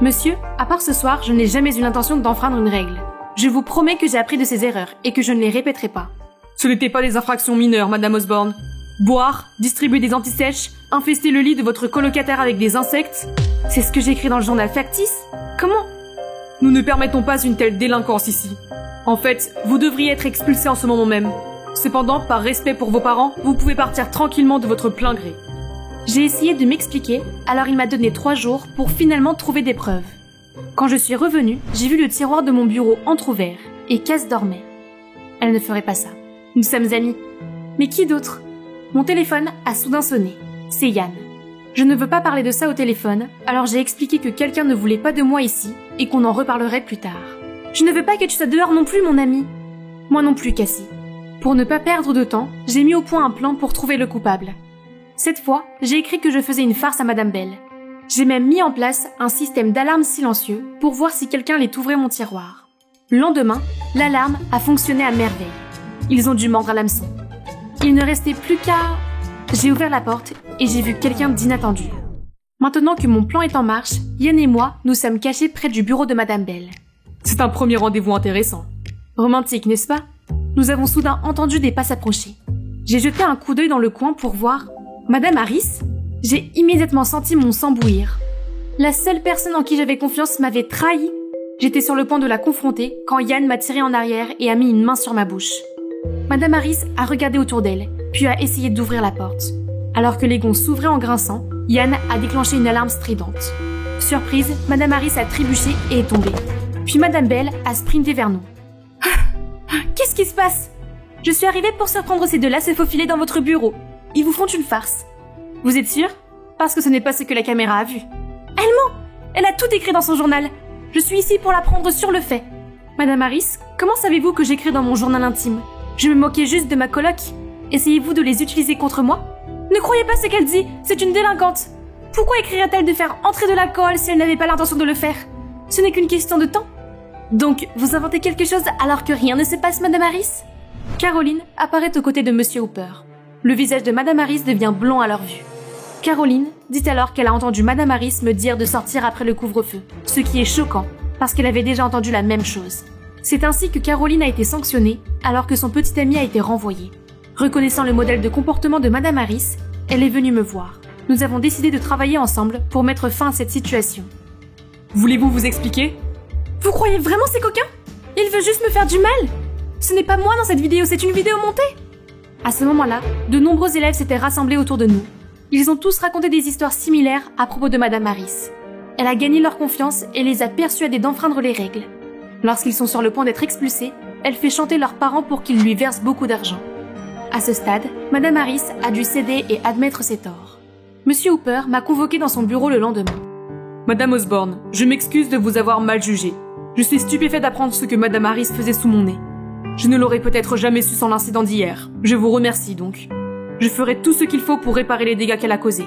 Monsieur, à part ce soir, je n'ai jamais eu l'intention d'enfreindre une règle. Je vous promets que j'ai appris de ces erreurs et que je ne les répéterai pas. Ce n'étaient pas des infractions mineures, Madame Osborne. Boire, distribuer des antisèches, infester le lit de votre colocataire avec des insectes. C'est ce que j'écris dans le journal factice? Comment? Nous ne permettons pas une telle délinquance ici. En fait, vous devriez être expulsé en ce moment même. Cependant, par respect pour vos parents, vous pouvez partir tranquillement de votre plein gré. J'ai essayé de m'expliquer, alors il m'a donné 3 jours pour finalement trouver des preuves. Quand je suis revenue, j'ai vu le tiroir de mon bureau entrouvert, et Cass dormait. Elle ne ferait pas ça. Nous sommes amis. Mais qui d'autre? Mon téléphone a soudain sonné. C'est Yann. Je ne veux pas parler de ça au téléphone, alors j'ai expliqué que quelqu'un ne voulait pas de moi ici, et qu'on en reparlerait plus tard. Je ne veux pas que tu sois dehors non plus, mon ami. Moi non plus, Cassie. Pour ne pas perdre de temps, j'ai mis au point un plan pour trouver le coupable. Cette fois, j'ai écrit que je faisais une farce à Madame Bell. J'ai même mis en place un système d'alarme silencieux pour voir si quelqu'un allait ouvrir mon tiroir. Le lendemain, l'alarme a fonctionné à merveille. Ils ont dû mordre à l'hameçon. Il ne restait plus qu'à... J'ai ouvert la porte et j'ai vu quelqu'un d'inattendu. Maintenant que mon plan est en marche, Yann et moi nous sommes cachés près du bureau de Madame Bell. C'est un premier rendez-vous intéressant. Romantique, n'est-ce pas? Nous avons soudain entendu des pas s'approcher. J'ai jeté un coup d'œil dans le coin pour voir... Madame Harris? J'ai immédiatement senti mon sang bouillir. La seule personne en qui j'avais confiance m'avait trahi. J'étais sur le point de la confronter quand Yann m'a tiré en arrière et a mis une main sur ma bouche. Madame Harris a regardé autour d'elle, puis a essayé d'ouvrir la porte. Alors que les gonds s'ouvraient en grinçant, Yann a déclenché une alarme stridente. Surprise, Madame Harris a trébuché et est tombée. Puis Madame Bell a sprinté vers nous. Qu'est-ce qui se passe? Je suis arrivée pour surprendre ces deux-là se faufiler dans votre bureau. Ils vous font une farce. Vous êtes sûr? Parce que ce n'est pas ce que la caméra a vu. Elle ment! Elle a tout écrit dans son journal. Je suis ici pour la prendre sur le fait. Madame Harris, comment savez-vous que j'écris dans mon journal intime? Je me moquais juste de ma coloc. Essayez-vous de les utiliser contre moi? Ne croyez pas ce qu'elle dit, c'est une délinquante. Pourquoi écrirait-elle de faire entrer de l'alcool si elle n'avait pas l'intention de le faire? Ce n'est qu'une question de temps. Donc, vous inventez quelque chose alors que rien ne se passe, Madame Harris? Caroline apparaît aux côtés de Monsieur Hooper. Le visage de Madame Harris devient blanc à leur vue. Caroline dit alors qu'elle a entendu Madame Harris me dire de sortir après le couvre-feu, ce qui est choquant, parce qu'elle avait déjà entendu la même chose. C'est ainsi que Caroline a été sanctionnée, alors que son petit ami a été renvoyé. Reconnaissant le modèle de comportement de Madame Harris, elle est venue me voir. Nous avons décidé de travailler ensemble pour mettre fin à cette situation. Voulez-vous vous expliquer? Vous croyez vraiment ces coquins? Il veut juste me faire du mal? Ce n'est pas moi dans cette vidéo, c'est une vidéo montée. À ce moment-là, de nombreux élèves s'étaient rassemblés autour de nous. Ils ont tous raconté des histoires similaires à propos de Madame Harris. Elle a gagné leur confiance et les a persuadés d'enfreindre les règles. Lorsqu'ils sont sur le point d'être expulsés, elle fait chanter leurs parents pour qu'ils lui versent beaucoup d'argent. À ce stade, Madame Harris a dû céder et admettre ses torts. Monsieur Hooper m'a convoqué dans son bureau le lendemain. Madame Osborne, je m'excuse de vous avoir mal jugé. Je suis stupéfait d'apprendre ce que Madame Harris faisait sous mon nez. Je ne l'aurais peut-être jamais su sans l'incident d'hier. Je vous remercie donc. Je ferai tout ce qu'il faut pour réparer les dégâts qu'elle a causés.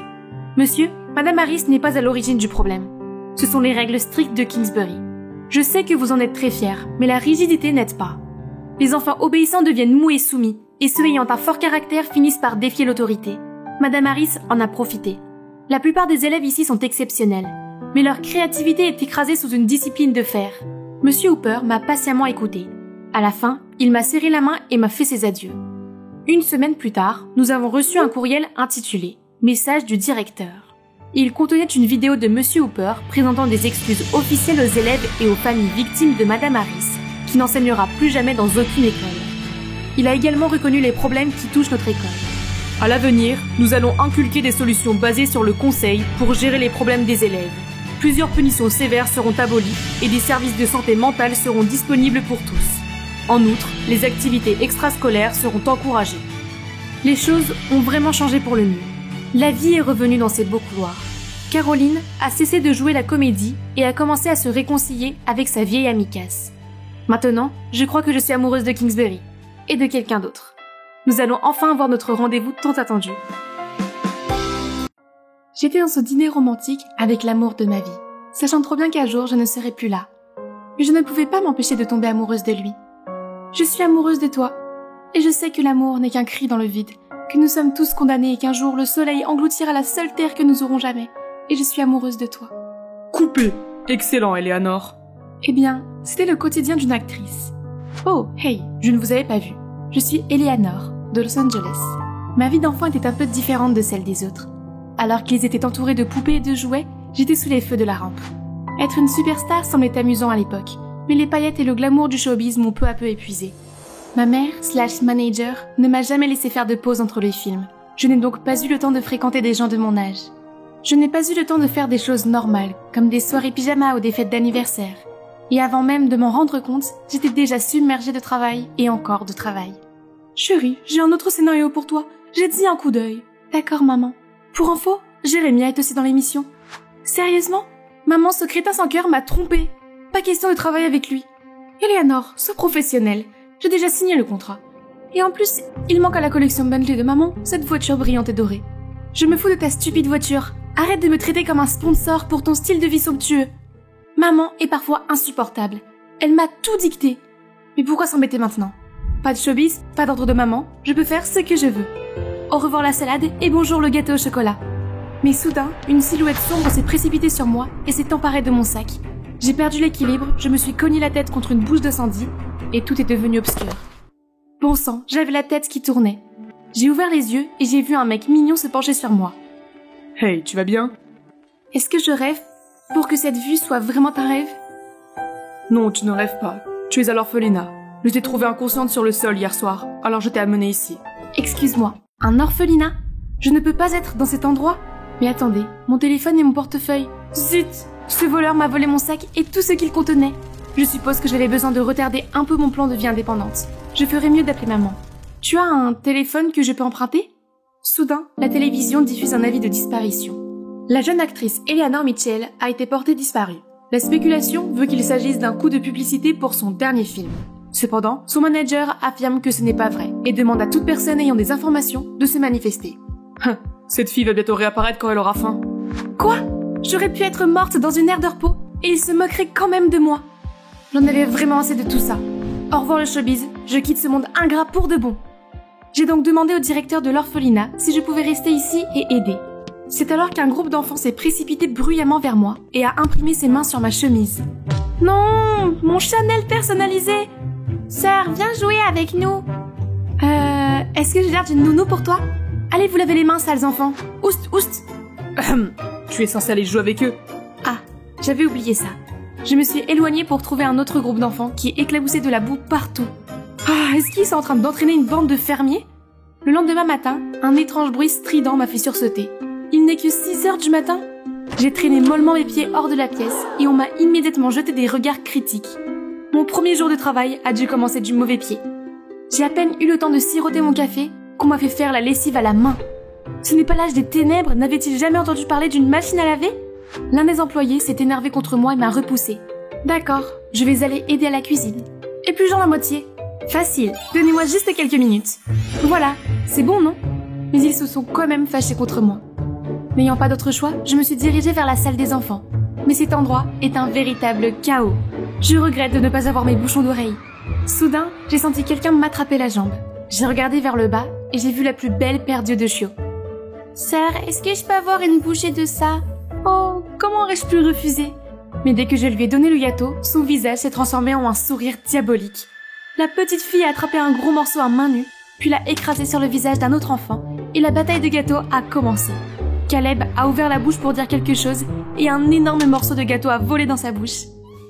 Monsieur, Madame Harris n'est pas à l'origine du problème. Ce sont les règles strictes de Kingsbury. Je sais que vous en êtes très fiers, mais la rigidité n'aide pas. Les enfants obéissants deviennent mous et soumis, et ceux ayant un fort caractère finissent par défier l'autorité. Madame Harris en a profité. La plupart des élèves ici sont exceptionnels, mais leur créativité est écrasée sous une discipline de fer. Monsieur Hooper m'a patiemment écouté. À la fin, il m'a serré la main et m'a fait ses adieux. Une semaine plus tard, nous avons reçu un courriel intitulé « Message du directeur ». Il contenait une vidéo de Monsieur Hooper présentant des excuses officielles aux élèves et aux familles victimes de Madame Harris, qui n'enseignera plus jamais dans aucune école. Il a également reconnu les problèmes qui touchent notre école. À l'avenir, nous allons inculquer des solutions basées sur le conseil pour gérer les problèmes des élèves. Plusieurs punitions sévères seront abolies et des services de santé mentale seront disponibles pour tous. En outre, les activités extrascolaires seront encouragées. Les choses ont vraiment changé pour le mieux. La vie est revenue dans ses beaux couloirs. Caroline a cessé de jouer la comédie et a commencé à se réconcilier avec sa vieille amie Cass. Maintenant, je crois que je suis amoureuse de Kingsbury et de quelqu'un d'autre. Nous allons enfin avoir notre rendez-vous tant attendu. J'étais dans ce dîner romantique avec l'amour de ma vie, sachant trop bien qu'un jour je ne serai plus là. Mais je ne pouvais pas m'empêcher de tomber amoureuse de lui. Je suis amoureuse de toi, et je sais que l'amour n'est qu'un cri dans le vide, que nous sommes tous condamnés et qu'un jour le soleil engloutira la seule terre que nous aurons jamais. Et je suis amoureuse de toi. Coupé. Excellent, Eleanor. Eh bien, c'était le quotidien d'une actrice. Oh, hey, je ne vous avais pas vu. Je suis Eleanor, de Los Angeles. Ma vie d'enfant était un peu différente de celle des autres. Alors qu'ils étaient entourés de poupées et de jouets, j'étais sous les feux de la rampe. Être une superstar semblait amusant à l'époque, mais les paillettes et le glamour du showbiz m'ont peu à peu épuisée. Ma mère/manager ne m'a jamais laissé faire de pause entre les films. Je n'ai donc pas eu le temps de fréquenter des gens de mon âge. Je n'ai pas eu le temps de faire des choses normales, comme des soirées pyjama ou des fêtes d'anniversaire. Et avant même de m'en rendre compte, j'étais déjà submergée de travail et encore de travail. Chérie, j'ai un autre scénario pour toi. J'ai dit un coup d'œil. D'accord, maman. Pour info, Jérémy est aussi dans l'émission. Sérieusement? Maman, ce crétin sans cœur m'a trompée. Pas question de travailler avec lui. Eleanor, sois professionnelle. J'ai déjà signé le contrat. Et en plus, il manque à la collection Bentley de maman cette voiture brillante et dorée. Je me fous de ta stupide voiture. Arrête de me traiter comme un sponsor pour ton style de vie somptueux. Maman est parfois insupportable. Elle m'a tout dicté. Mais pourquoi s'embêter maintenant? Pas de showbiz, pas d'ordre de maman, je peux faire ce que je veux. Au revoir la salade et bonjour le gâteau au chocolat. Mais soudain, une silhouette sombre s'est précipitée sur moi et s'est emparée de mon sac. J'ai perdu l'équilibre, je me suis cogné la tête contre une bouche d'incendie et tout est devenu obscur. Bon sang, j'avais la tête qui tournait. J'ai ouvert les yeux et j'ai vu un mec mignon se pencher sur moi. Hey, tu vas bien? Est-ce que je rêve pour que cette vue soit vraiment un rêve? Non, tu ne rêves pas. Tu es à l'orphelinat. Je t'ai trouvée inconsciente sur le sol hier soir, alors je t'ai amenée ici. Excuse-moi, un orphelinat? Je ne peux pas être dans cet endroit? Mais attendez, mon téléphone et mon portefeuille. Zut! Ce voleur m'a volé mon sac et tout ce qu'il contenait. Je suppose que j'avais besoin de retarder un peu mon plan de vie indépendante. Je ferais mieux d'appeler maman. Tu as un téléphone que je peux emprunter? Soudain, la télévision diffuse un avis de disparition. La jeune actrice Eleanor Mitchell a été portée disparue. La spéculation veut qu'il s'agisse d'un coup de publicité pour son dernier film. Cependant, son manager affirme que ce n'est pas vrai et demande à toute personne ayant des informations de se manifester. Cette fille va bientôt réapparaître quand elle aura faim. Quoi? J'aurais pu être morte dans une aire de repos et il se moquerait quand même de moi. J'en avais vraiment assez de tout ça. Au revoir le showbiz, je quitte ce monde ingrat pour de bon. J'ai donc demandé au directeur de l'orphelinat si je pouvais rester ici et aider. C'est alors qu'un groupe d'enfants s'est précipité bruyamment vers moi et a imprimé ses mains sur ma chemise. Non, mon Chanel personnalisé! Sœur, viens jouer avec nous. Est-ce que j'ai l'air d'une nounou pour toi? Allez vous laver les mains, sales enfants. Oust, oust. Tu es censé aller jouer avec eux. Ah, j'avais oublié ça. Je me suis éloignée pour trouver un autre groupe d'enfants qui éclaboussait de la boue partout. Ah, est-ce qu'ils sont en train d'entraîner une bande de fermiers? Le lendemain matin, un étrange bruit strident m'a fait sursauter. Il n'est que 6 heures du matin. J'ai traîné mollement mes pieds hors de la pièce et on m'a immédiatement jeté des regards critiques. Mon premier jour de travail a dû commencer du mauvais pied. J'ai à peine eu le temps de siroter mon café qu'on m'a fait faire la lessive à la main. Ce n'est pas l'âge des ténèbres, n'avait-il jamais entendu parler d'une machine à laver? L'un des employés s'est énervé contre moi et m'a repoussé. D'accord, je vais aller aider à la cuisine. Et plus j'en la moitié. Facile, donnez-moi juste quelques minutes. Voilà, c'est bon, non? Mais ils se sont quand même fâchés contre moi. N'ayant pas d'autre choix, je me suis dirigée vers la salle des enfants. Mais cet endroit est un véritable chaos. Je regrette de ne pas avoir mes bouchons d'oreilles. Soudain, j'ai senti quelqu'un m'attraper la jambe. J'ai regardé vers le bas et j'ai vu la plus belle paire d'yeux de chiot. Sœur, est-ce que je peux avoir une bouchée de ça? Oh, comment aurais-je pu refuser? Mais dès que je lui ai donné le gâteau, son visage s'est transformé en un sourire diabolique. La petite fille a attrapé un gros morceau à main nue, puis l'a écrasé sur le visage d'un autre enfant, et la bataille de gâteaux a commencé. Caleb a ouvert la bouche pour dire quelque chose, et un énorme morceau de gâteau a volé dans sa bouche.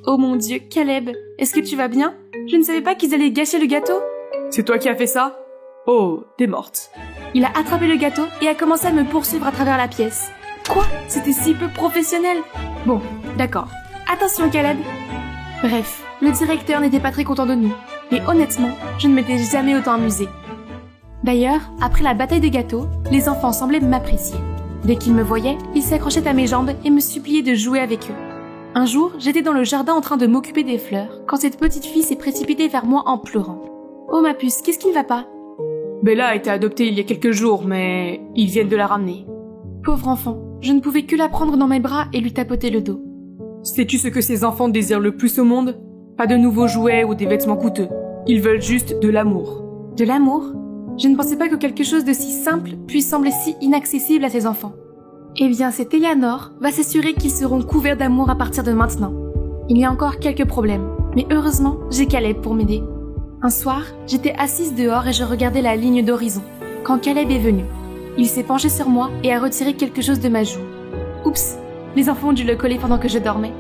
Oh mon Dieu, Caleb, est-ce que tu vas bien? Je ne savais pas qu'ils allaient gâcher le gâteau. C'est toi qui as fait ça? Oh, t'es morte. Il a attrapé le gâteau et a commencé à me poursuivre à travers la pièce. Quoi? C'était si peu professionnel. Bon, d'accord. Attention Caleb. Bref, le directeur n'était pas très content de nous. Et honnêtement, je ne m'étais jamais autant amusée. D'ailleurs, après la bataille des gâteaux, les enfants semblaient m'apprécier. Dès qu'ils me voyaient, ils s'accrochaient à mes jambes et me suppliaient de jouer avec eux. Un jour, j'étais dans le jardin en train de m'occuper des fleurs, quand cette petite fille s'est précipitée vers moi en pleurant. « Oh ma puce, qu'est-ce qui ne va pas ?» Bella a été adoptée il y a quelques jours, mais ils viennent de la ramener. Pauvre enfant, je ne pouvais que la prendre dans mes bras et lui tapoter le dos. Sais-tu ce que ces enfants désirent le plus au monde? Pas de nouveaux jouets ou des vêtements coûteux. Ils veulent juste de l'amour. De l'amour? Je ne pensais pas que quelque chose de si simple puisse sembler si inaccessible à ces enfants. Eh bien, cette Eleanor va s'assurer qu'ils seront couverts d'amour à partir de maintenant. Il y a encore quelques problèmes, mais heureusement, j'ai Caleb pour m'aider. Un soir, j'étais assise dehors et je regardais la ligne d'horizon, quand Caleb est venu. Il s'est penché sur moi et a retiré quelque chose de ma joue. Oups, les enfants ont dû le coller pendant que je dormais.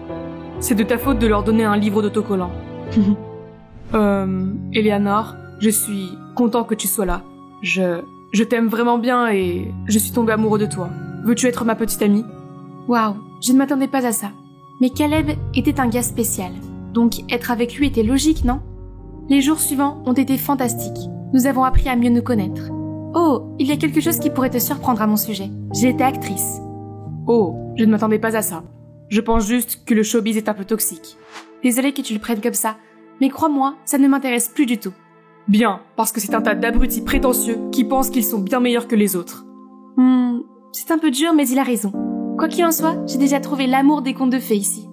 C'est de ta faute de leur donner un livre d'autocollant. Eleanor, je suis content que tu sois là. Je t'aime vraiment bien et je suis tombé amoureux de toi. Veux-tu être ma petite amie? Waouh, je ne m'attendais pas à ça. Mais Caleb était un gars spécial, donc être avec lui était logique, non? Les jours suivants ont été fantastiques. Nous avons appris à mieux nous connaître. Oh, il y a quelque chose qui pourrait te surprendre à mon sujet. J'ai été actrice. Oh, je ne m'attendais pas à ça. Je pense juste que le showbiz est un peu toxique. Désolée que tu le prennes comme ça, mais crois-moi, ça ne m'intéresse plus du tout. Bien, parce que c'est un tas d'abrutis prétentieux qui pensent qu'ils sont bien meilleurs que les autres. C'est un peu dur, mais il a raison. Quoi qu'il en soit, j'ai déjà trouvé l'amour des contes de fées ici.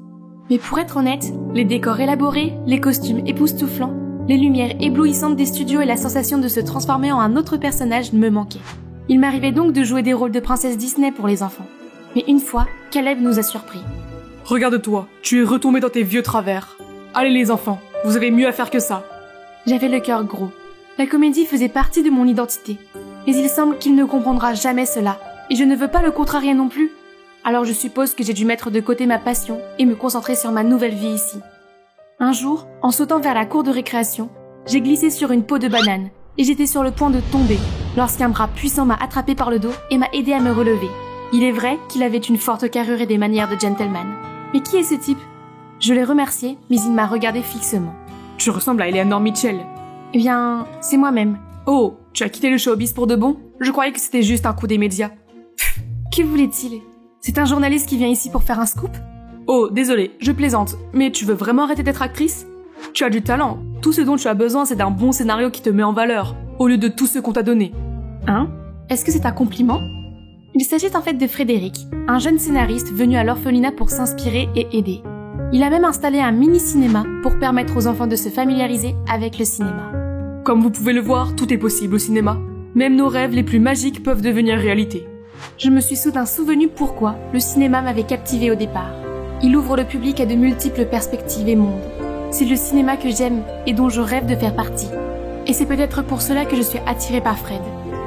Mais pour être honnête, les décors élaborés, les costumes époustouflants, les lumières éblouissantes des studios et la sensation de se transformer en un autre personnage me manquaient. Il m'arrivait donc de jouer des rôles de princesse Disney pour les enfants. Mais une fois, Caleb nous a surpris. Regarde-toi, tu es retombé dans tes vieux travers. Allez les enfants, vous avez mieux à faire que ça. J'avais le cœur gros. La comédie faisait partie de mon identité. Mais il semble qu'il ne comprendra jamais cela. Et je ne veux pas le contrarier non plus. Alors je suppose que j'ai dû mettre de côté ma passion et me concentrer sur ma nouvelle vie ici. Un jour, en sautant vers la cour de récréation, j'ai glissé sur une peau de banane et j'étais sur le point de tomber lorsqu'un bras puissant m'a attrapé par le dos et m'a aidé à me relever. Il est vrai qu'il avait une forte carrure et des manières de gentleman. Mais qui est ce type? Je l'ai remercié, mais il m'a regardé fixement. Tu ressembles à Eleanor Mitchell. Eh bien, c'est moi-même. Oh, tu as quitté le showbiz pour de bon? Je croyais que c'était juste un coup des médias. Que voulait-il? C'est un journaliste qui vient ici pour faire un scoop? Oh, désolé, je plaisante, mais tu veux vraiment arrêter d'être actrice? Tu as du talent. Tout ce dont tu as besoin, c'est d'un bon scénario qui te met en valeur, au lieu de tout ce qu'on t'a donné. Hein? Est-ce que c'est un compliment? Il s'agit en fait de Frédéric, un jeune scénariste venu à l'orphelinat pour s'inspirer et aider. Il a même installé un mini-cinéma pour permettre aux enfants de se familiariser avec le cinéma. Comme vous pouvez le voir, tout est possible au cinéma. Même nos rêves les plus magiques peuvent devenir réalité. Je me suis soudain souvenu pourquoi le cinéma m'avait captivé au départ. Il ouvre le public à de multiples perspectives et mondes. C'est le cinéma que j'aime et dont je rêve de faire partie. Et c'est peut-être pour cela que je suis attirée par Fred.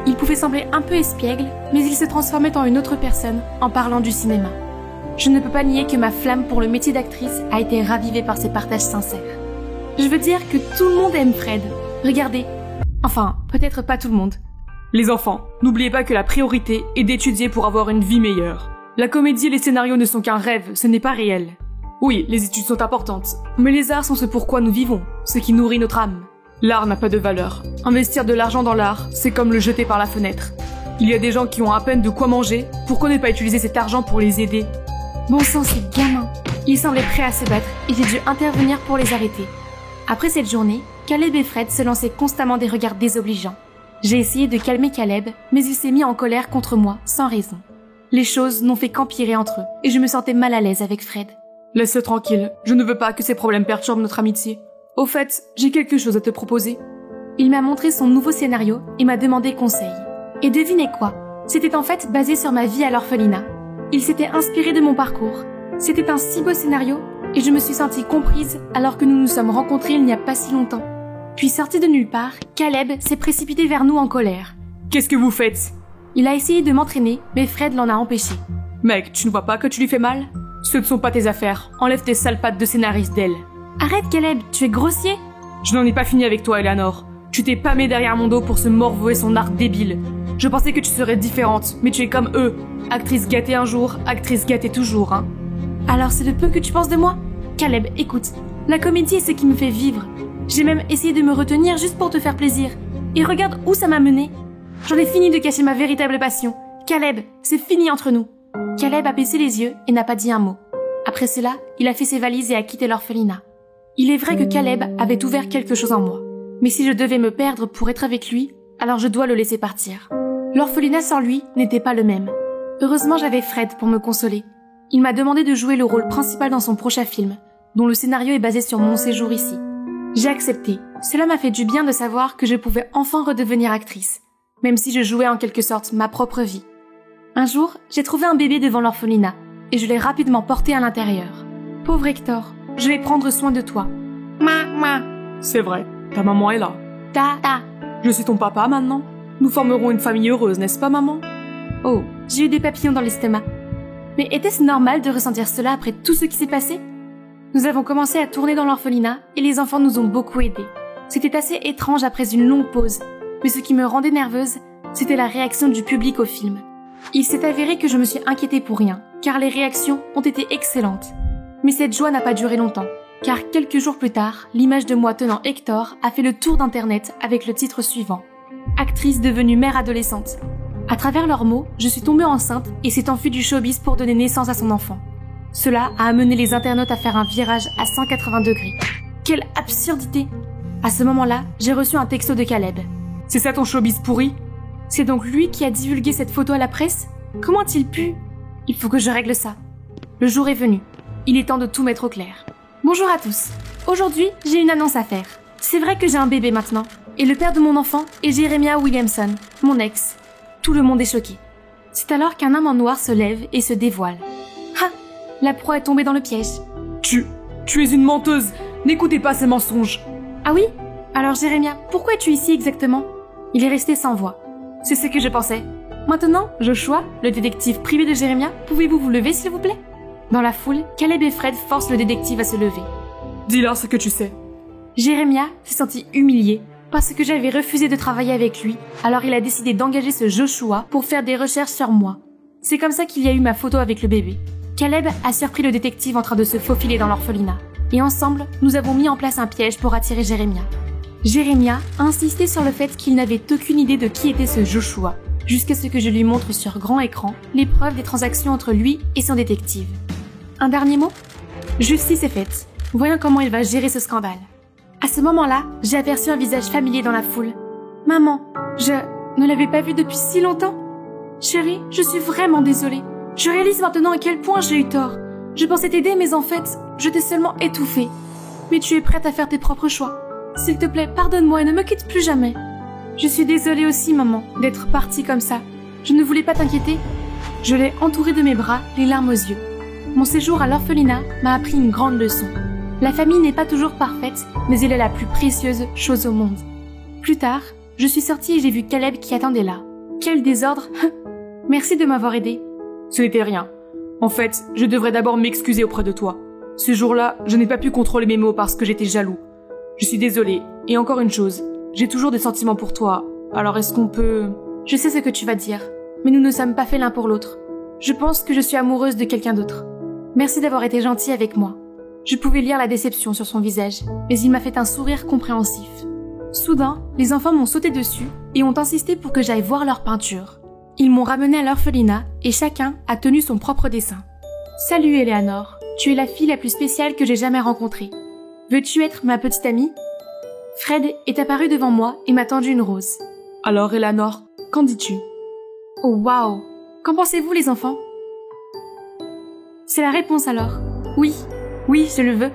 Il pouvait sembler un peu espiègle, mais il se transformait en une autre personne en parlant du cinéma. Je ne peux pas nier que ma flamme pour le métier d'actrice a été ravivée par ses partages sincères. Je veux dire que tout le monde aime Fred. Regardez. Enfin, peut-être pas tout le monde. Les enfants, n'oubliez pas que la priorité est d'étudier pour avoir une vie meilleure. La comédie et les scénarios ne sont qu'un rêve, ce n'est pas réel. Oui, les études sont importantes, mais les arts sont ce pourquoi nous vivons, ce qui nourrit notre âme. L'art n'a pas de valeur. Investir de l'argent dans l'art, c'est comme le jeter par la fenêtre. Il y a des gens qui ont à peine de quoi manger, pourquoi ne pas utiliser cet argent pour les aider? Bon sang, ces gamins. Ils semblaient prêts à se battre et j'ai dû intervenir pour les arrêter. Après cette journée, Caleb et Fred se lançaient constamment des regards désobligeants. J'ai essayé de calmer Caleb, mais il s'est mis en colère contre moi, sans raison. Les choses n'ont fait qu'empirer entre eux, et je me sentais mal à l'aise avec Fred. Laisse-le tranquille, je ne veux pas que ces problèmes perturbent notre amitié. Au fait, j'ai quelque chose à te proposer. Il m'a montré son nouveau scénario et m'a demandé conseil. Et devinez quoi? C'était en fait basé sur ma vie à l'orphelinat. Il s'était inspiré de mon parcours. C'était un si beau scénario, et je me suis sentie comprise alors que nous nous sommes rencontrés il n'y a pas si longtemps. Puis sorti de nulle part, Caleb s'est précipité vers nous en colère. Qu'est-ce que vous faites? Il a essayé de m'entraîner, mais Fred l'en a empêché. Mec, tu ne vois pas que tu lui fais mal? Ce ne sont pas tes affaires. Enlève tes sales pattes de scénariste d'elle. Arrête Caleb, tu es grossier. Je n'en ai pas fini avec toi, Eleanor. Tu t'es pâmé derrière mon dos pour se morvouer son art débile. Je pensais que tu serais différente, mais tu es comme eux. Actrice gâtée un jour, actrice gâtée toujours, hein. Alors c'est le peu que tu penses de moi? Caleb, écoute, la comédie est ce qui me fait vivre. J'ai même essayé de me retenir juste pour te faire plaisir. Et regarde où ça m'a mené. J'en ai fini de cacher ma véritable passion. Caleb, c'est fini entre nous. Caleb a baissé les yeux et n'a pas dit un mot. Après cela, il a fait ses valises et a quitté l'orphelinat. Il est vrai que Caleb avait ouvert quelque chose en moi. Mais si je devais me perdre pour être avec lui, alors je dois le laisser partir. L'orphelinat sans lui n'était pas le même. Heureusement, j'avais Fred pour me consoler. Il m'a demandé de jouer le rôle principal dans son prochain film, dont le scénario est basé sur mon séjour ici. J'ai accepté. Cela m'a fait du bien de savoir que je pouvais enfin redevenir actrice, même si je jouais en quelque sorte ma propre vie. Un jour, j'ai trouvé un bébé devant l'orphelinat, et je l'ai rapidement porté à l'intérieur. Pauvre Hector, je vais prendre soin de toi. Ma. C'est vrai, ta maman est là. Ta. Je suis ton papa maintenant. Nous formerons une famille heureuse, n'est-ce pas, maman? Oh, j'ai eu des papillons dans l'estomac. Mais était-ce normal de ressentir cela après tout ce qui s'est passé? Nous avons commencé à tourner dans l'orphelinat et les enfants nous ont beaucoup aidés. C'était assez étrange après une longue pause, mais ce qui me rendait nerveuse, c'était la réaction du public au film. Il s'est avéré que je me suis inquiétée pour rien, car les réactions ont été excellentes. Mais cette joie n'a pas duré longtemps, car quelques jours plus tard, l'image de moi tenant Hector a fait le tour d'internet avec le titre suivant. Actrice devenue mère adolescente. À travers leurs mots, je suis tombée enceinte et s'est enfuie du showbiz pour donner naissance à son enfant. Cela a amené les internautes à faire un virage à 180 degrés. Quelle absurdité! À ce moment-là, j'ai reçu un texto de Caleb. C'est ça ton showbiz pourri? C'est donc lui qui a divulgué cette photo à la presse? Comment a-t-il pu? Il faut que je règle ça. Le jour est venu. Il est temps de tout mettre au clair. Bonjour à tous. Aujourd'hui, j'ai une annonce à faire. C'est vrai que j'ai un bébé maintenant. Et le père de mon enfant est Jeremiah Williamson, mon ex. Tout le monde est choqué. C'est alors qu'un homme en noir se lève et se dévoile. Ah! La proie est tombée dans le piège. Tu es une menteuse. N'écoutez pas ces mensonges. Ah oui? Alors Jeremiah, pourquoi es-tu ici exactement? Il est resté sans voix. C'est ce que je pensais. Maintenant, Joshua, le détective privé de Jeremiah, pouvez-vous vous lever s'il vous plaît? Dans la foule, Caleb et Fred forcent le détective à se lever. Dis-leur ce que tu sais. Jeremiah s'est senti humilié parce que j'avais refusé de travailler avec lui, alors il a décidé d'engager ce Joshua pour faire des recherches sur moi. C'est comme ça qu'il y a eu ma photo avec le bébé. Caleb a surpris le détective en train de se faufiler dans l'orphelinat. Et ensemble, nous avons mis en place un piège pour attirer Jeremiah. Jeremiah a insisté sur le fait qu'il n'avait aucune idée de qui était ce Joshua, jusqu'à ce que je lui montre sur grand écran les preuves des transactions entre lui et son détective. Un dernier mot? Justice est faite. Voyons comment il va gérer ce scandale. À ce moment-là, j'ai aperçu un visage familier dans la foule. Maman, je ne l'avais pas vu depuis si longtemps. Chérie, je suis vraiment désolée. Je réalise maintenant à quel point j'ai eu tort. Je pensais t'aider, mais en fait, je t'ai seulement étouffée. Mais tu es prête à faire tes propres choix. S'il te plaît, pardonne-moi et ne me quitte plus jamais. Je suis désolée aussi, maman, d'être partie comme ça. Je ne voulais pas t'inquiéter. Je l'ai entourée de mes bras, les larmes aux yeux. Mon séjour à l'orphelinat m'a appris une grande leçon. La famille n'est pas toujours parfaite, mais elle est la plus précieuse chose au monde. Plus tard, je suis sortie et j'ai vu Caleb qui attendait là. Quel désordre! Merci de m'avoir aidée. Ce n'était rien. En fait, je devrais d'abord m'excuser auprès de toi. Ce jour-là, je n'ai pas pu contrôler mes mots parce que j'étais jaloux. Je suis désolée. Et encore une chose, j'ai toujours des sentiments pour toi. Alors est-ce qu'on peut... Je sais ce que tu vas dire, mais nous ne sommes pas faits l'un pour l'autre. Je pense que je suis amoureuse de quelqu'un d'autre. Merci d'avoir été gentil avec moi. Je pouvais lire la déception sur son visage, mais il m'a fait un sourire compréhensif. Soudain, les enfants m'ont sauté dessus et ont insisté pour que j'aille voir leur peinture. Ils m'ont ramenée à l'orphelinat et chacun a tenu son propre dessin. Salut Eleanor, tu es la fille la plus spéciale que j'ai jamais rencontrée. Veux-tu être ma petite amie? Fred est apparu devant moi et m'a tendu une rose. Alors Eleanor, qu'en dis-tu? Oh waouh! Qu'en pensez-vous les enfants? C'est la réponse alors. Oui, je le veux.